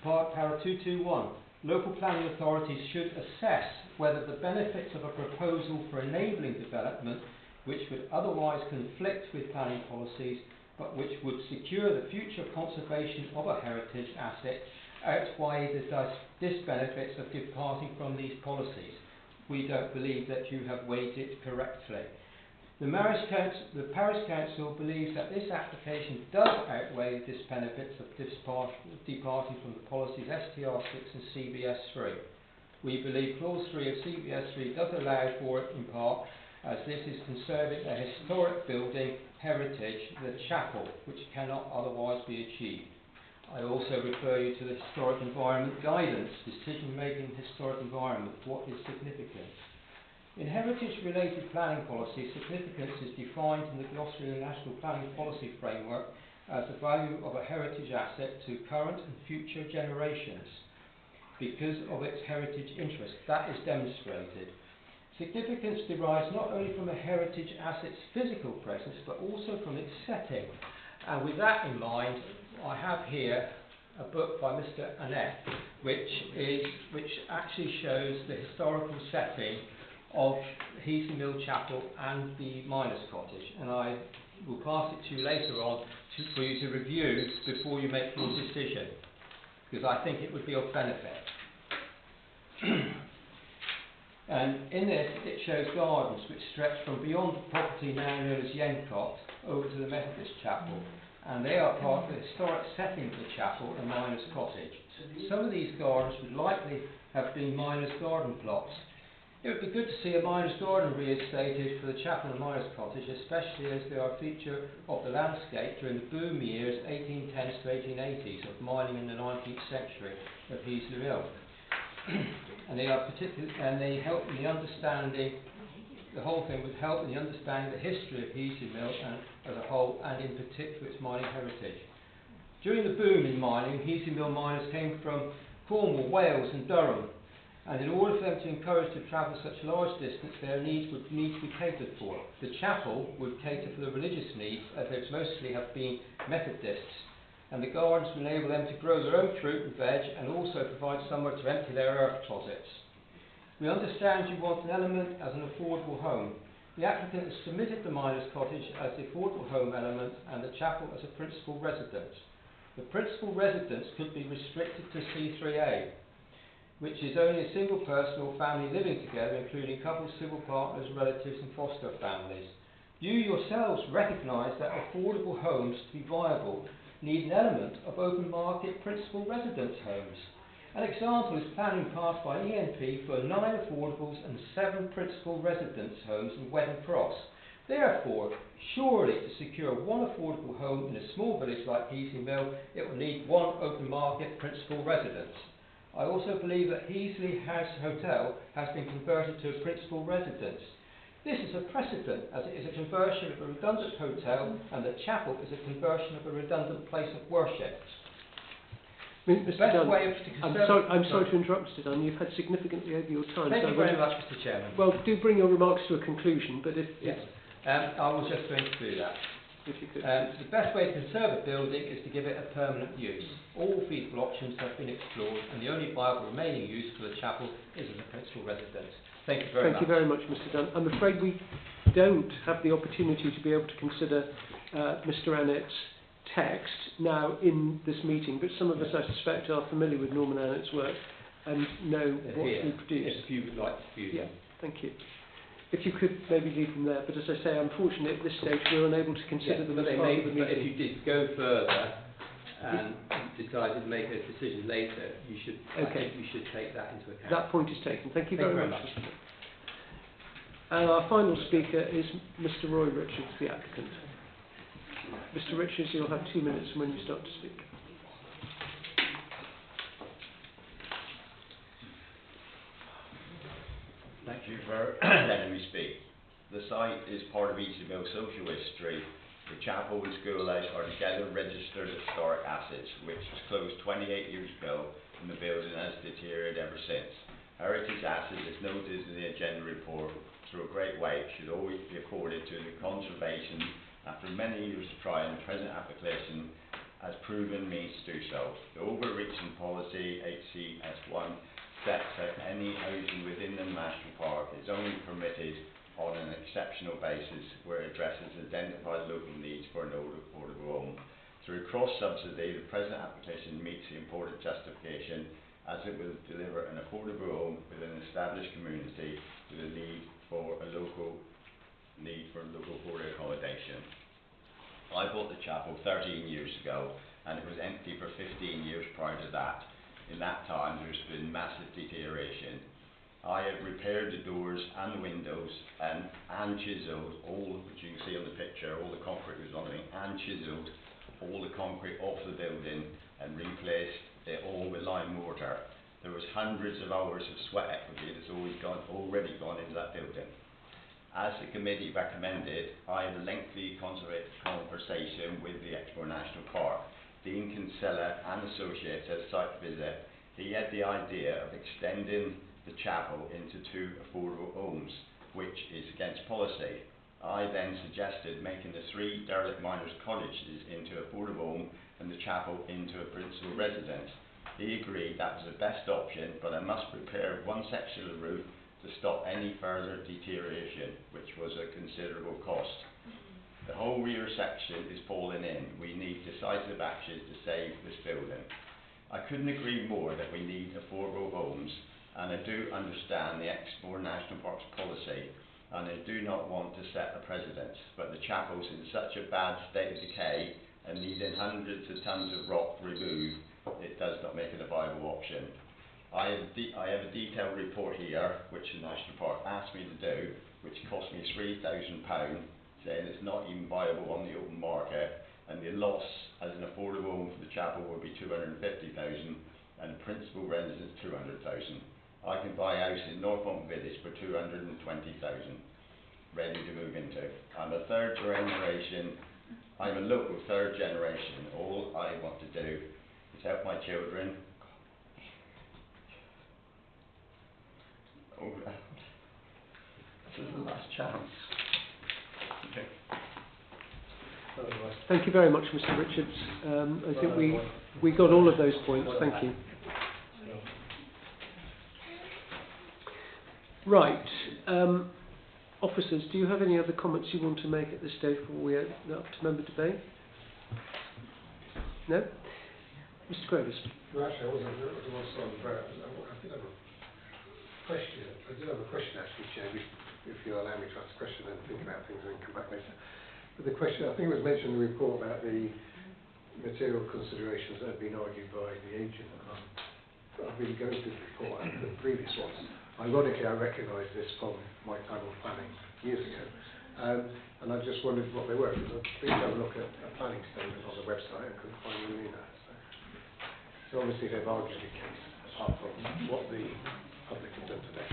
Para 221. Local planning authorities should assess whether the benefits of a proposal for enabling development, which would otherwise conflict with planning policies, but which would secure the future conservation of a heritage asset, outweigh the disbenefits of departing from these policies. We don't believe that you have weighed it correctly. The Parish Council believes that this application does outweigh the disbenefits of departing from the policies STR 6 and CBS 3. We believe Clause 3 of CBS 3 does allow for it in part, as this is conserving a historic building heritage, the chapel, which cannot otherwise be achieved. I also refer you to the Historic Environment Guidance, Decision Making Historic Environment, what is significant. In heritage-related planning policy, significance is defined in the Glossary of the National Planning Policy Framework as the value of a heritage asset to current and future generations because of its heritage interest. That is demonstrated. Significance derives not only from a heritage asset's physical presence, but also from its setting. And with that in mind, I have here a book by Mr. Annette, which actually shows the historical setting of Heasley Mill Chapel and the Miners' Cottage, and I will pass it to you later on for you to review before you make your decision, because I think it would be of benefit. And in this, it shows gardens which stretch from beyond the property now known as Yencott over to the Methodist Chapel, and they are part of the historic setting of the chapel and Miners' Cottage. Some of these gardens would likely have been miners' garden plots. It would be good to see a miner's garden reinstated for the chapel and Miners' Cottage, especially as they are a feature of the landscape during the boom years 1810s to 1880s of mining in the 19th century of Heasley Mill. And they help in the understanding, the whole thing would help in the understanding the history of Heasley Mill as a whole, and in particular its mining heritage. During the boom in mining, Heasley Mill miners came from Cornwall, Wales and Durham, and in order for them to encourage to travel such large distance, their needs would need to be catered for. The chapel would cater for the religious needs, as they mostly have been Methodists, and the gardens would enable them to grow their own fruit and veg, and also provide somewhere to empty their earth closets. We understand you want an element as an affordable home. The applicant has submitted the Miners' Cottage as the affordable home element and the chapel as a principal residence. The principal residence could be restricted to C3A, which is only a single person or family living together, including couples, civil partners, relatives and foster families. You yourselves recognise that affordable homes, to be viable, need an element of open market principal residence homes. An example is planning passed by ENP for 9 affordables and 7 principal residence homes in Wedden Cross. Therefore, surely to secure one affordable home in a small village like Heasley Mill, it will need one open market principal residence. I also believe that Heasley House Hotel has been converted to a principal residence. This is a precedent, as it is a conversion of a redundant hotel, and the chapel is a conversion of a redundant place of worship. Mr. Dunn, I'm sorry to interrupt, Mr. Dunn. You've had significantly over your time. Thank you very much, Mr. Chairman. Well, do bring your remarks to a conclusion, but if... Yes, I was just going to do that. If you could. The best way to conserve a building is to give it a permanent use. All feasible options have been explored, and the only viable remaining use for the chapel is as a principal residence. Thank you very much. Thank you very much, Mr. Dunn. I'm afraid we don't have the opportunity to be able to consider Mr. Annett's text now in this meeting, but some of us, I suspect, are familiar with Norman Annett's work and know what he produced. If you would like to view them. Yeah, thank you. if you could maybe leave them there, but as I say, unfortunately at this stage we're unable to consider them but as they part may, of the but if meeting. you did go further and decided to make a decision later, you should, I Okay. think you should take that into account. That point is taken. Thank you Thank very you much. very much. And our final speaker is Mr. Roy Richards, the applicant. Mr. Richards, you'll have 2 minutes from when you start to speak. Thank you for letting me speak. The site is part of Easterville social history. The chapel and schoolhouse are together registered historic assets, which was closed 28 years ago, and the building has deteriorated ever since. Heritage assets, as noted in the agenda report, through a great weight, should always be accorded to the conservation. After many years of trying, the present application has proven means to do so. The overreaching policy, HCS1, sets out any housing within the national park is only permitted on an exceptional basis where it addresses identified local needs for an affordable home. Through cross-subsidy, the present application meets the important justification as it will deliver an affordable home with an established community with a need for local affordable accommodation. I bought the chapel 13 years ago and it was empty for 15 years prior to that. In that time there's been massive deterioration. I have repaired the doors and the windows and chiselled all, which you can see on the picture, all the concrete was on it, and chiselled all the concrete off the building and replaced it all with lime mortar. There was hundreds of hours of sweat equity that's already gone into that building. As the committee recommended, I had a lengthy conversation with the Exmoor National Park. Dean Kinsella and associates at a site visit. He had the idea of extending the chapel into 2 affordable homes, which is against policy. I then suggested making the 3 derelict miners' cottages into affordable home and the chapel into a principal residence. He agreed that was the best option, but I must repair one section of the roof to stop any further deterioration, which was a considerable cost. The whole rear section is falling in. We need decisive action to save this building. I couldn't agree more that we need affordable homes, and I do understand the Exmoor National Parks policy, and I do not want to set a precedent, but the chapel's in such a bad state of decay and needing hundreds of tons of rock removed, it does not make it a viable option. I have a detailed report here, which the National Park asked me to do, which cost me £3,000, saying it's not even viable on the open market, and the loss as an affordable home for the chapel would be £250,000 and principal residence £200,000. I can buy a house in Northmont Village for £220,000, ready to move into. I'm a local third generation. All I want to do is help my children. Oh, this is the last chance. Okay. Thank you very much, Mr. Richards. I think we got all of those points. Thank you. Right. Officers, do you have any other comments you want to make at this stage before we open up to member debate? No? Mr. Gravis. No, actually, I wasn't on the vote. I did have a question. I did have a question, actually, Chair, if you allow me to ask a question and think about things and come back later. But the question, I think it was mentioned in the report about the material considerations that have been argued by the agent. I've been going through the report and the previous ones. Ironically, I recognise this from my time of planning years ago. And I just wondered what they were. Because I think I have a look at a planning statement on the website and couldn't find them in that. So obviously they've argued the case, apart from what the public have done today.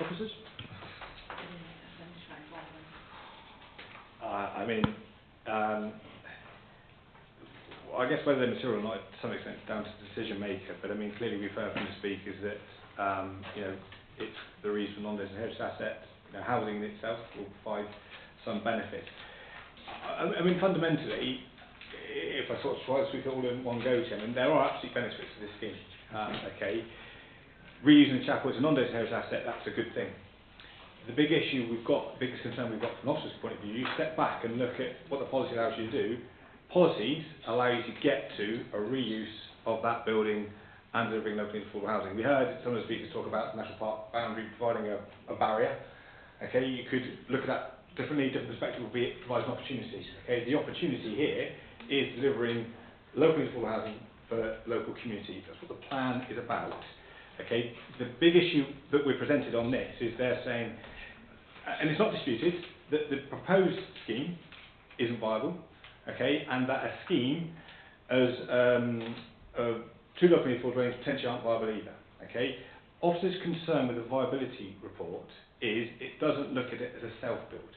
Officers? I guess whether the material or not, to some extent, is down to the decision maker. But I mean, clearly we've heard from the speakers that it's the reason non-business heritage asset. Housing itself will provide some benefit. I mean, fundamentally, if I sort of try to speak it all in one go, Tim, and there are absolute benefits to this scheme. Okay, reusing the chapel as a non-business heritage asset, that's a good thing. The big issue we've got, the biggest concern we've got from an officer's point of view, you step back and look at what the policy allows you to do. Policies allow you to get to a reuse of that building and delivering locally affordable housing. We heard some of the speakers talk about the national park boundary providing a barrier. Okay, you could look at that differently, different perspective would be it provides an opportunity. Okay, the opportunity here is delivering locally affordable housing for local communities. That's what the plan is about. Okay, the big issue that we're presented on this is they're saying, and it's not disputed, that the proposed scheme isn't viable, okay, and that a scheme as two locally affordable dwellings potentially aren't viable either. Okay, officers' concern with the viability report is it doesn't look at it as a self-build.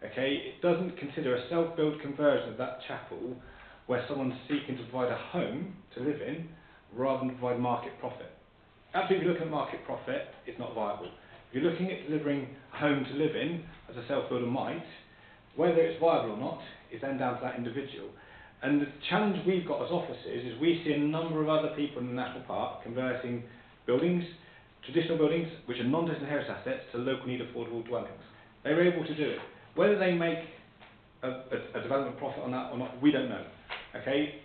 Okay, it doesn't consider a self-build conversion of that chapel where someone's seeking to provide a home to live in rather than provide market profit. Actually, if you're looking at market profit, it's not viable. If you're looking at delivering a home to live in, as a self-builder might, whether it's viable or not is then down to that individual. And the challenge we've got as officers is we see a number of other people in the national park converting buildings, traditional buildings, which are non-distant heritage assets, to local need affordable dwellings. They're able to do it. Whether they make a development profit on that or not, we don't know. Okay,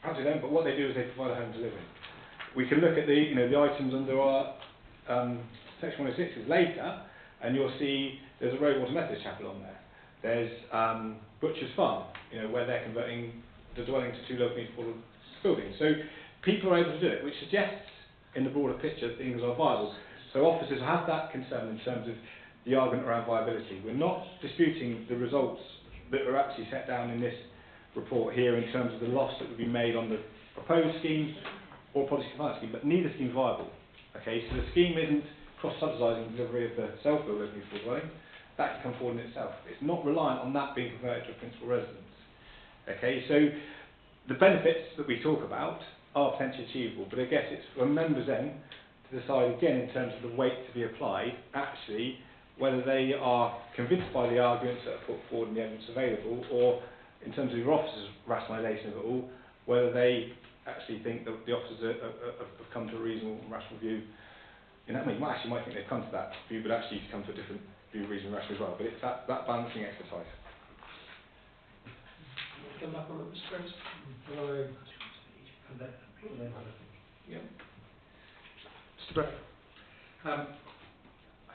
perhaps they don't, but what they do is they provide a home to live in. We can look at the items under our section 106 later, and you'll see there's a Rosewater Methodist Chapel on there. There's Butcher's Farm, where they're converting the dwelling to two locally affordable buildings. So people are able to do it, which suggests in the broader picture things are viable. So officers have that concern in terms of the argument around viability. We're not disputing the results that are actually set down in this report here in terms of the loss that would be made on the proposed scheme or policy compliance scheme, but neither scheme is viable. Okay, so the scheme isn't cross-subsidising delivery of the self-built locally affordable dwelling. That can come forward in itself. It's not reliant on that being converted to a principal residence. Okay, so the benefits that we talk about are potentially achievable, but I guess it's for members then to decide again in terms of the weight to be applied, actually whether they are convinced by the arguments that are put forward and the evidence available, or in terms of your officers' rationalisation of it all, whether they actually think that the officers have come to a reasonable and rational view. In that way, you might think they've come to that view, but actually you've come to a different view, reason, and rational as well. But it's that balancing exercise. Come back on it, Mr. Grace. Yeah. Mr. Bray. I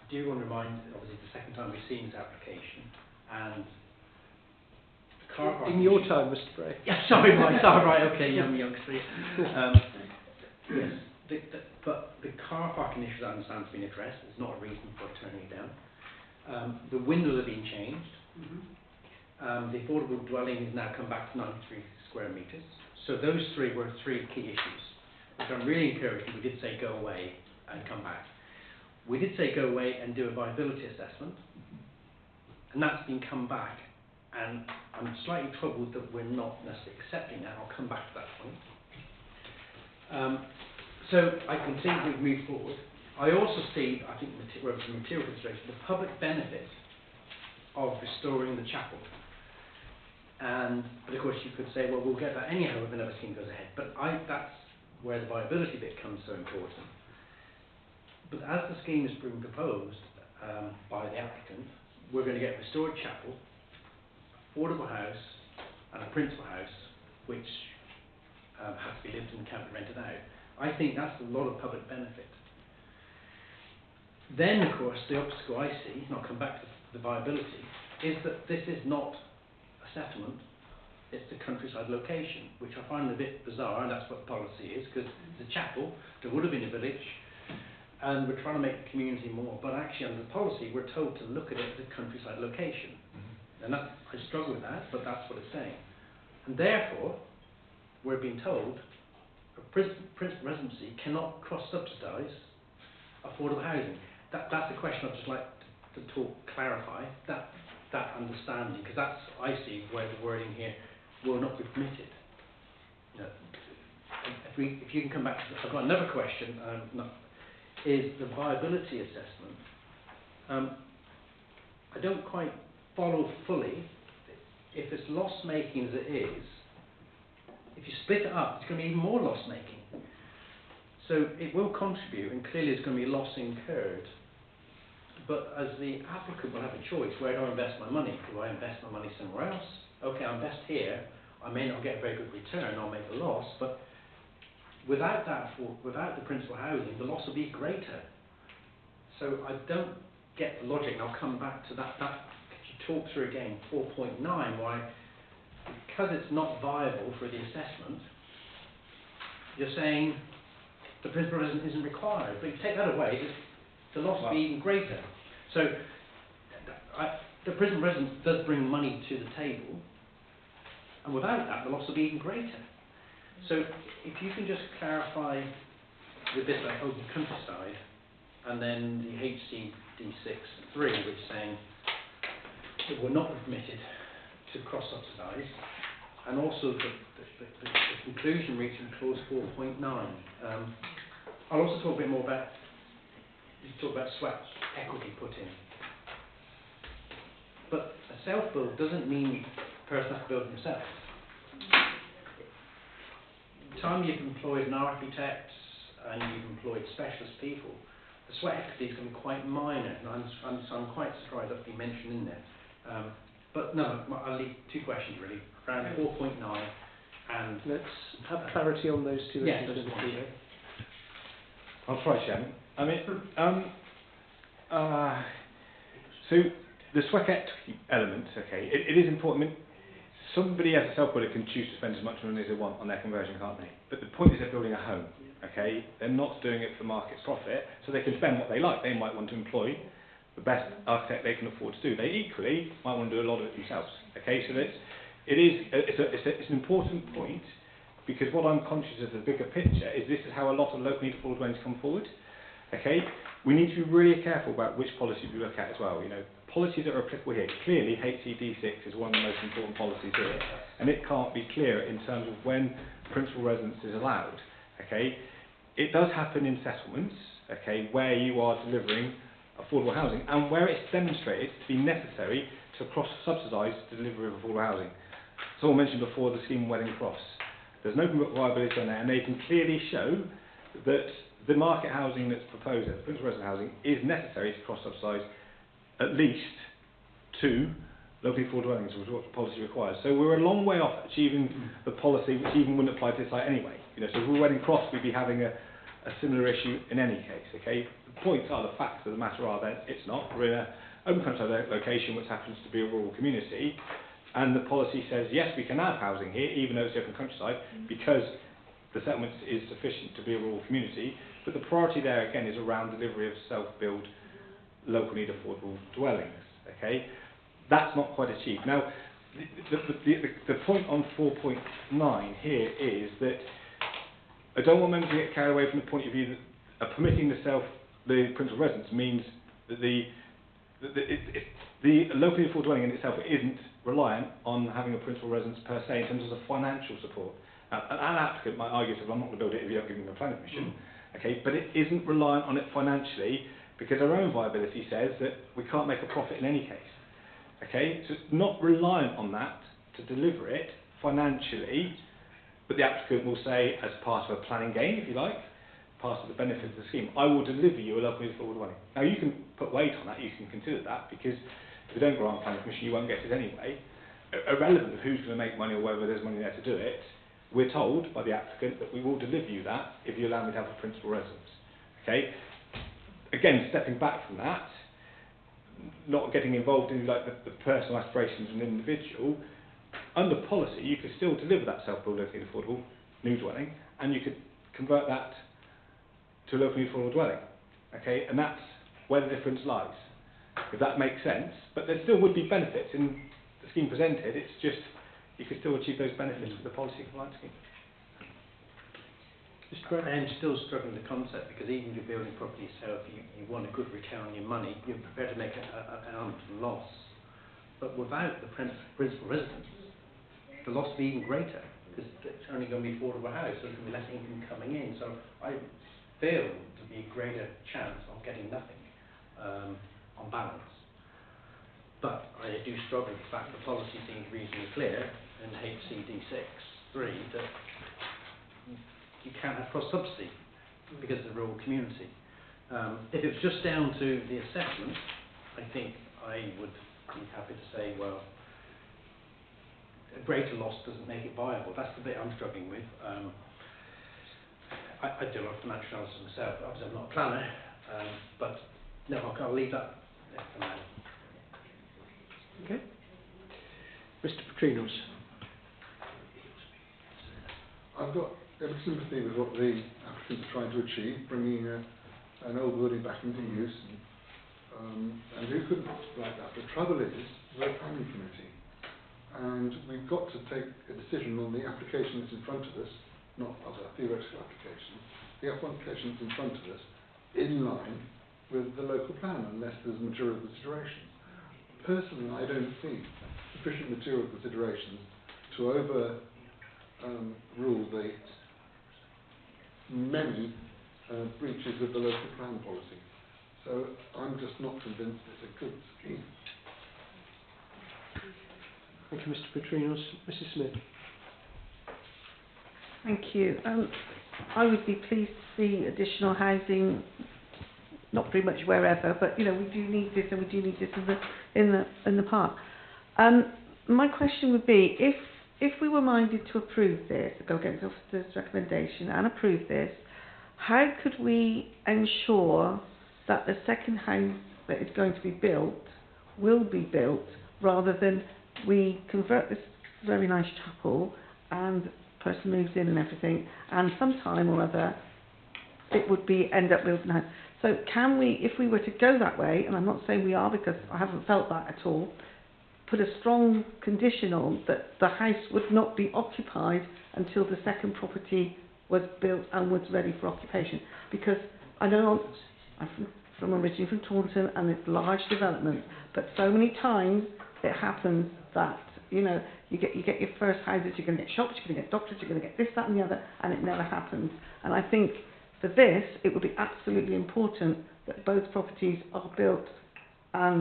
do want to remind, obviously, the second time we've seen this application, and the car park. In your time, Mr. Bray. Yeah, sorry, right, okay, youngster. Yes, but the car parking issue, I understand, has been addressed. There's not a reason for turning it down. The windows have been changed. The affordable dwelling has now come back to 93 square metres. So those were three key issues, which I'm really encouraged. We did say go away and come back. We did say go away and do a viability assessment, and that's been come back. And I'm slightly troubled that we're not necessarily accepting that. I'll come back to that point. So I can see we've moved forward. I also see, I think, material consideration, the public benefit of restoring the chapel. But of course you could say, well, we'll get that anyhow if another scheme goes ahead. But that's where the viability bit comes so important. But as the scheme is being proposed by the applicant, we're going to get a restored chapel, affordable house, and a principal house, which has to be lived in and can't be rented out. I think that's a lot of public benefit. Then, of course, the obstacle I see, and I'll come back to the viability, is that this is not a settlement, it's the countryside location, which I find a bit bizarre, and that's what the policy is, because it's a chapel, there would have been a village, and we're trying to make the community more, but actually under the policy we're told to look at it as a countryside location. And I struggle with that, but that's what it's saying. And therefore, we're being told a principal residency cannot cross-subsidise affordable housing. That's a question I'd just like to clarify, that understanding, because that's, I see, where the wording here will not be permitted. If you can come back to I've got another question, is the viability assessment. I don't quite follow fully. If it's loss-making as it is, if you split it up, it's going to be even more loss-making. So it will contribute, and clearly there's going to be loss incurred. But as the applicant will have a choice, where do I invest my money? Do I invest my money somewhere else? Okay, I invest here. I may not get a very good return, I'll make a loss, but without without the principal housing, the loss will be greater. So I don't get the logic, and I'll come back to that. Could you talk through again 4.9, why, because it's not viable for the assessment, you're saying the principal resident isn't required, but if you take that away, the loss will be even greater. So the principal resident does bring money to the table, and without that, the loss will be even greater. So if you can just clarify the bit about open countryside, and then the HCD6.3, which is saying that we're not permitted to cross-subsidise, and also the conclusion reached in clause 4.9. I'll also talk a bit more about, you talk about sweat equity put in. But a self-build doesn't mean the person has to build themselves. The time you've employed an architect and you've employed specialist people, the sweat equity is going to be quite minor, and I'm quite surprised that's been mentioned in there. But no, I'll leave two questions really, around 4.9 and... Let's have clarity on those two yes, issues. I'll try, Chairman. I mean, so the sweat equity element, okay, it is important. I mean, somebody as a self-builder can choose to spend as much money as they want on their conversion, can't they? But the point is they're building a home, okay? They're not doing it for market profit, so they can spend what they like. They might want to employ the best architect they can afford to do. They equally might want to do a lot of it themselves, okay? So it's an important point, because what I'm conscious of the bigger picture is this is how a lot of local need affordable dwellings come forward, okay? We need to be really careful about which policy we look at as well. You know, policies that are applicable here. Clearly, HCD6 is one of the most important policies here, and it can't be clearer in terms of when principal residence is allowed. Okay, it does happen in settlements. Okay, where you are delivering affordable housing and where it's demonstrated to be necessary to cross-subsidise the delivery of affordable housing. Someone mentioned before the scheme Wedding Cross. There's an open book viability on there, and they can clearly show that the market housing that's proposed, the principal resident housing, is necessary to cross-subsidise at least 2 locally affordable dwellings, which is what the policy requires. So we're a long way off achieving the policy, which even wouldn't apply to this site anyway. You know, so if we were Wedding Cross, we'd be having a similar issue in any case. Okay, the points are, the facts of the matter are that it's not. We're in an open countryside location, which happens to be a rural community, and the policy says yes, we can have housing here, even though it's open countryside, because the settlement is sufficient to be a rural community. But the priority there again is around delivery of self-build, local need affordable dwellings. Okay, that's not quite achieved. Now, the point on 4.9 here is that I don't want members to get carried away from the point of view that permitting the principal residence means that the locally affordable dwelling in itself isn't reliant on having a principal residence per se in terms of the financial support. An applicant might argue that I'm not going to build it if you don't give me the planning permission. Okay, but it isn't reliant on it financially, because our own viability says that we can't make a profit in any case. Okay, so it's not reliant on that to deliver it financially, but the applicant will say, as part of a planning gain, if you like, part of the benefit of the scheme, I will deliver you a locally affordable dwelling. Now you can put weight on that, you can consider that, because if you don't grant planning permission, you won't get it anyway. Irrelevant of who's going to make money or whether there's money there to do it, we're told by the applicant that we will deliver you that if you allow me to have a principal residence. Okay? Again, stepping back from that, not getting involved in like the personal aspirations of an individual, under policy you could still deliver that self-built locally affordable new dwelling, and you could convert that to a locally affordable dwelling. Okay? And that's where the difference lies, if that makes sense. But there still would be benefits in the scheme presented, it's just you could still achieve those benefits with the policy compliance scheme. I'm still struggling with the concept, because even if you're building property yourself, you want a good return on your money, you're prepared to make an element of loss. But without the principal residence, the loss will be even greater, because it's only going to be affordable house, so there's going to be less income coming in. So I feel to be a greater chance of getting nothing on balance. But I do struggle with the fact the policy seems reasonably clear in HCD6.3 that you can't have cross-subsidy because of the rural community. If it was just down to the assessment, I think I would be happy to say, well, a greater loss doesn't make it viable. That's the bit I'm struggling with. I do a financial analysis myself. Obviously, I'm not a planner, but no, I'll leave that there for now. Okay. Mr. Petrinos. I've got every sympathy with what the applicants are trying to achieve, bringing an old building back into use, and who couldn't like that? The trouble is, we're a planning committee, and we've got to take a decision on the application that's in front of us, not other theoretical applications, the application that's in front of us, in line with the local plan, unless there's material considerations. Personally, I don't see sufficient material considerations to rule the many breaches of the local plan policy. So I'm just not convinced it's a good scheme. Thank you, Mr. Petrinos. Mrs. Smith. Thank you. I would be pleased to see additional housing, not pretty much wherever, but we do need this and we do need this in the park. My question would be, if we were minded to approve this, go against the officer's recommendation and approve this, how could we ensure that the second house that is going to be built will be built, rather than we convert this very nice chapel and the person moves in and everything, and sometime or other it would be end up building a house. So can we, if we were to go that way, and I'm not saying we are because I haven't felt that at all, put a strong condition on that the house would not be occupied until the second property was built and was ready for occupation? Because I know I'm originally from Taunton, and it's large development, but so many times it happens that you get your first houses, you're going to get shops, you're going to get doctors, you're going to get this, that and the other, and it never happens. And I think for this it would be absolutely important that both properties are built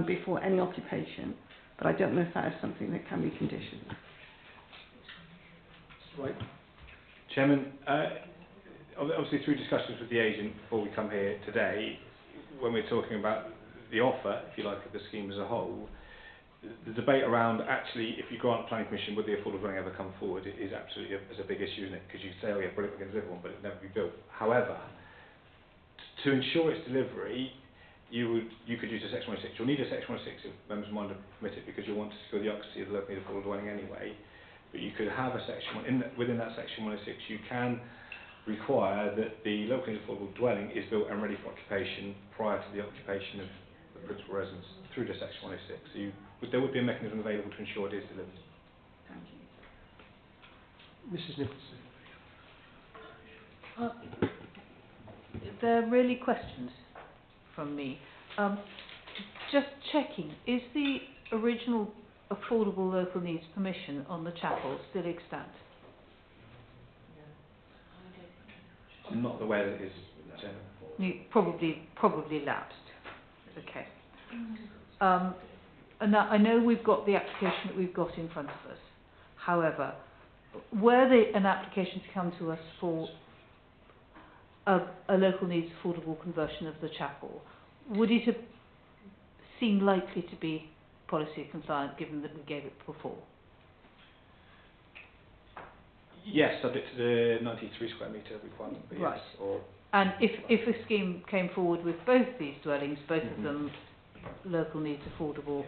before any occupation, but I don't know if that is something that can be conditioned. Right. Chairman, obviously through discussions with the agent before we come here today, when we're talking about the offer, if you like, of the scheme as a whole, the debate around actually, if you grant planning permission, would the affordable dwelling ever come forward, is absolutely a big issue, isn't it? Because you say, oh yeah, brilliant, we're going to deliver one, but it will never be built. However, to ensure its delivery, you could use a Section 106. You'll need a Section 106 if members mind to permit it, because you'll want to secure the occupancy of the locally affordable dwelling anyway. But you could have a Section 1, within that Section 106, you can require that the locally affordable dwelling is built and ready for occupation prior to the occupation of the principal residence through the Section 106. So there would be a mechanism available to ensure it is delivered. Thank you. Mrs. Nicholson. They're really questions from me. Just checking, is the original affordable local needs permission on the chapel still extant? I'm not aware that it is, Chairman. Probably lapsed. Okay. And I know we've got the application that we've got in front of us. However, were an application to come to us for a local needs affordable conversion of the chapel, would it have seemed likely to be policy compliant, given that we gave it before? Yes, subject to the 93 square metre requirement. But right. Yes, or and if a scheme came forward with both these dwellings, both of them local needs affordable,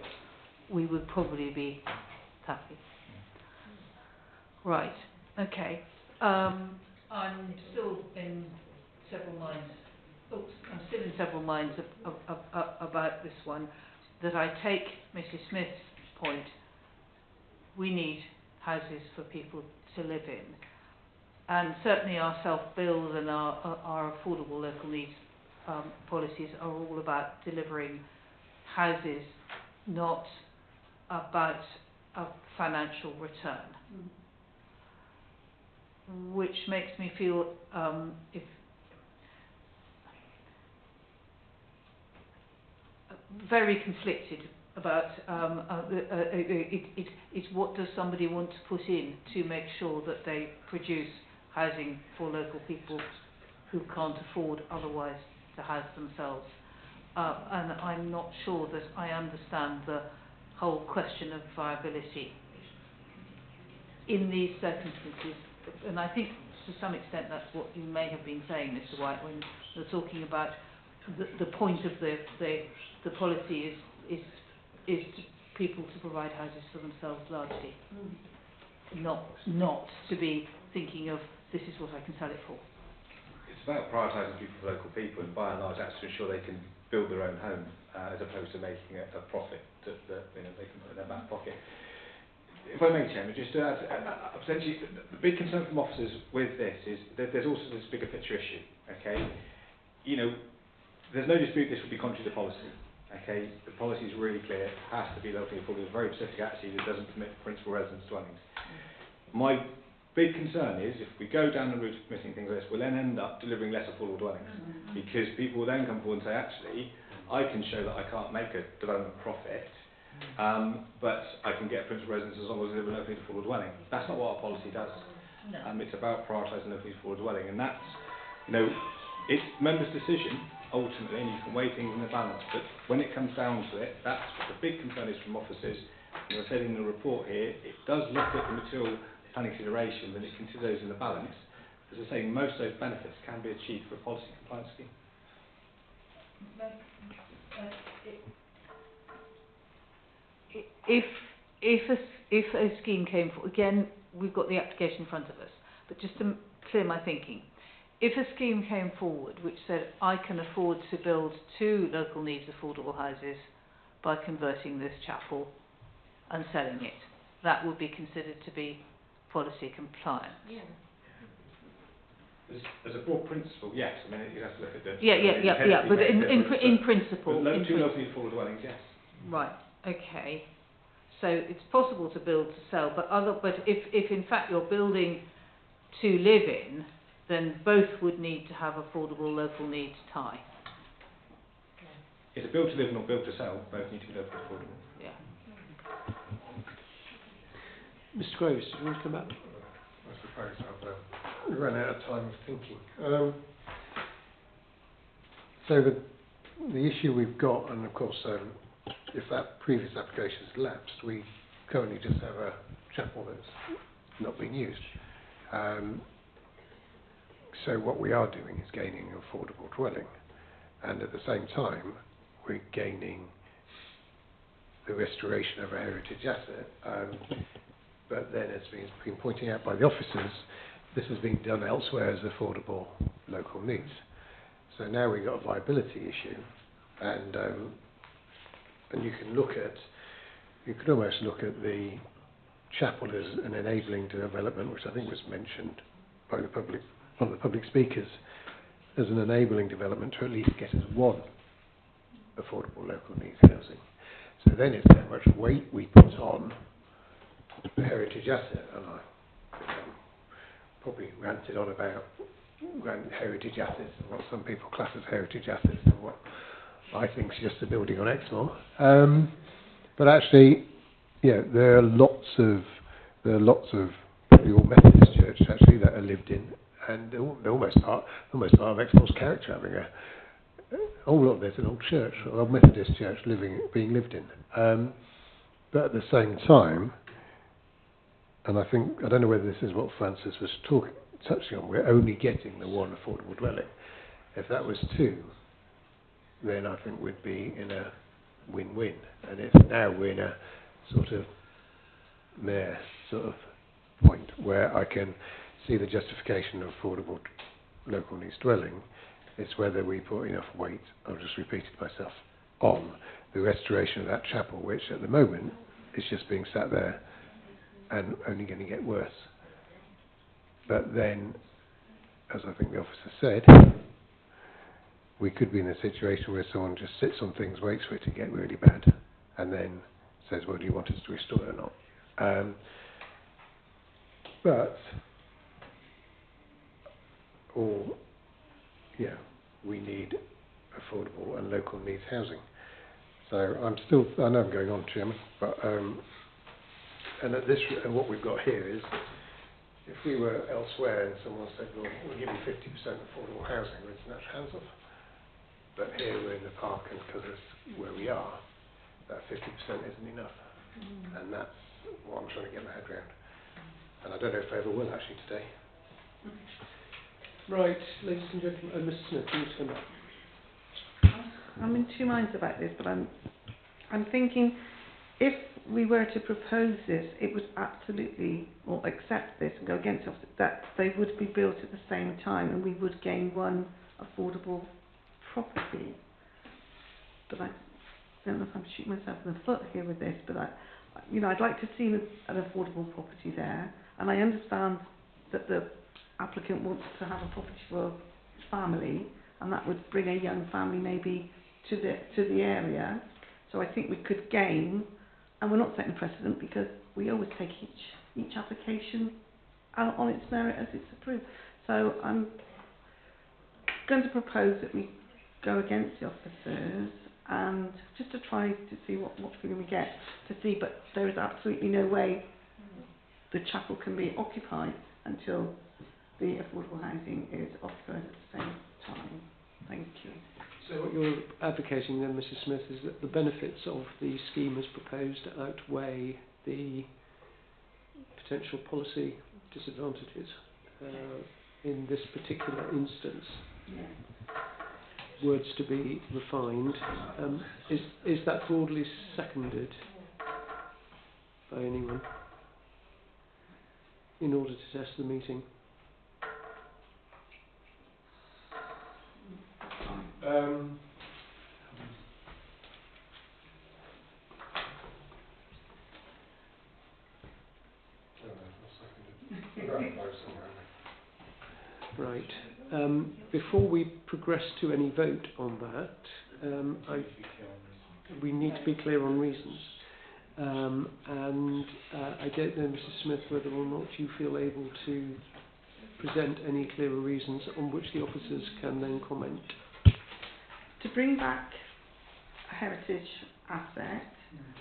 we would probably be happy. Right. Okay. I'm still in several minds. I'm still in several minds about this one. That I take Mrs. Smith's point. We need houses for people to live in, and certainly our self-build and our affordable local needs policies are all about delivering houses, not about a financial return. Which makes me feel very conflicted about it's what does somebody want to put in to make sure that they produce housing for local people who can't afford otherwise to house themselves. And I'm not sure that I understand the whole question of viability in these circumstances. And I think to some extent that's what you may have been saying, Mr. White, when you're talking about the point of the policy is people to provide houses for themselves largely, not to be thinking of this is what I can sell it for. It's about prioritising people for local people, and by and large that's to ensure they can build their own home as opposed to making a profit that they can put in their back pocket. If I may, Chairman, just to add, potentially the big concern from officers with this is that there's also this bigger picture issue. Okay, there's no dispute this would be contrary to policy. Okay, the policy is really clear. It has to be locally affordable. There's a very specific attitude that doesn't permit principal residence dwellings. My big concern is if we go down the route of permitting things like this, we'll then end up delivering less affordable dwellings because people will then come forward and say, actually, I can show that I can't make a development profit, but I can get a principal residence as long as I live in a locally affordable dwelling. That's not what our policy does. It's about prioritising locally affordable dwelling, and that's, it's members' decision ultimately, and you can weigh things in the balance. But when it comes down to it, that's what the big concern is from officers. As I said in the report here, it does look at the material planning consideration, and it considers those in the balance. As I say, most of those benefits can be achieved for a policy compliance scheme. If a scheme came for, again, we've got the application in front of us, but just to clear my thinking, if a scheme came forward which said I can afford to build 2 local needs affordable houses by converting this chapel and selling it, that would be considered to be policy compliant. Yeah. As a broad principle, yes. I mean, you have to look at the... But in principle... But 2 locally affordable dwellings, yes. Right, okay. So it's possible to build to sell, but if in fact you're building to live in, then both would need to have affordable local needs tie. It's a build to live, not build to sell. Both need to be locally affordable. Yeah. Mr. Groves, do you want to come back? I suppose I've run out of time of thinking. So the issue we've got, and of course, if that previous application has lapsed, we currently just have a chapel that's not being used. So what we are doing is gaining an affordable dwelling, and at the same time we're gaining the restoration of a heritage asset. But then, as has been pointing out by the officers, this has been done elsewhere as affordable local needs. So now we've got a viability issue, and you can almost look at the chapel as an enabling development, which I think was mentioned by one of the public speakers, as an enabling development to at least get us 1 affordable local needs housing. So then it's how much weight we put on the heritage asset, and I probably ranted on about heritage assets and what some people class as heritage assets and what I think is just a building on Exmoor. But actually, there are lots of the old Methodist church actually that are lived in, and they're almost part of Exmoor's character, having there's an old church, an old Methodist church being lived in. But at the same time, and I don't know whether this is what Francis was touching on, we're only getting the 1 affordable dwelling. If that was 2, then I think we'd be in a win-win. And now we're in a sort of point where I can see the justification of affordable local needs dwelling. It's whether we put enough weight, I've just repeated myself, on the restoration of that chapel, which at the moment is just being sat there and only going to get worse. But then, as I think the officer said, we could be in a situation where someone just sits on things, waits for it to get really bad, and then says, well, do you want us to restore it or not? We need affordable and local needs housing. So I know I'm going on, Chairman, but what we've got here is, if we were elsewhere and someone said, well, we'll give you 50% affordable housing, we'd snatch hands off. But here we're in the park, and because it's where we are, that 50% isn't enough. And that's what I'm trying to get my head around. And I don't know if I ever will actually today. Right, ladies and gentlemen, Mr Smith, you turn back. I'm in two minds about this, but I'm thinking if we were to propose this, it would absolutely, or accept this and go against it, that they would be built at the same time and we would gain one affordable property. But I don't know if I'm shooting myself in the foot here with this, but I'd like to see an affordable property there, and I understand that the applicant wants to have a property for a family, and that would bring a young family maybe to the area. So I think we could gain, and we're not setting a precedent because we always take each application on its merit as it's approved. So I'm going to propose that we go against the officers and just to try to see what feeling we get to see, but there is absolutely no way the chapel can be occupied until the affordable housing is occupied at the same time. Thank you. So what you're advocating then, Mrs Smith, is that the benefits of the scheme as proposed outweigh the potential policy disadvantages in this particular instance. Yeah. Words to be refined. Is that broadly seconded by anyone in order to test the meeting? Right. Before we progress to any vote on that, we need to be clear on reasons. I don't know, Mrs Smith, whether or not you feel able to present any clearer reasons on which the officers can then comment. To bring back a heritage asset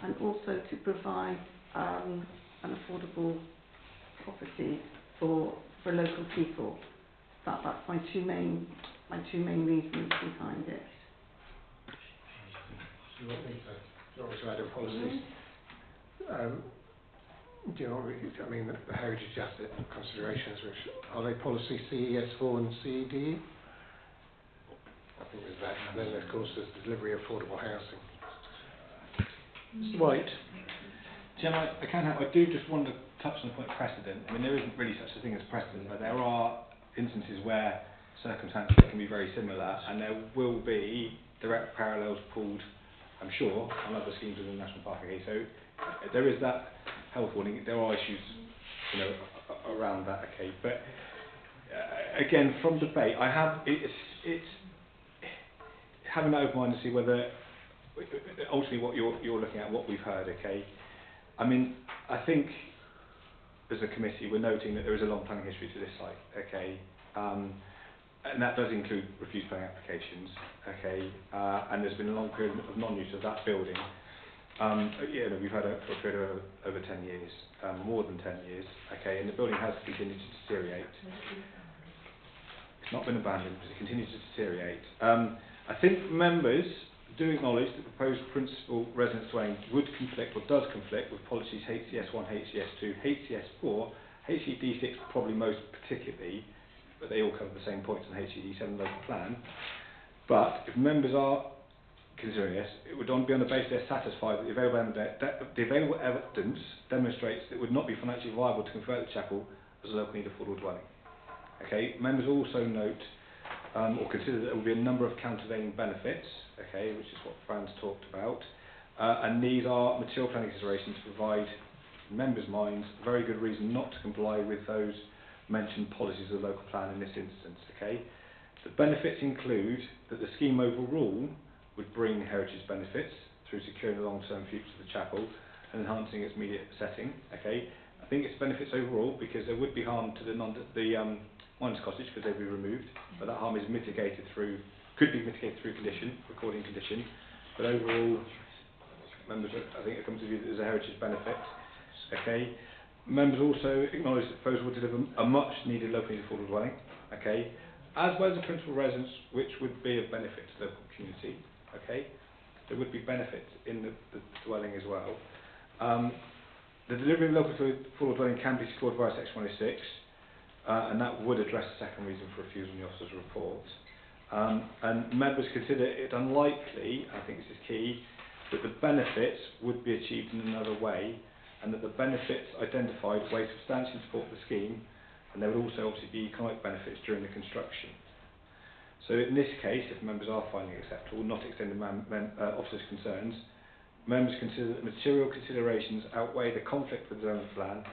and also to provide an affordable property for local people. That's my two main reasons behind it. Do you want me to add a policy? Do you know, I mean, the heritage asset considerations, which are they policy CES4 and CED? I think there's that. And then, of course, there's the delivery of affordable housing. Mr White. Jim, I do just want to touch on the point of precedent. I mean, there isn't really such a thing as precedent, but there are instances where circumstances can be very similar, and there will be direct parallels pulled, I'm sure, on other schemes within the National Park. Okay, so there is that health warning. There are issues, around that. Okay, but again, from debate, it's having an open mind to see whether ultimately what you're looking at, what we've heard. Okay, I mean, I think as a committee we're noting that there is a long planning history to this site. Okay, and that does include refused planning applications. Okay, and there's been a long period of non-use of that building. We've had it for a period of over 10 years, more than 10 years. Okay, and the building has continued to deteriorate. It's not been abandoned, but it continues to deteriorate. I think members do acknowledge that the proposed principal residence dwelling would conflict, or does conflict, with policies HCS1, HCS2, HCS4, HCD6 probably most particularly, but they all cover the same points in HCD7 local plan. But if members are considering this, it would be on the basis they're satisfied that the available evidence demonstrates that it would not be financially viable to convert the chapel as a local need affordable dwelling. Okay, members also note or consider that there will be a number of countervailing benefits, okay, which is what Fran's talked about, and these are material planning considerations to provide, in members' minds, a very good reason not to comply with those mentioned policies of the local plan in this instance. Okay, the benefits include that the scheme overall would bring heritage benefits through securing the long-term future of the chapel and enhancing its immediate setting. Okay, I think it's benefits overall because there would be harm to the miners' cottage because they'd be removed, but that harm is could be mitigated through recording condition. But overall, members, I think it comes to view that there's a heritage benefit. Okay, members also acknowledge that the proposal will deliver a much-needed locally affordable dwelling. Okay, as well as a principal residence, which would be of benefit to the local community. Okay, there would be benefits in the dwelling as well. The delivery of local affordable dwelling can be secured via Section 106. and that would address the second reason for refusal in the officer's report. And members consider it unlikely, I think this is key, that the benefits would be achieved in another way, and that the benefits identified weigh substantially support the scheme, and there would also obviously be economic benefits during the construction. So in this case, if members are finding it acceptable, not extending officers' concerns, members consider that material considerations outweigh the conflict with the development plan,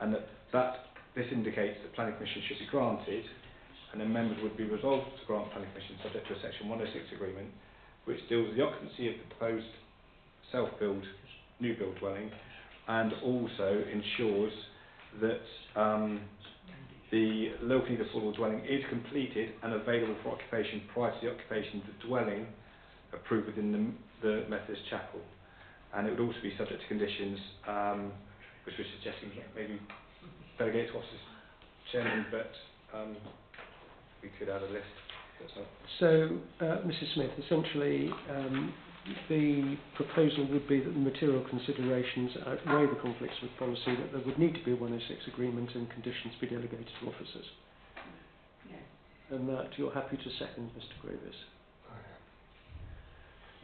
and that this indicates that planning permission should be granted, and then members would be resolved to grant planning permission subject to a section 106 agreement, which deals with the occupancy of the proposed self-build, new build dwelling, and also ensures that the locally affordable dwelling is completed and available for occupation prior to the occupation of the dwelling approved within the Methodist chapel. And it would also be subject to conditions, which we're suggesting maybe delegate to officers chairman, but we could add a list. So, Mrs. Smith, essentially, the proposal would be that the material considerations outweigh the conflicts with policy, that there would need to be a 106 agreement and conditions be delegated to officers. Yes. And that you're happy to second, Mr. Gravis?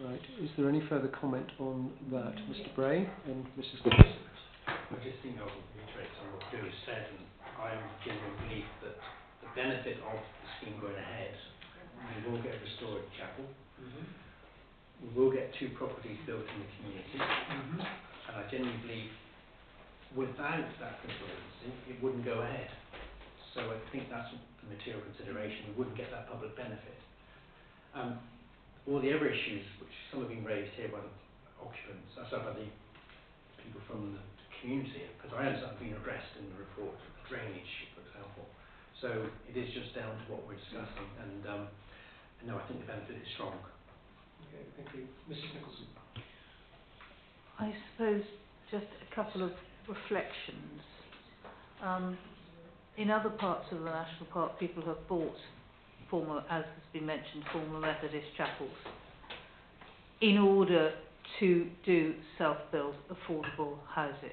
Right. Is there any further comment on that, Mr. Bray and Mrs. Davis? I just think I'll reiterate some of what Joe has said, and I am of the genuine belief that the benefit of the scheme going ahead, we will get a restored chapel. We will get 2 properties built in the community, and I genuinely believe without that consideration it wouldn't go ahead. So I think that's the material consideration. We wouldn't get that public benefit. All the other issues, which some have been raised here by the occupants, by the people from the community, because I understand being addressed in the report, drainage, for example. So it is just down to what we're discussing, and no, I think the benefit is strong. Okay, thank you. Mrs. Nicholson. I suppose just a couple of reflections. In other parts of the national park, people have bought former, as has been mentioned, former Methodist chapels in order to do self-built affordable houses,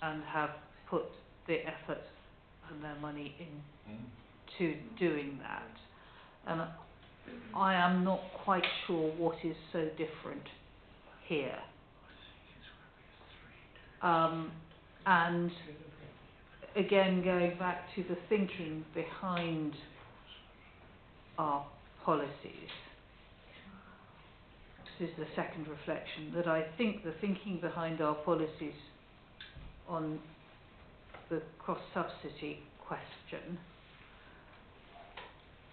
and have put the effort and their money into doing that. And I am not quite sure what is so different here. And again, going back to the thinking behind our policies, this is the second reflection, that I think the thinking behind our policies on the cross-subsidy question,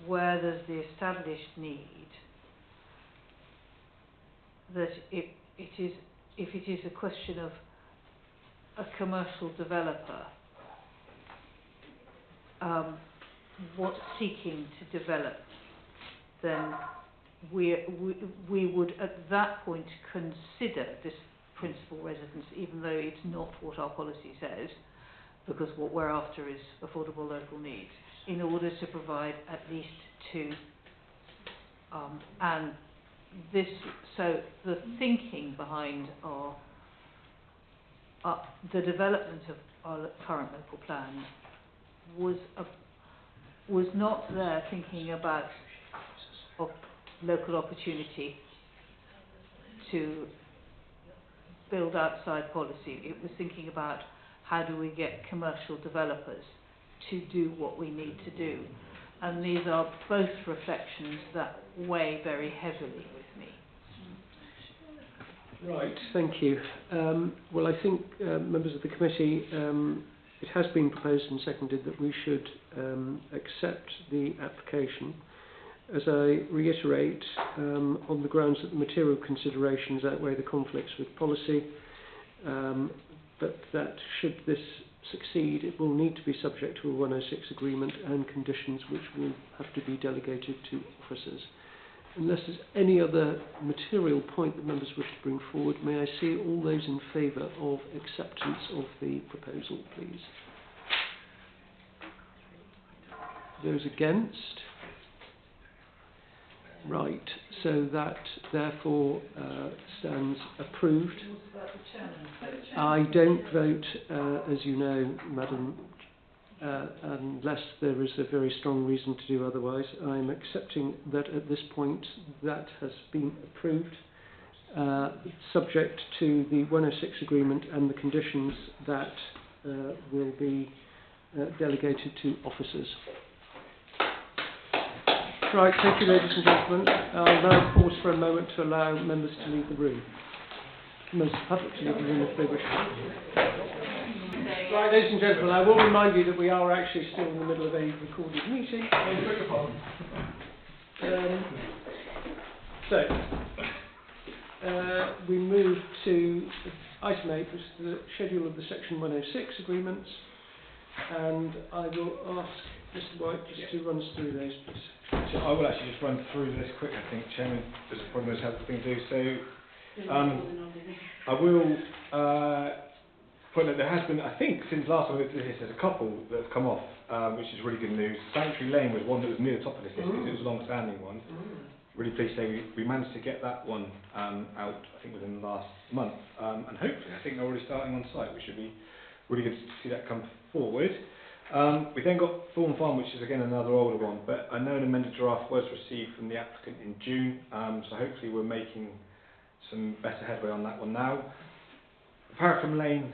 where there's the established need, that if it is a question of a commercial developer seeking to develop, then we would at that point consider this principal residence, even though it's not what our policy says, because what we're after is affordable local needs, in order to provide at least 2. And this, so the thinking behind the development of our current local plan was not there thinking about local opportunity to build outside policy. It was thinking about how do we get commercial developers to do what we need to do. And these are both reflections that weigh very heavily with me. Right, thank you. Well, I think, members of the committee, it has been proposed and seconded that we should accept the application. As I reiterate, on the grounds that the material considerations outweigh the conflicts with policy, but that should this succeed, it will need to be subject to a 106 agreement and conditions which will have to be delegated to officers. Unless there's any other material point that members wish to bring forward, may I see all those in favour of acceptance of the proposal, please? Those against? Right, so that therefore stands approved. I don't vote, as you know, Madam unless there is a very strong reason to do otherwise, I'm accepting that at this point that has been approved, subject to the 106 agreement and the conditions that will be delegated to officers. Right, thank you, ladies and gentlemen. I'll now pause for a moment to allow members to leave the room. Members of the public to leave the room if they wish. Right, ladies and gentlemen, I will remind you that we are actually still in the middle of a recorded meeting. We move to item 8, which is the schedule of the Section 106 agreements, and I will ask Mr. White just to run us through those, please. So I will actually just run through this quick, I think, Chairman, as a probably most helpful thing to do. So, I will point out there has been, I think, since last time we looked at this, there's a couple that have come off, which is really good news. Sanctuary Lane was one that was near the top of this list because it was a long-standing one. Really pleased to say we managed to get that one out, I think, within the last month, and hopefully, I think they're already starting on site, which should be really good to see that come forward. We then got Thorn Farm, which is again another older one, but I know an amended draft was received from the applicant in June, so hopefully we're making some better headway on that one now. Paraffin Lane,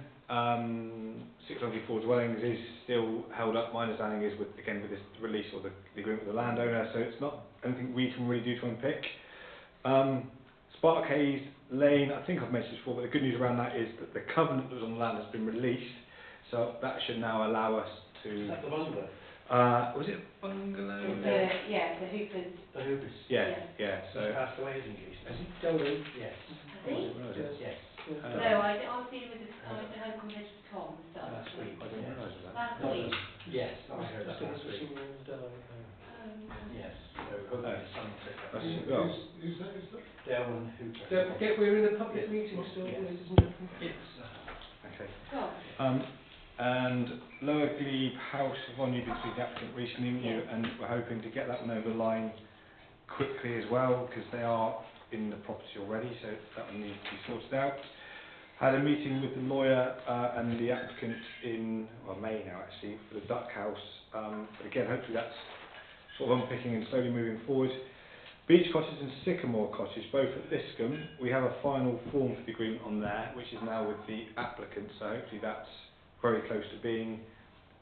694 dwellings is still held up. My understanding is with this release or the agreement with the landowner, so it's not anything we can really do to unpick. Spark Hayes Lane, I think I've mentioned before, but the good news around that is that the covenant that was on the land has been released, so that should now allow us to... Is that the bungalow? Was it bungalow? Yeah, the Hoopers. The Hoopers. Yeah. So he passed away, isn't he? Has he told him? Yes. Yes. No, I was dealing with I had a conversation with Tom and stuff. Last week. I didn't realise that. Last week. Yes, I heard that last week. Yes. So hopefully someone took that. Who's that? Delwyn Hooper. Don't forget we're in a public meeting still, Yes. ladies and gentlemen. Okay. Oh. And Lower Glebe House, Yvonne, you've been speaking to the applicant recently, haven't you? And we're hoping to get that one over the line quickly as well, because they are in the property already, so that one needs to be sorted out. Had a meeting with the lawyer and the applicant in May now actually for the Duck House. But again, hopefully that's sort of unpicking and slowly moving forward. Beach Cottage and Sycamore Cottage, both at Liscombe. We have a final form for the agreement on there, which is now with the applicant. So hopefully that's very close to being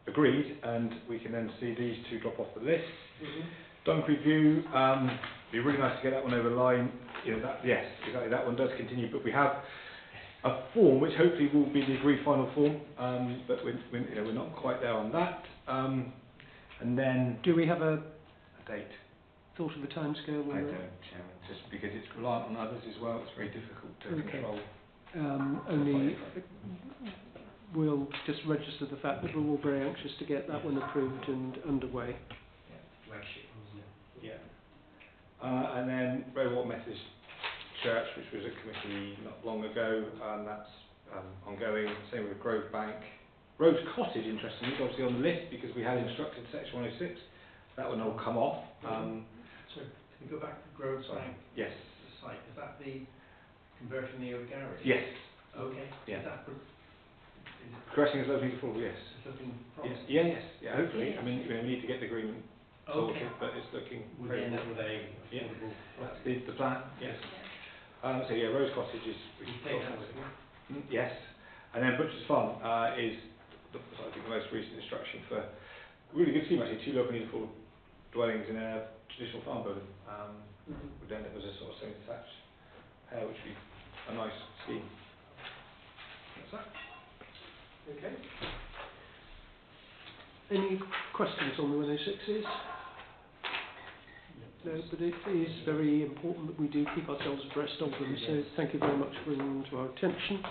agreed, and we can then see these two drop off the list. Dunkery View, be really nice to get that one over the line. You know, yes, exactly, that one does continue, but we have a form which hopefully will be the agreed final form, but we're not quite there on that. And then, do we have a date? Thought of a timescale? I don't, Chairman, just because it's reliant on others as well. It's very difficult to control. Only we'll just register the fact that we're all very anxious to get that one approved and underway. Yeah. And then Redwater Methodist Church, which was a committee not long ago, and that's ongoing. Same with Grove Bank. Rose Cottage, interestingly, is obviously on the list because we had instructed Section 106. That one will come off. So, can we go back to Groves Bank? Yes. The site, is that the converting the old garage? Yes. Okay. Yeah. Is that Progressing as looking forward, yes. It's looking promising. Yes. Hopefully. I mean, we need to get the agreement sorted, Okay. but it's looking Would very end up good. with a affordable That's the plan. Yes. So yeah, Rose Cottage is. You take that with you? Yes. And then Butcher's Farm is I think the most recent instruction for really good scheme actually, 2 local need affordable dwellings in a traditional farm building. Would end up as a sort of semi-detached pair, which would be a nice scheme. That's that. Okay. Any questions on the 106s? No, but it is very important that we do keep ourselves abreast of them, so thank you very much for bringing them to our attention.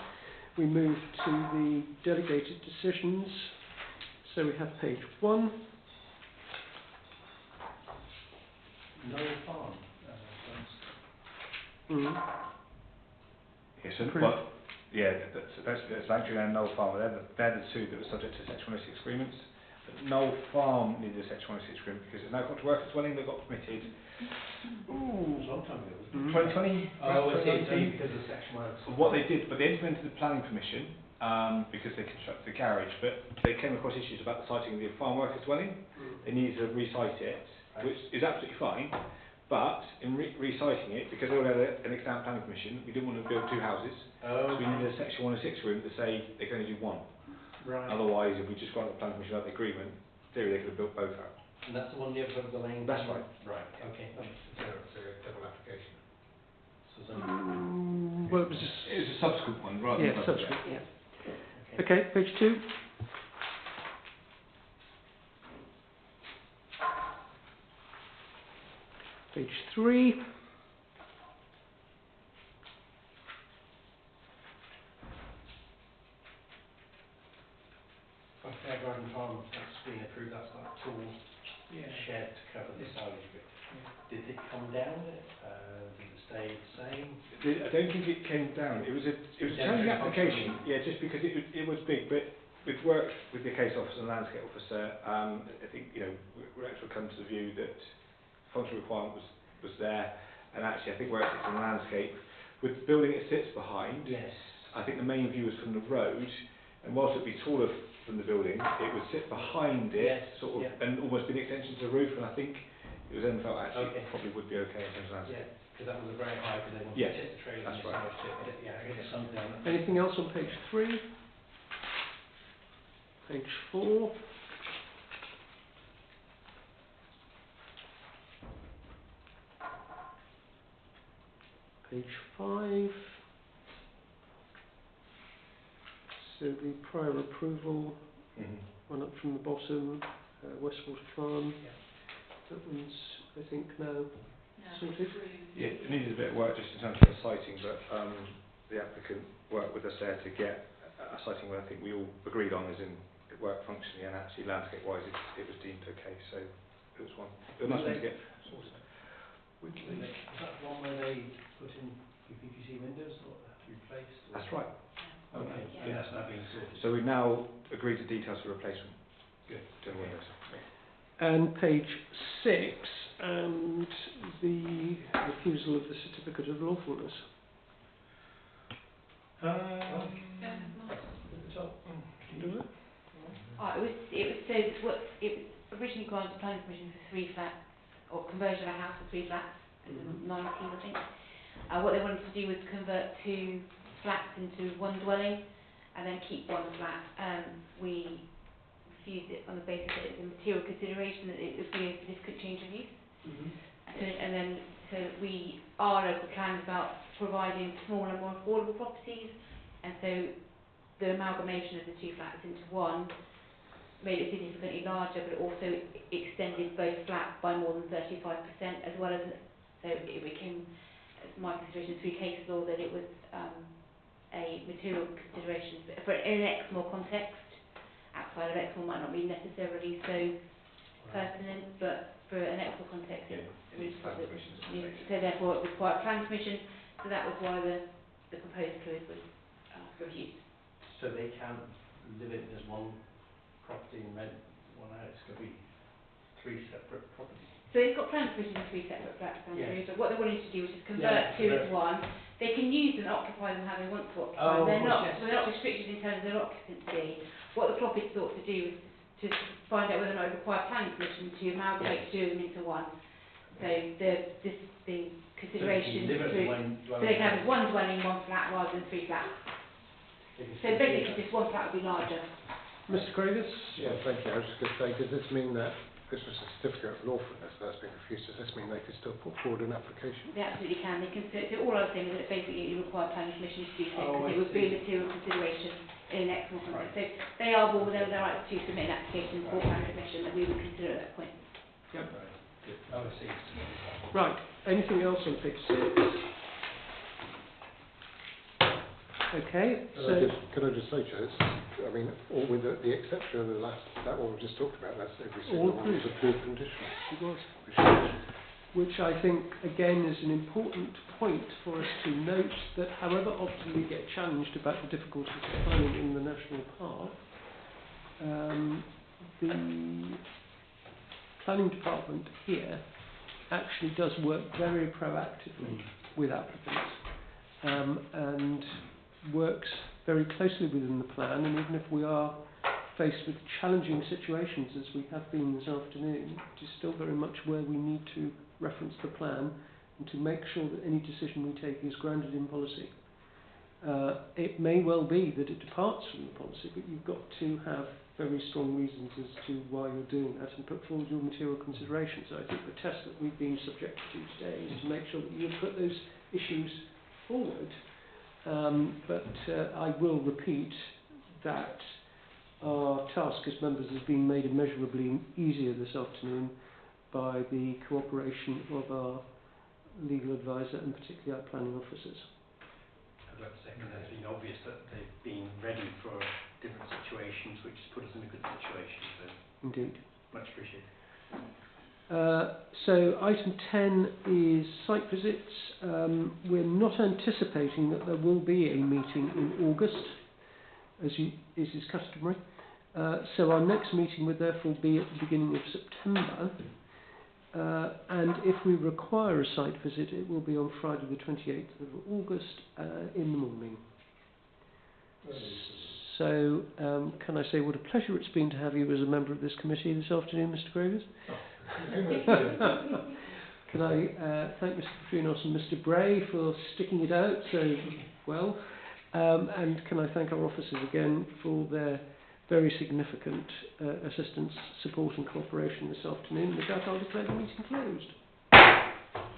We move to the delegated decisions. So we have page 1. No farm. Yes, that's Sanctuary and Knoll Farm. They're the two that were subject to Section 106 agreements. But Knoll Farm needed a Section 106 agreement because it's now got to work as dwelling. They got permitted. It was a long time ago. 2020. Oh, I see. Because of Section 106. What they did, but they implemented the planning permission, because they constructed the garage, but they came across issues about the siting of the farm workers dwelling. They needed to recite it, which is absolutely fine, but in reciting it, because they all had an extant planning permission, we didn't want to build two houses, so we needed a section 1 and 6 room to say they can only do one. Right. Otherwise, if we just got the planning permission without the agreement, in theory they could have built both out. And that's the one the other side of the lane? That's right. Right, okay. So it's a double application. So it's Well, it was just... It was a subsequent one rather Yeah, than subsequent, yeah. yeah. Okay, page 2. Page 3. By Fairgarden Farm, that's been approved, that's got a tall shed to cover the silage bit. Did it come down? Did it stay the same? I don't think it came down. It was a challenging application, yeah, just because it was big, but we've worked with the case officer and landscape officer. I think, you know, we're actually come to the view that functional requirement was there, and actually I think where it sits in the landscape, with the building it sits behind, yes. I think the main view is from the road, and whilst it would be taller from the building, it would sit behind it, Yes, sort of, yeah. and almost be an extension to the roof, and I think it was then felt actually Okay. probably would be okay in terms of landscape. Yeah, because that was a very high, because they wanted Yes, to tip the trailer that's and the right. silage tip. Yeah, I guess it's something down. Anything else on page 3? Page 4. Page 5. So the prior approval, one up from the bottom, Westwater Farm. That one's, I think, now sorted. Yeah, it needed a bit of work just in terms of the siting, but the applicant worked with us there to get a siting where I think we all agreed on, as in it worked functionally and actually landscape-wise it was deemed okay, so it was one. It was nice one to get sorted. Is that one where they put in PVC windows or have to be replaced? Or? That's right. Okay, yeah, that's now being sorted. So we've now agreed to details for replacement. Good. To the windows. And page 6, and the refusal of the certificate of lawfulness. It was originally granted planning permission for 3 flats, or conversion of a house for 3 flats, in 19 I think. What they wanted to do was convert 2 flats into 1 dwelling, and then keep 1 flat. We refused it on the basis that it was a material consideration, that it would be a significant change of use. So we are local plans about providing smaller, more affordable properties, and so the amalgamation of the 2 flats into 1 made it significantly larger, but it also extended both flats by more than 35%, as well as, so it became, as my consideration through case law, that it was a material consideration. For in an Exmoor context, outside of Exmoor might not be necessarily so pertinent, but for an Exmoor context, so therefore it required plan permission, so that was why the proposed code was refused. So they can't live in as one property and rent one out, it's going to be 3 separate properties. So it's got plan permission in 3 separate flats, Andrew, but what they wanted to do was just convert 2 into 1. They can use and occupy them how they want to occupy them. They're not restricted in terms of their occupancy. What the property sought to do was to find out whether or not it required planning permission to amalgamate 2 of them into 1. So the consideration so they can have 1 dwelling, 1 flat rather than 3 flats. So basically just 1 flat would be larger. Mr. Gravis? Yeah, thank you. I was just going to say, does this mean that this was a certificate of lawfulness that's been refused? Does this mean they could still put forward an application? They absolutely can. They can. So all I was saying is that basically you require planning permission to do so, because it would be a material consideration in an Exmoor context. So they are well within their right to submit an application for planning permission that we would consider at that point. Yep. Oh, I see. Right. Anything else on page 6? Okay. Can I just say, Chair, I mean, all with the exception of the last, that one we just talked about, that's every single one was approved conditional. It was. Which I think, again, is an important point for us to note, that however often we get challenged about the difficulties of planning in the national park, the planning department here actually does work very proactively with applicants, and works very closely within the plan, and even if we are faced with challenging situations as we have been this afternoon, it is still very much where we need to reference the plan and to make sure that any decision we take is grounded in policy. It may well be that it departs from the policy, but you've got to have very strong reasons as to why you're doing that and put forward your material considerations. So I think the test that we've been subjected to today is to make sure that you put those issues forward. But I will repeat that our task as members has been made immeasurably easier this afternoon by the cooperation of our legal advisor and particularly our planning officers. I'd like to say that it's been obvious that they've been ready for different situations, which has put us in a good situation. So Indeed. Much appreciated. So item 10 is site visits. We're not anticipating that there will be a meeting in August, as is customary. So our next meeting would therefore be at the beginning of September. And if we require a site visit, it will be on Friday the 28th of August in the morning. So, can I say what a pleasure it's been to have you as a member of this committee this afternoon, Mr. Gravers? Can I thank Mr. Patrinos and Mr. Bray for sticking it out so well? And can I thank our officers again for their very significant assistance, support and cooperation this afternoon. With that, I'll declare the meeting closed.